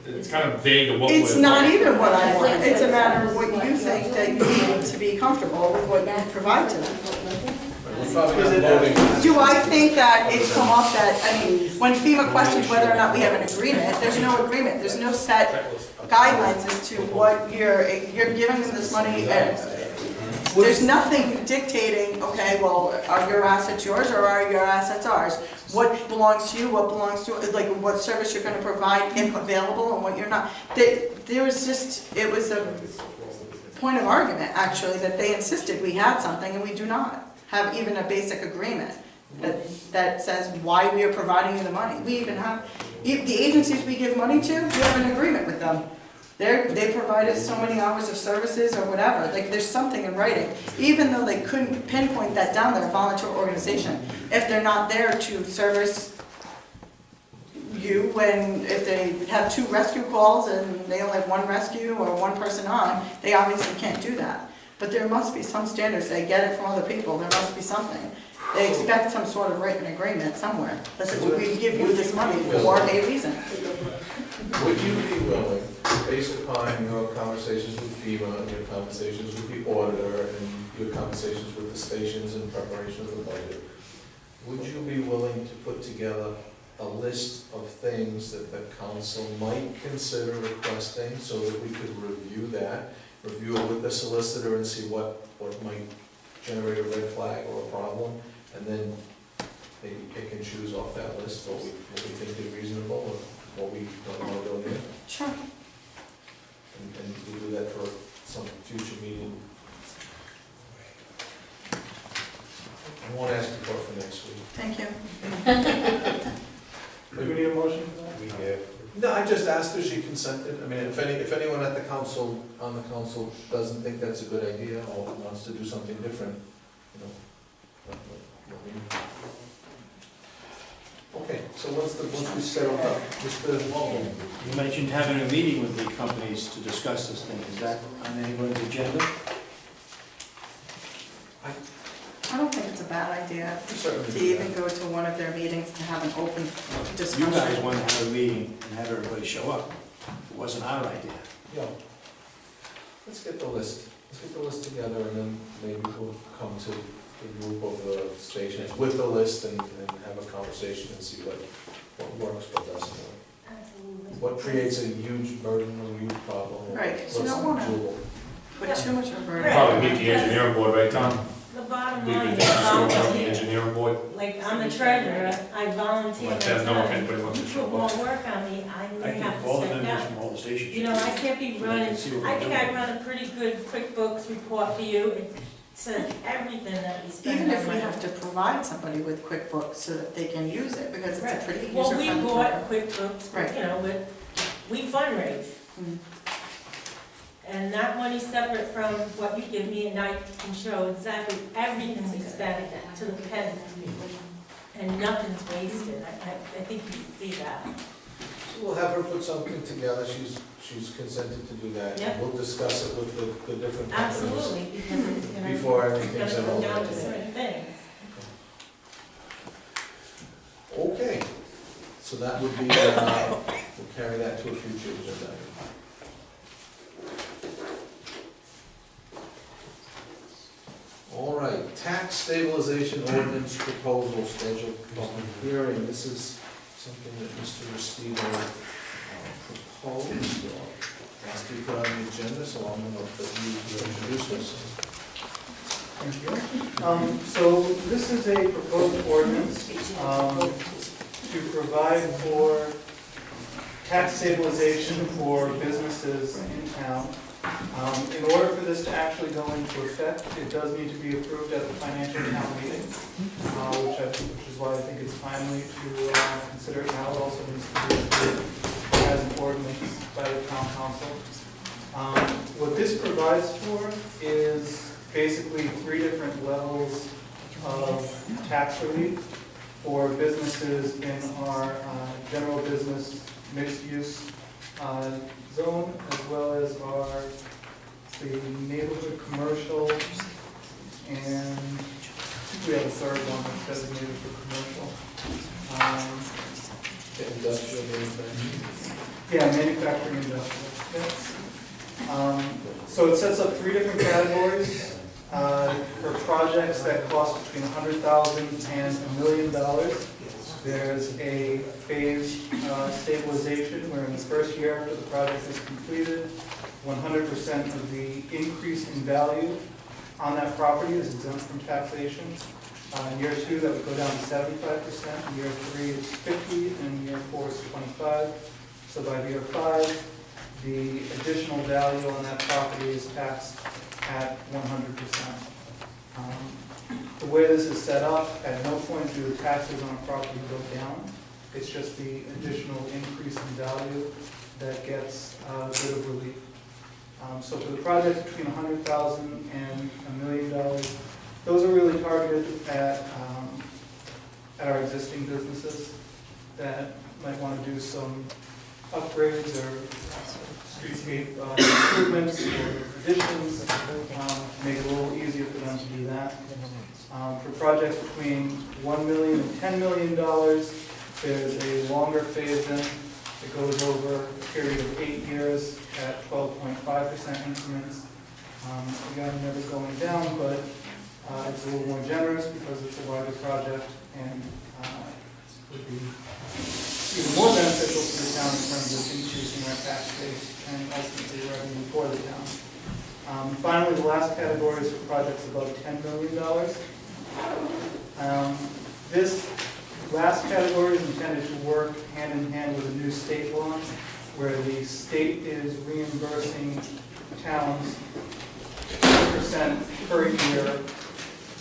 it's kind of vague of what we're. It's not even what I want, it's a matter of what you think that you need to be comfortable with what you provide to them. Do I think that it's come up that, when FEMA questions whether or not we have an agreement, there's no agreement, there's no set guidelines as to what you're giving them this money, and there's nothing dictating, okay, well, are your assets yours or are your assets ours? What belongs to you, what belongs to, like, what service you're gonna provide if available and what you're not. There was just, it was a point of argument, actually, that they insisted we had something and we do not have even a basic agreement that says why we are providing you the money. We even have, the agencies we give money to, we have an agreement with them. They provide us so many hours of services or whatever, like there's something in writing. Even though they couldn't pinpoint that down, they're a volunteer organization. If they're not there to service you, if they have 2 rescue calls and they only have 1 rescue or 1 person on, they obviously can't do that. But there must be some standards, they get it from other people, there must be something. They expect some sort of written agreement somewhere, that says we give you this money for a reason. Would you be willing, based upon your conversations with FEMA, and your conversations with the auditor, and your conversations with the stations in preparation of the budget, would you be willing to put together a list of things that the council might consider requesting, so that we could review it with the solicitor and see what might generate a red flag or a problem, and then maybe pick and choose off that list what we think is reasonable and what we don't want to go near? Sure. And we'll do that for some future meeting. I won't ask you for next week. Thank you. Do we need a motion for that? We have. No, I just asked her, she consented. I mean, if anyone on the council doesn't think that's a good idea or wants to do something different, let me know. Okay, so once we settle up, Mr. Walden. You mentioned having a meeting with the companies to discuss this thing. Is that on anyone's agenda? I don't think it's a bad idea Certainly. to even go to one of their meetings to have an open discussion. You guys wanted to have a meeting and have everybody show up. It wasn't our idea. Yeah. Let's get the list together and then maybe we'll come to the group of the stations with the list and have a conversation and see what works, what doesn't work. What creates a huge burden or a huge problem. Right, so you what's don't wanna doable. put too much of a burden. Probably meet the engineering board, right, Tom? The bottom We line could is just go from the volunteer. engineering board. Like, I'm the treasurer, I volunteer Let my them know if time. anybody wants to You show put more up. work on me, I I may have think to all the step members down. from all the stations. You know, I can't be running, can see what I we're think doing. I run a pretty good QuickBooks report for you, it says everything that we spend Even on if we money. have to provide somebody with QuickBooks so that they can use it, because it's a Right. pretty Well, user-friendly we bought program. QuickBooks, Right. you know, we fundraise. Mm. And that money's separate from what you give me, and I can show exactly everything we spend to the penny. And nothing's wasted, I think you can see that. We'll have her put something together, she's consented to do that. Yep. We'll discuss it with the different companies. Absolutely, because it's gonna, Before it's anything's gonna come all down to done. certain things. Okay, so that would be, we'll carry that to a future agenda. All right, tax stabilization ordinance proposal scheduled public hearing. This is something that Mr. Restivo proposed, or asked to be put on the agenda, so I'm going to let you introduce this. Thank you. So this is a proposed ordinance to provide for tax stabilization for businesses in town. In order for this to actually go into effect, it does need to be approved at the financial town meeting, which is why I think it's timely to consider it now. It also needs to be approved as an ordinance by the town council. What this provides for is basically 3 different levels of tax relief for businesses in our general business mixed-use zone, as well as the neighborhood commercial, and we have a third one that's designated for commercial. Industrial manufacturing. Yeah, manufacturing industrial, yeah. So it sets up 3 different categories for projects that cost between $100,000 and $1 million. There's a phased stabilization where in the first year after the project is completed, 100% of the increase in value on that property is exempt from taxation. In year 2, that would go down to 75%. In year 3, it's 50%, and in year 4, it's 25%. So by year 5, the additional value on that property is taxed at 100%. The way this is set up, at no point do the taxes on a property go down. It's just the additional increase in value that gets a bit of relief. So for the projects between $100,000 and $1 million, those are really targeted at our existing businesses that might want to do some upgrades or streetscape improvements or additions, make it a little easier for them to do that. For projects between $1 million and $10 million, there's a longer phase-in that goes over a period of 8 years at 12.5% increments. Again, never going down, but it's a little more generous because it's a larger project and would be even more beneficial to the town in terms of increasing our tax base and ultimately revenue for the town. Finally, the last category is for projects above $10 million. This last category is intended to work hand in hand with a new state law where the state is reimbursing towns 10% per year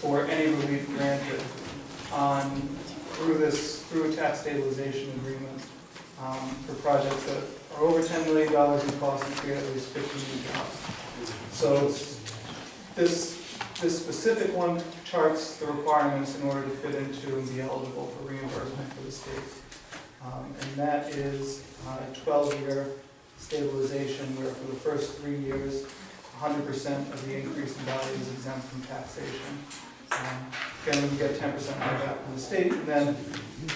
for any relief granted through a tax stabilization agreement for projects that are over $10 million in cost and create at least 15 new jobs. So this specific one charts the requirements in order to fit into and be eligible for reimbursement for the state. And that is a 12-year stabilization where for the first 3 years, 100% of the increase in value is exempt from taxation. Again, we get 10% back from the state, and then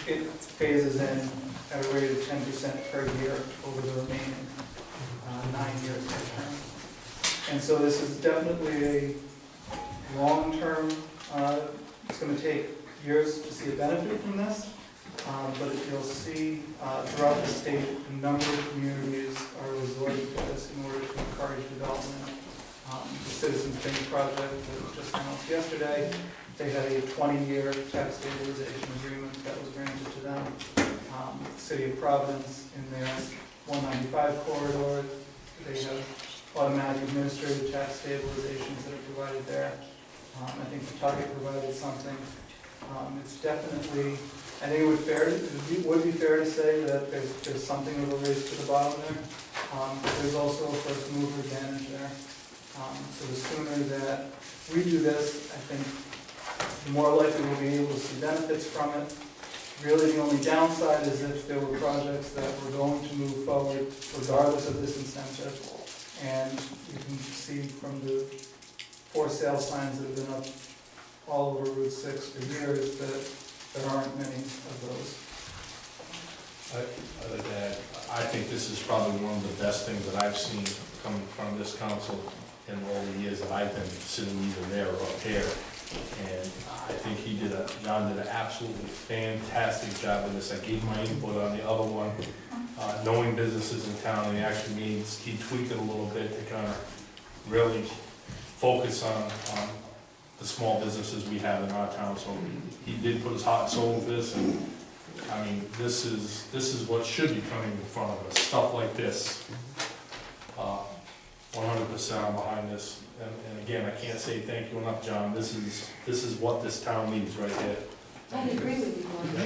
it phases in at a rate of 10% per year over the remaining 9 years of the term. And so this is definitely a long-term, it's going to take years to see a benefit from this, but you'll see throughout the state, a number of communities are resorting to this in order to encourage development. The Citizens Bank project that was just announced yesterday, they had a 20-year tax stabilization agreement that was granted to them. The City of Providence in their 195 corridor, they have automatic administrative tax stabilizations that are provided there. I think Pawtucket provided something. It's definitely, I think it would be fair to say that there's something of a race to the bottom there. There's also a first mover advantage there. So the sooner that we do this, I think the more likely we'll be able to see benefits from it. Really, the only downside is if there were projects that were going to move forward regardless of this incentive. And you can see from the for sale signs that have been up all over Route 6 for years that there aren't many of those. Other than that, I think this is probably one of the best things that I've seen coming from this council in all the years that I've been sitting either there or up here. And I think John did an absolutely fantastic job with this. I gave my input on the other one, knowing businesses in town, and he tweaked it a little bit to kind of really focus on the small businesses we have in our town. So he did put his heart and soul into this, and I mean, this is what should be coming in front of us, stuff like this. 100% I'm behind this, and again, I can't say thank you enough, John. This is what this town needs right here. I agree with you, Gordon. I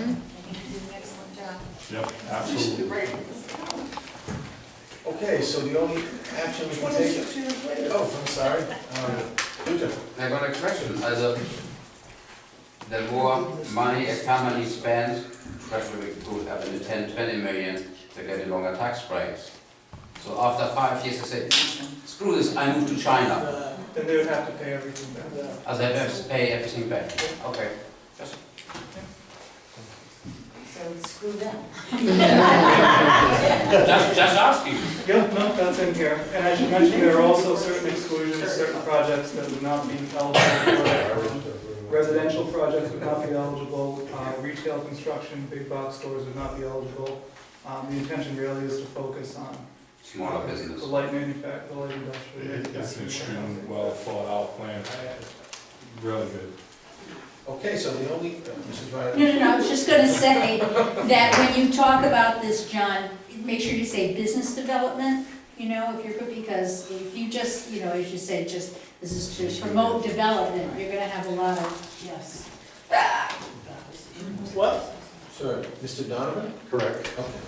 think you did an excellent job. Yep, absolutely. Okay, so the only action we can take. Oh, I'm sorry. I got a question. Also, the more money a company spends, especially we could have in the 10, 20 million, they get a longer tax breaks. So after 5 years, they say, screw this, I move to China. Then they would have to pay everything back. As they have to pay everything back. Okay. So screw them. Just asking. Yeah, no, that's in here. And as you mentioned, there are also certain exclusions, certain projects that would not be eligible. Residential projects would not be eligible. Retail construction, big box stores would not be eligible. The intention really is to focus on Smaller business. the light manufacturing, the light industrial. It's an extremely well thought out plan. Really good. Okay, so the only, Mrs. Riley. No, I was just gonna say that when you talk about this, John, make sure you say business development, you know, if you're, because if you just, you know, as you say, just, this is to promote development, you're gonna have a lot of, yes. What? Sir, Mr. Donovan? Correct. Okay.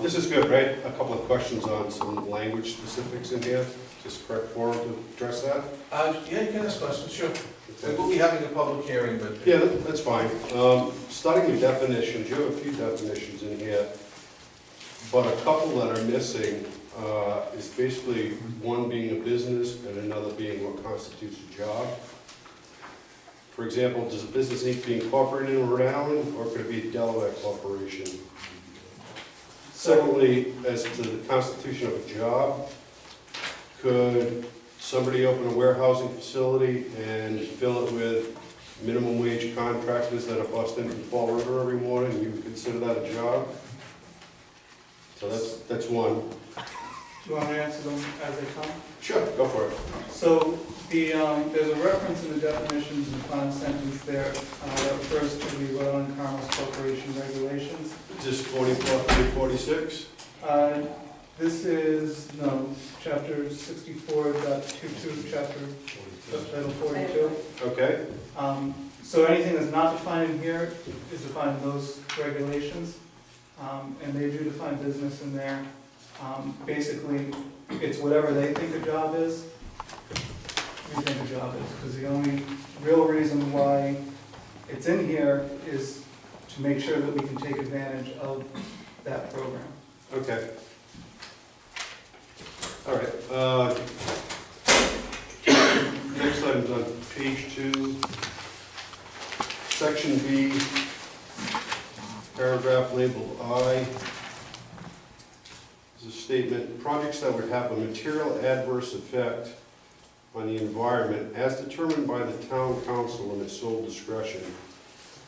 This is good, right? A couple of questions on some language specifics in here. Just correct form to address that? Yeah, you can ask questions, sure. We'll be having a public hearing, but. Yeah, that's fine. Starting with definitions, you have a few definitions in here, but a couple that are missing is basically one being a business and another being what constitutes a job. For example, does a business need to be incorporated in Rhode Island, or could it be a Delaware corporation? Secondly, as to the constitution of a job, could somebody open a warehousing facility and fill it with minimum wage contractors that are busting from Fall River every morning? You would consider that a job? So that's one. Do you want me to answer them as they come? Sure, go for it. So there's a reference in the definitions in the final sentence there that refers to the Rhode Island Commerce Corporation regulations. Is this 44-46? This is, no, chapter 64.22, chapter, subtitle 42. Okay. So anything that's not defined in here is defined in those regulations. And they do define business in there. Basically, it's whatever they think a job is, we think a job is. Because the only real reason why it's in here is to make sure that we can take advantage of that program. Okay. All right. Next item's on page 2, section B, paragraph labeled I. There's a statement, projects that would have a material adverse effect on the environment as determined by the town council in its sole discretion.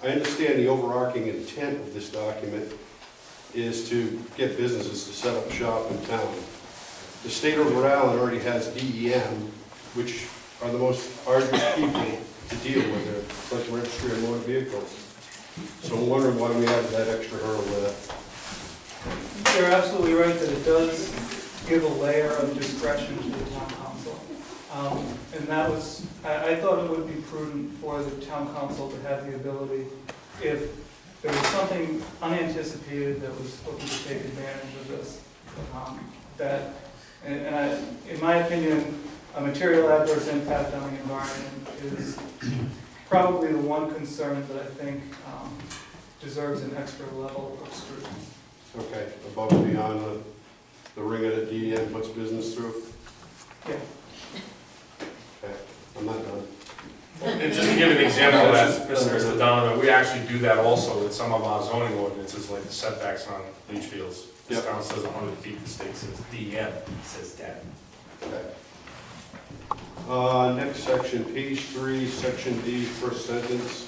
I understand the overarching intent of this document is to get businesses to set up shop in town. The state of Rhode Island already has DEM, which are the most arduous people to deal with. It's like the registry of motor vehicles. So I'm wondering why we have that extra hurdle with it. You're absolutely right that it does give a layer of discretion to the town council. And that was, I thought it would be prudent for the town council to have the ability, if there was something unanticipated that was looking to take advantage of this, in my opinion, a material adverse impact on the environment is probably the one concern that I think deserves an extra level of scrutiny. Okay, above and beyond the ringer that DEM puts business through? Yeah. Okay, I'm not done. And just to give an example of that, Mr. Donovan, we actually do that also with some of our zoning ordinances, like the setbacks on leach fields. This Yep. town says 100 feet, the state says DEM says 10. Okay. Next section, page 3, section D, first sentence.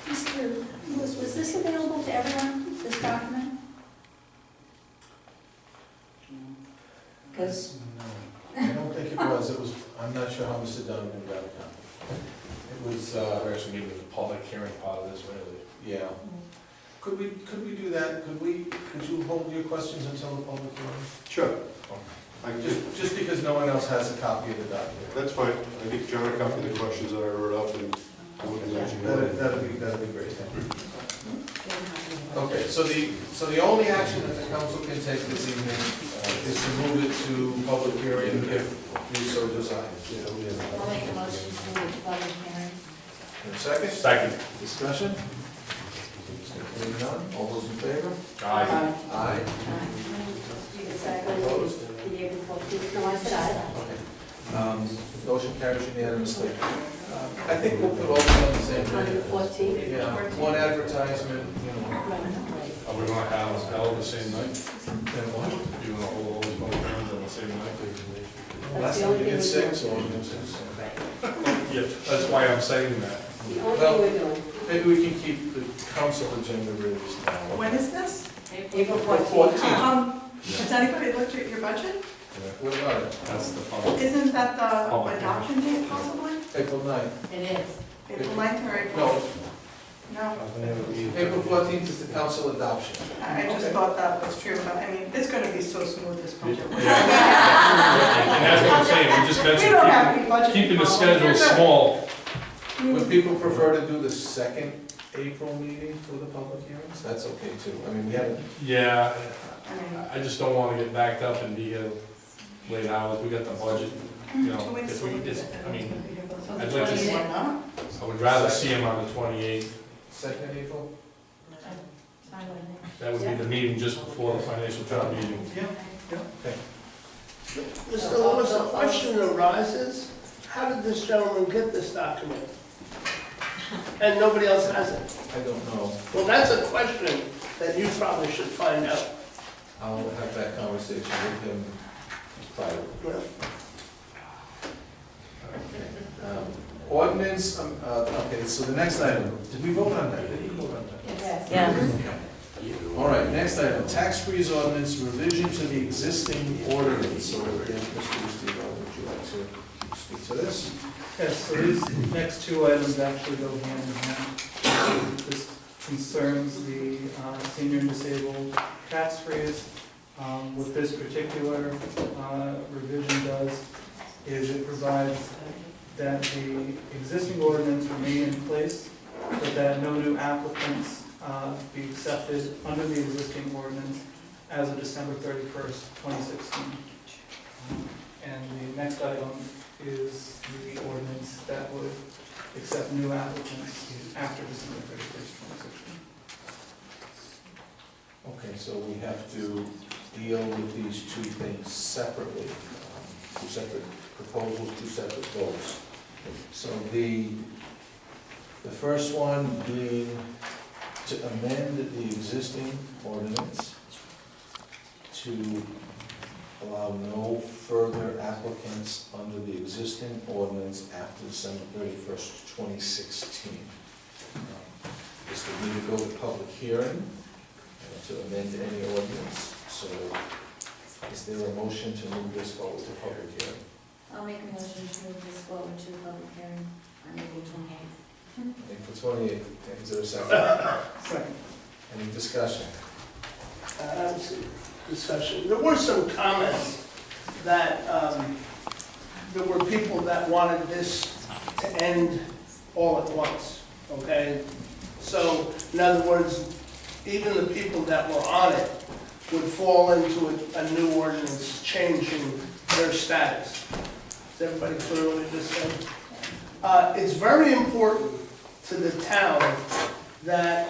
Mr. Lewis, was this available to everyone, this document? Because I don't think it was, I'm not sure how Mr. Donovan got a copy. It was, We're actually meeting the public hearing part of this, really. yeah. Could we do that? Could you hold your questions until the public hearing? Sure. I can Just because no one else has a copy of the document. That's fine. I give John a copy of the questions that I wrote up and I wouldn't let you know. That'd be great, thank you. Okay, so the only action that the council can take this evening is to move it to public hearing if you so desire. I'll make a motion to move to public hearing. And second? Second. Discussion? Hearing none, all those in favor? Aye. Aye. Opposed? No, I said aye. Motion carries unanimously. I think we'll put all of them on the same On the day. 14th. Yeah, one advertisement, you know. Are we gonna have us held the same night? And what? You wanna hold all these public hearings on the same night? Last time you did 6 or you did 6. Yeah, that's why I'm saying that. The only thing we're doing, Maybe we can keep the council agenda released now. When is this? April April 14th. 14th. Has anybody looked at your budget? What about it? That's the public. Isn't that the Public adoption date possibly? April 9th. It is. April 9th or April? No, No? April 14th is the council adoption. I just thought that was true, but I mean, it's gonna be so smooth, this budget. And that's what I'm saying, we just We don't have any mentioned budget. keeping the schedule problems. We're good. small. Would people prefer to do the second April meeting for the public hearings? That's okay too. I mean, we haven't, Yeah, I mean, I just don't wanna get backed up and be here late hours, we got the budget, you know, 2 weeks. if we just, I mean, So I'd the like to see- 28th, huh? I would rather see him on the 28th. second April? That would be the meeting just before the financial town meeting. Mr. Lewis, a question arises, how did this gentleman get this document? And nobody else has it? I don't know. Well, that's a question that you probably should find out. I'll have that conversation with him privately. Ordinance, okay, so the next item, did we vote on that? Did we vote on that? Yes. All right, next item, tax freeze ordinance revision to the existing ordinance. So again, Mr. Lucido, would you like to speak to this? Yes, so these next two items actually go hand in hand. This concerns the senior and disabled tax freeze. What this particular revision does is it provides that the existing ordinance remain in place, but that no new applicants be accepted under the existing ordinance as of December 31st, 2016. And the next item is the ordinance that would accept new applicants after December 31st, 2016. Okay, so we have to deal with these two things separately, two separate proposals, two separate votes. So the first one being to amend the existing ordinance to allow no further applicants under the existing ordinance after December 31st, 2016. This would need to go to public hearing to amend any ordinance. So is there a motion to move this forward to public hearing? I'll make a motion to move this forward to public hearing on April 28th. April 28th, is there a second? Second. Any discussion? Discussion. There were some comments that there were people that wanted this to end all at once, okay? So, in other words, even the people that were on it would fall into a new ordinance changing their status. everybody clear what I just said? It's very important to the town that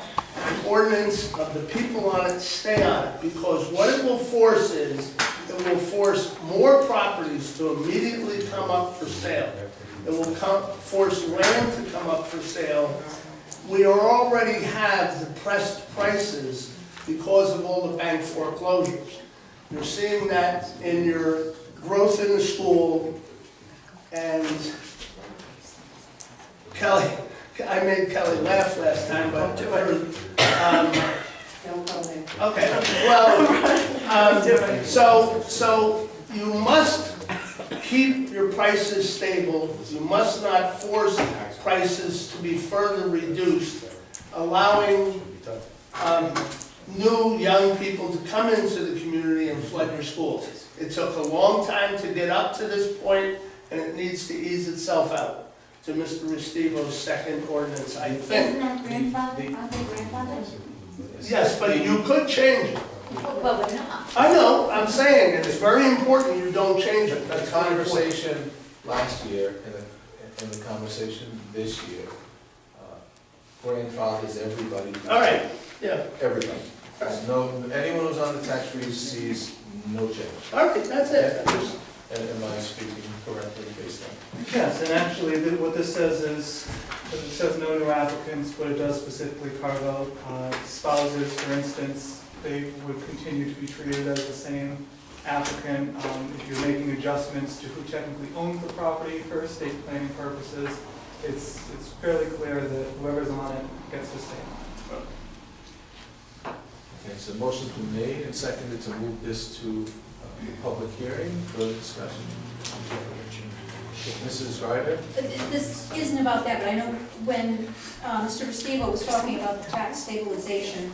the ordinance of the people on it stay on it, because what it will force is, it will force more properties to immediately come up for sale. It will force land to come up for sale. We already have depressed prices because of all the bank foreclosures. You're seeing that in your growth in the school, and Kelly, I made Kelly laugh last time, but, Don't go there. okay, well, so you must keep your prices stable. You must not force prices to be further reduced, allowing new young people to come into the community and flood your schools. It took a long time to get up to this point, and it needs to ease itself out to Mr. Restivo's second ordinance, I think. Isn't that grandfather, are they grandfathers? Yes, but you could change it. But we're not. I know, I'm saying, it's very important you don't change it. The That's my point. conversation last year and the conversation this year, grandfathers everybody. All right, yeah. Everybody. There's no, anyone who's on the tax rate sees no change. All right, that's it. Am I speaking correctly based on? Yes, and actually, what this says is, it says no new applicants, but it does specifically carve out spouses, for instance. They would continue to be treated as the same applicant. If you're making adjustments to who technically owns the property for estate planning purposes, it's fairly clear that whoever's on it gets to stay on it. Okay, so motion's been made and seconded to move this to the public hearing, further discussion. Mrs. Ryder? This isn't about that, but I know when Mr. Restivo was talking about the tax stabilization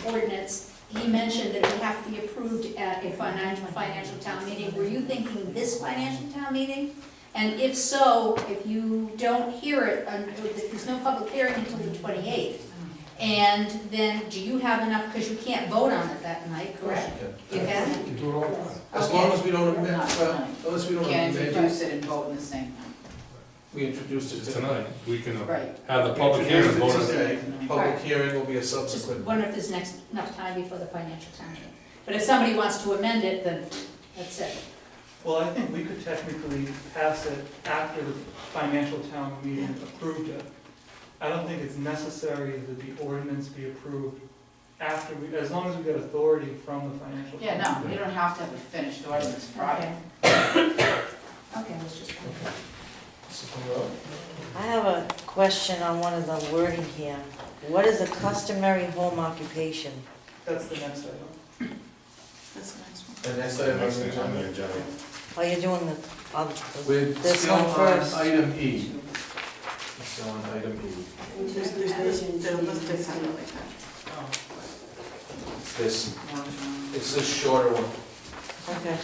ordinance, he mentioned that it would have to be approved at a financial town meeting. Were you thinking this financial town meeting? And if so, if you don't hear it, there's no public hearing until the 28th. And then, do you have enough, because you can't vote on it that night, correct? You can? You do it all. As long as we don't amend, unless we don't Can't amend introduce it, it and vote in the same time. we introduced it Tonight, we can Right. have the public hearing and vote on it. today. Public Right. hearing will be a Just subsequent. wonder if there's enough time before the financial town meeting. But if somebody wants to amend it, then that's it. Well, I think we could technically pass it after the financial town meeting approved it. I don't think it's necessary that the ordinance be approved after we, as long as we get authority from the financial. Yeah, no, we don't have to have a finished ordinance Friday. Okay, let's just. I have a question on one of the wording here. What is a customary home occupation? That's the next item. That's the next one. And next item on the agenda. Are you doing We're this still one on first? item E. We're still on item E. They're listed separately. It's this shorter one. Okay.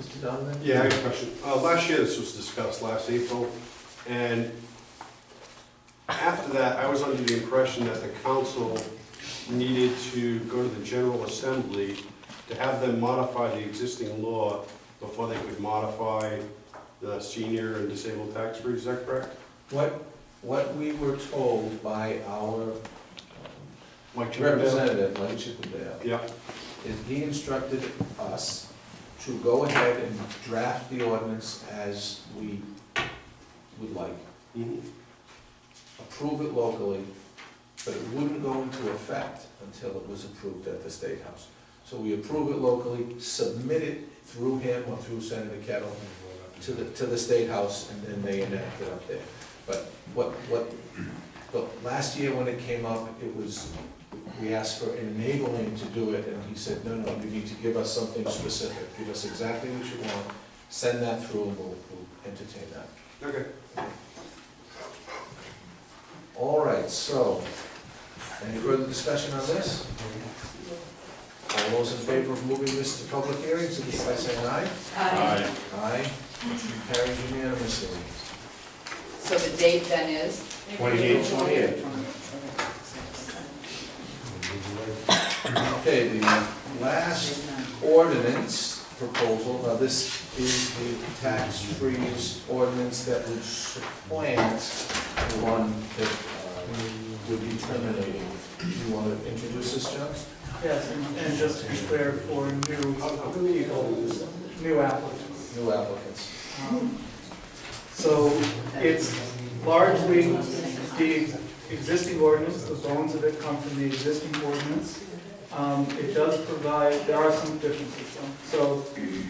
Mr. Donovan? Yeah, I have a question. Last year, this was discussed, last April, and after that, I was under the impression that the council needed to go to the General Assembly to have them modify the existing law before they could modify the senior and disabled tax rate. Is that correct? What we were told by our Mike Chippendale? representative, Mike Chippendale, Yeah. is he instructed us to go ahead and draft the ordinance as we would like. Mhm. Approve it locally, but it wouldn't go into effect until it was approved at the State House. So we approve it locally, submit it through him or through Senator Kettle to the State House, and then they enact it up there. But last year when it came up, it was, we asked for enabling to do it, and he said, no, you need to give us something specific, give us exactly what you want, send that through, and we'll entertain that. Okay. All right, so, any further discussion on this? All those in favor of moving this to public hearing, signify by saying aye. Aye. Aye. Carried unanimously. So the date then is? 28. Okay, the last ordinance proposal. Now, this is the tax freeze ordinance that would supplant the one that would be terminated. You want to introduce this, John? Yes, and just to be clear, for new applicants. New applicants. So it's largely the existing ordinance, the bones of it come from the existing ordinance. It does provide, there are some differences though. So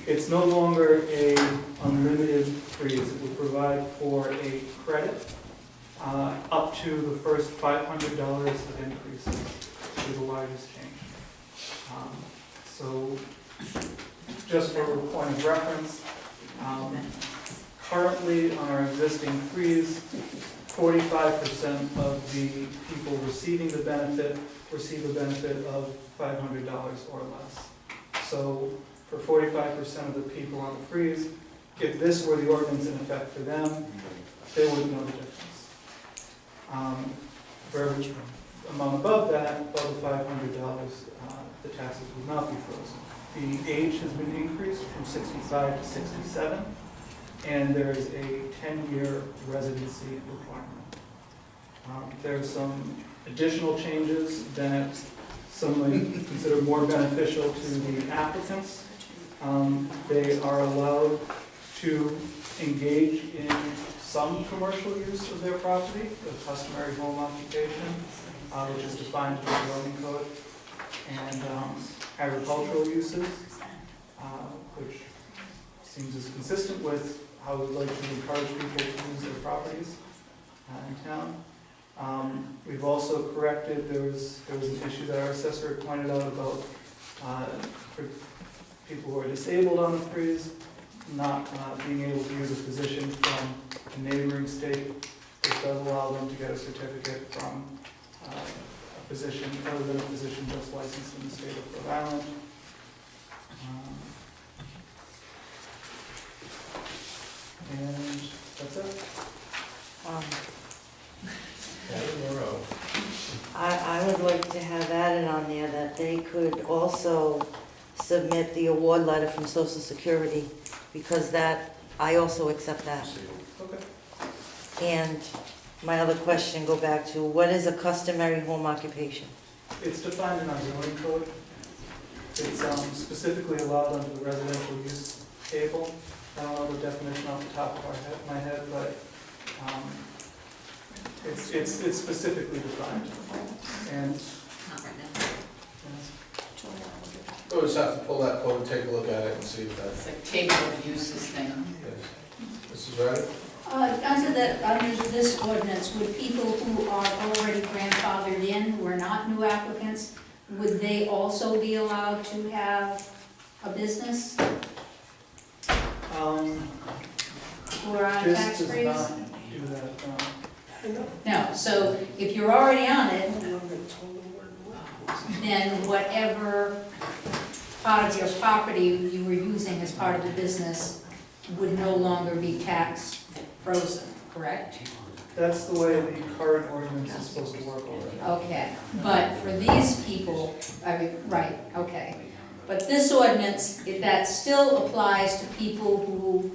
it's no longer a unlimited freeze. It will provide for a credit up to the first $500 of increases is the largest change. So just for a point of reference, currently on our existing freeze, 45% of the people receiving the benefit receive a benefit of $500 or less. So for 45% of the people on the freeze, if this were the ordinance in effect for them, they wouldn't know the difference. For every amount above that, above the $500, the taxes would not be frozen. The age has been increased from 65 to 67, and there is a 10-year residency requirement. There are some additional changes that some might consider more beneficial to the applicants. They are allowed to engage in some commercial use of their property, the customary home occupation, which is defined in the zoning code, and agricultural uses, which seems as consistent with how we'd like to encourage people to use their properties in town. We've also corrected, there was an issue that our assessor had pointed out about for people who are disabled on the freeze, not being able to use a physician from a neighboring state. This does allow them to get a certificate from a physician other than a physician just licensed in the state of Rhode Island. And that's it. I would like to have added on there that they could also submit the award letter from Social Security, because that, I also accept that. Okay. And my other question, go back to, what is a customary home occupation? It's defined in our zoning code. It's specifically allowed under the residential use table. I don't know the definition off the top of my head, but it's specifically defined. And We'll just have to pull that code and take a look at it and see if It's that. like table of uses thing. Mrs. Ryder? Under this ordinance, would people who are already grandfathered in, who are not new applicants, would they also be allowed to have a business or on this tax does freeze? not do that, No, so if you're already on it, then whatever part of your property you were using as part of the business would no longer be tax frozen, correct? That's the way the current ordinance is supposed to work already. Okay, but for these people, I mean, right, okay. But this ordinance, that still applies to people who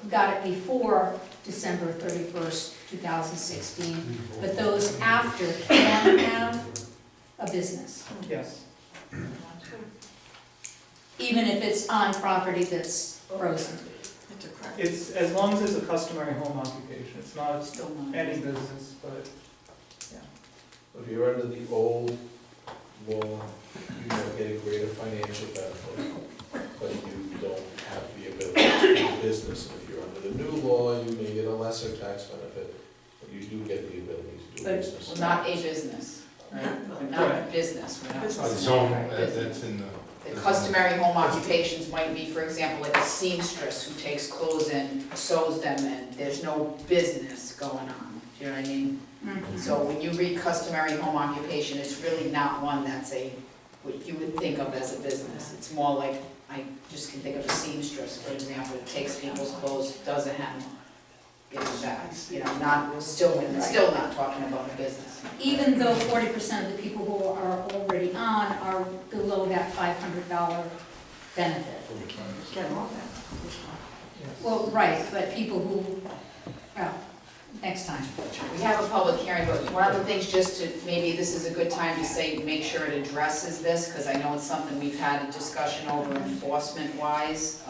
got it before December 31st, 2016, but those after can have a business, Yes. even if it's on property that's frozen. It's, as long as it's a customary home occupation, it's not any business, but, yeah. If you're under the old law, you might get a greater financial benefit, but you don't have the ability to do business. And if you're under the new law, you may get a lesser tax benefit, but you do get the ability to do business. Well, not a business, right? We're not a business, we're not. Zone, Right, that's in the. The customary home occupations might be, for example, like a seamstress who takes clothes in, sews them, and there's no business going on, do you know what I mean? So when you read customary home occupation, it's really not one that's what you would think of as a business. It's more like, I just can think of a seamstress, for example, that takes people's clothes, does a hem, gives them back, you know, still not talking about a business. Even though 40% of the people who are already on are below that $500 benefit. Get them all back. Well, right, but people who, well, next time. We have a public hearing, but one of the things, just to, maybe this is a good time to say, make sure it addresses this, because I know it's something we've had a discussion over enforcement-wise,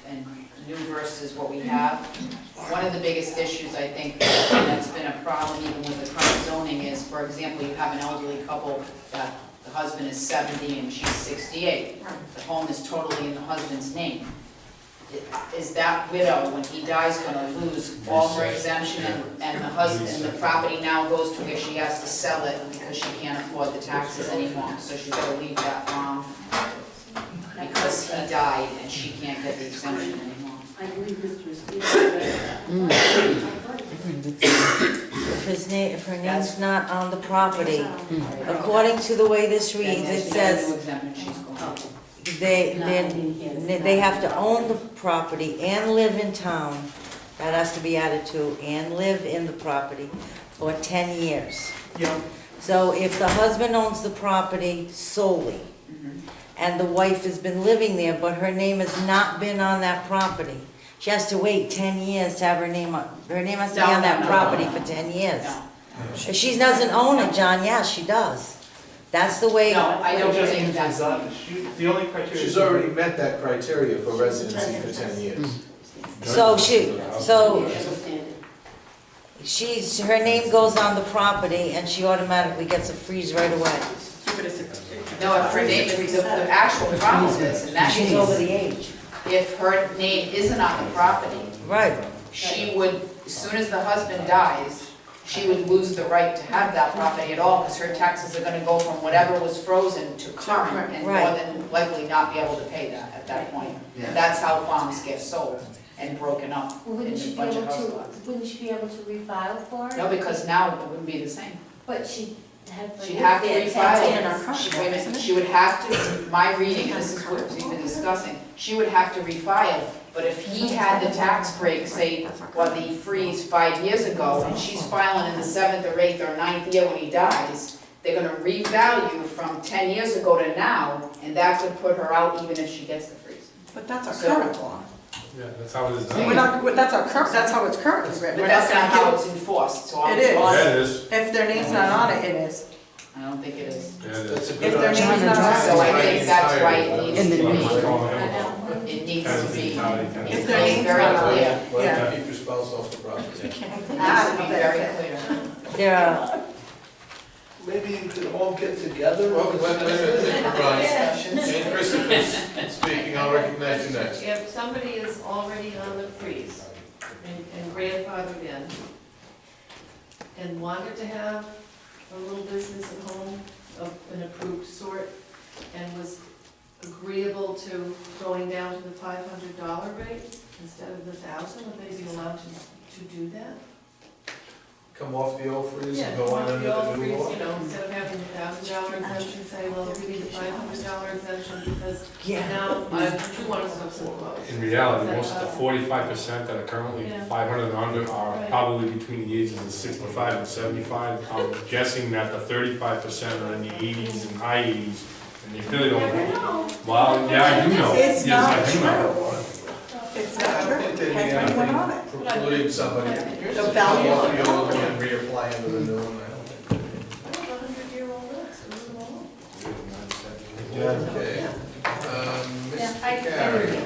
and new versus what we have. One of the biggest issues, I think, that's been a problem even with the current zoning is, for example, you have an elderly couple that the husband is 70 and she's 68. The home is totally in the husband's name. Is that widow, when he dies, gonna lose all her exemption, and the husband, and the property now goes to where she has to sell it because she can't afford the taxes anymore, so she's gotta leave that farm because he died and she can't get the exemption anymore. I believe Mr. If her name's not on the property, according to the way this reads, it says they have to own the property and live in town. That has to be added to, and live in the property for 10 years. Yeah. So if the husband owns the property solely, and the wife has been living there, but her name has not been on that property, she has to wait 10 years to have her name on, her name has to be on that property for 10 years. If she doesn't own it, John, yes, she does. That's the way. No, I don't It just think means that's. the only criteria. She's already met that criteria for residency for 10 years. So her name goes on the property and she automatically gets a freeze right away. No, if her name is, the actual problem is, and that She's over the age. if her name isn't on the property, Right. she would, as soon as the husband dies, she would lose the right to have that property at all, because her taxes are gonna go from whatever was frozen to current, and more Right. than likely not be able to pay that at that point. And that's how farms get sold and broken up Wouldn't into she a be bunch able of house to, lots. wouldn't she be able to refile for it? No, because now it wouldn't be the same. But she'd have. She'd have to refile. our She, wait a minute, she would have to, my reading, this is what we've been discussing, she would have to refile, but if he had the tax break, say, what the freeze 5 years ago, and she's filing in the 7th or 8th or 9th year when he dies, they're gonna revalue from 10 years ago to now, and that could put her out even if she gets the freeze. But that's our So- current law. Yeah, that's how it is We're now. not, that's our current, that's how it's currently written. But We're that's not gonna how give- it's enforced, so I'm. It is. Yeah, it is. If their name's not on it, it is. I don't think it is. Yeah, it That's is. a If good their name's argument. not on it. So I think that's right, it needs to be, It it needs to be, If it's their name's very not on clear. it, Well, yeah. keep your spouse off the property. It needs to be very clear. There are, Maybe you could all get together. Well, and wait a discuss minute, it. Brian. And Christopher's speaking, I'll recognize you next. If somebody is already on the freeze and grandfathered in and wanted to have a little business at home of an approved sort and was agreeable to going down to the $500 rate instead of the $1,000, would they be allowed to do that? Come off the old freeze Yeah, and go on under the old the new freeze, law. you know, instead of having the $1,000 exemption, say, well, we need a $500 exemption because now I do want to sell some clothes. In reality, most of the 45% that are currently Yeah. 500 and under are Right. probably between the ages of 65 and 75. I'm guessing that the 35% are in the 80s and high 80s, and they really don't. Never know. Well, yeah, I do know. It's Yes, not I do know. true. It's I not don't true. think there'd be Has anyone on it? anything precluding somebody to The come value off of the it. old one and reapply under the new one, I don't think. I have a 100-year-old list, leave them alone. Okay. Mr. Carey.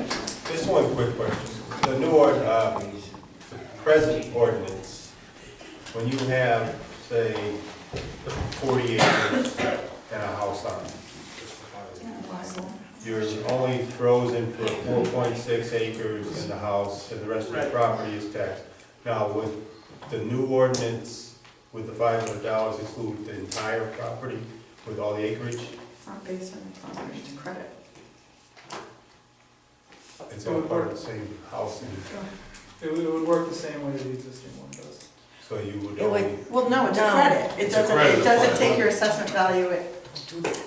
Just one quick question. The new present ordinance, when you have, say, 40 acres and a house on it, you're only frozen for 4.6 acres in the house, and the rest of the property is taxed. Now, would the new ordinance with the $500 include the entire property with all the acreage? It's not based on the property, it's credit. It's all part of the same house, and It would work the same way the existing one does. so you would It would- only... Well, no, it's a No. credit. It It's a doesn't, credit, it doesn't it's take fine. your assessment value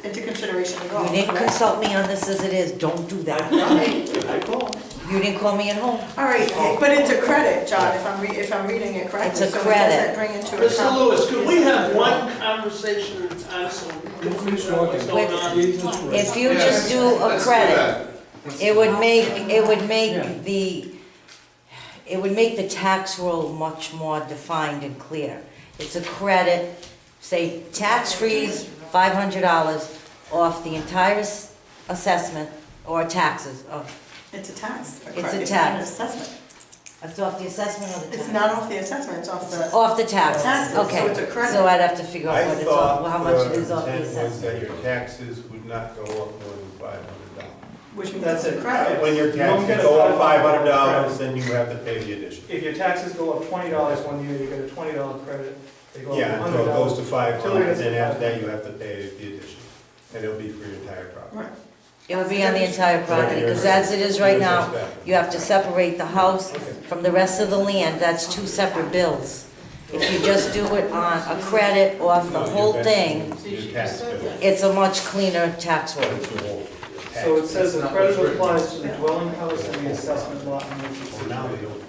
into consideration at all. you didn't consult me on this as it is, don't do that. You didn't call me at home. All right, but it's a credit, John, if I'm reading it correctly. It's a So it credit. doesn't bring into Mr. account. Lewis, could we have one conversation at a time so we can figure out what's going on? If you just do a Let's do credit, that. It would make the tax roll much more defined and clear. It's a credit, say, tax-free $500 off the entire assessment or taxes. It's a tax. It's a not an tax. assessment. It's off the assessment or the tax? It's not off the assessment, it's off the. Off the taxes, Taxes, okay. so it's a credit. So I'd have to figure out I what it's thought off, how much it is the off the intent was assessment. that your taxes would not go up more than $500. Which means That's it's a it. credit. When your You don't taxes get a go up $500 $500, then you have to pay the addition. If your taxes go up $20 one year, you get a $20 credit. They go up Yeah, $100. until it goes to Till it $500, gets then to after that, $500. you have to pay the addition. And it'll be for your entire property. Right. It would be on the entire property, because as it is right now, you have to separate the house from the rest of the land, that's two separate bills. If you just do it on a credit off the whole thing, Your tax bill. it's a much cleaner tax roll. It's the whole tax. So it says the credit applies to the dwelling house and the assessment lot in which it's Well, now they don't.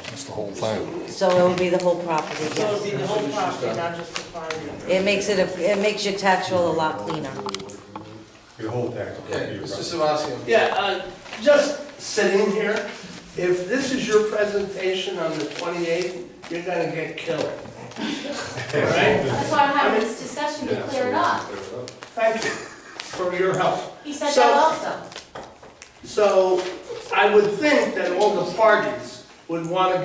That's the whole thing. So it would be the whole property, So it'll be yes. the whole property, not just the five. It makes your tax roll a lot cleaner. Your whole tax bill. Okay, your Mr. property. Savasio. Yeah, just sitting here, if this is your presentation on the 28th, you're gonna get killed. All right? That's why I'm having this discussion to clear it up. Thank you for your help. He said So- that also. So I would think that all the parties would want to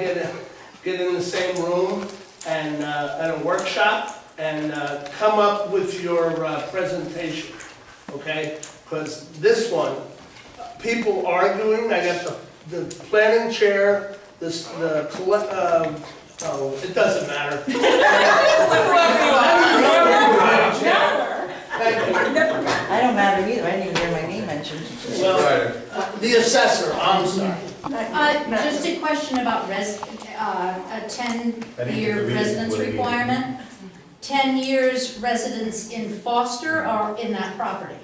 get in the same room and, at a workshop and come up with your presentation, okay? Because this one, people arguing, I got the planning chair, it doesn't matter. Thank you. I don't matter either, I didn't even hear my name mentioned. Well, the assessor, I'm sorry. Just a question about a 10-year residence requirement. 10 years residence in Foster or in that property?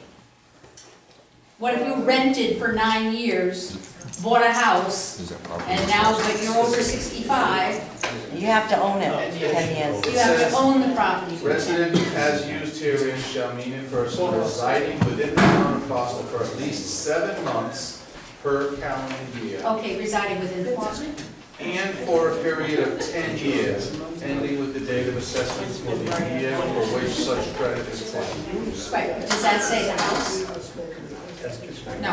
What if you rented for 9 years, bought a house, and now that you're over 65, You have to own it 10 years. you have to own the property? Resident as used herein shall mean in person residing within the town of Foster for at least 7 months per calendar year, Okay, residing within Foster? and for a period of 10 years, ending with the date of assessment for the year for which such credit is claimed. Right, but does that say the house? No,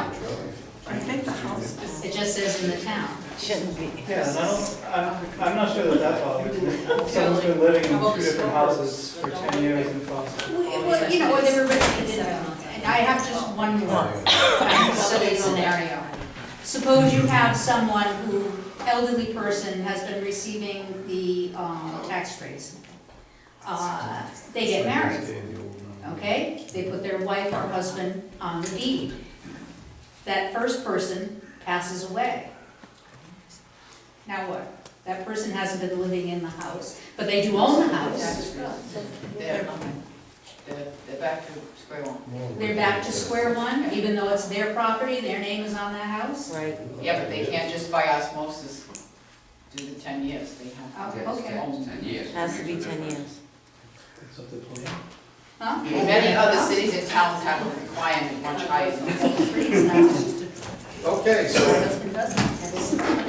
I think the house is. it just says in the town. Shouldn't be. Yeah, and I'm not sure that that's all. Someone's been living in 2 different houses for 10 years in Foster. Well, you know, or they were rented in, and I have just one more kind of silly scenario. Suppose you have someone who, elderly person, has been receiving the tax raise. They get married, okay? They put their wife or husband on the deed. That first person passes away. Now what? That person hasn't been living in the house, but they do own the house. They're back to square one. They're back to square one, even though it's their property, their name is on that house? Right. Yeah, but they can't just by osmosis do the 10 years, they have to. Oh, okay. own 10 years. Has to be 10 years. Huh? Many other cities and towns have a requirement much higher than that. Okay, so,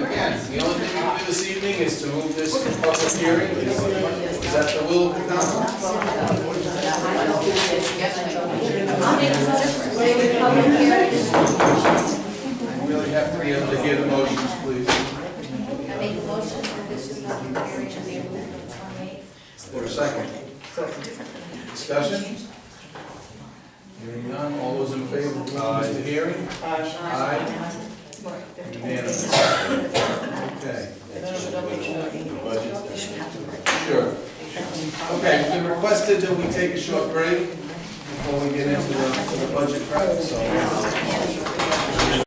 again, the only thing we can do this evening is to move this to public hearing. Is that the will of the council? We really have to be able to hear the motions, please. I make a motion for this public hearing on April 28th. For a second. Discussion? Hearing none, all those in favor of moving this to hearing? Aye. Unanimous. Okay. Budget. Sure. Okay, it's been requested that we take a short break before we get into the budget prep, so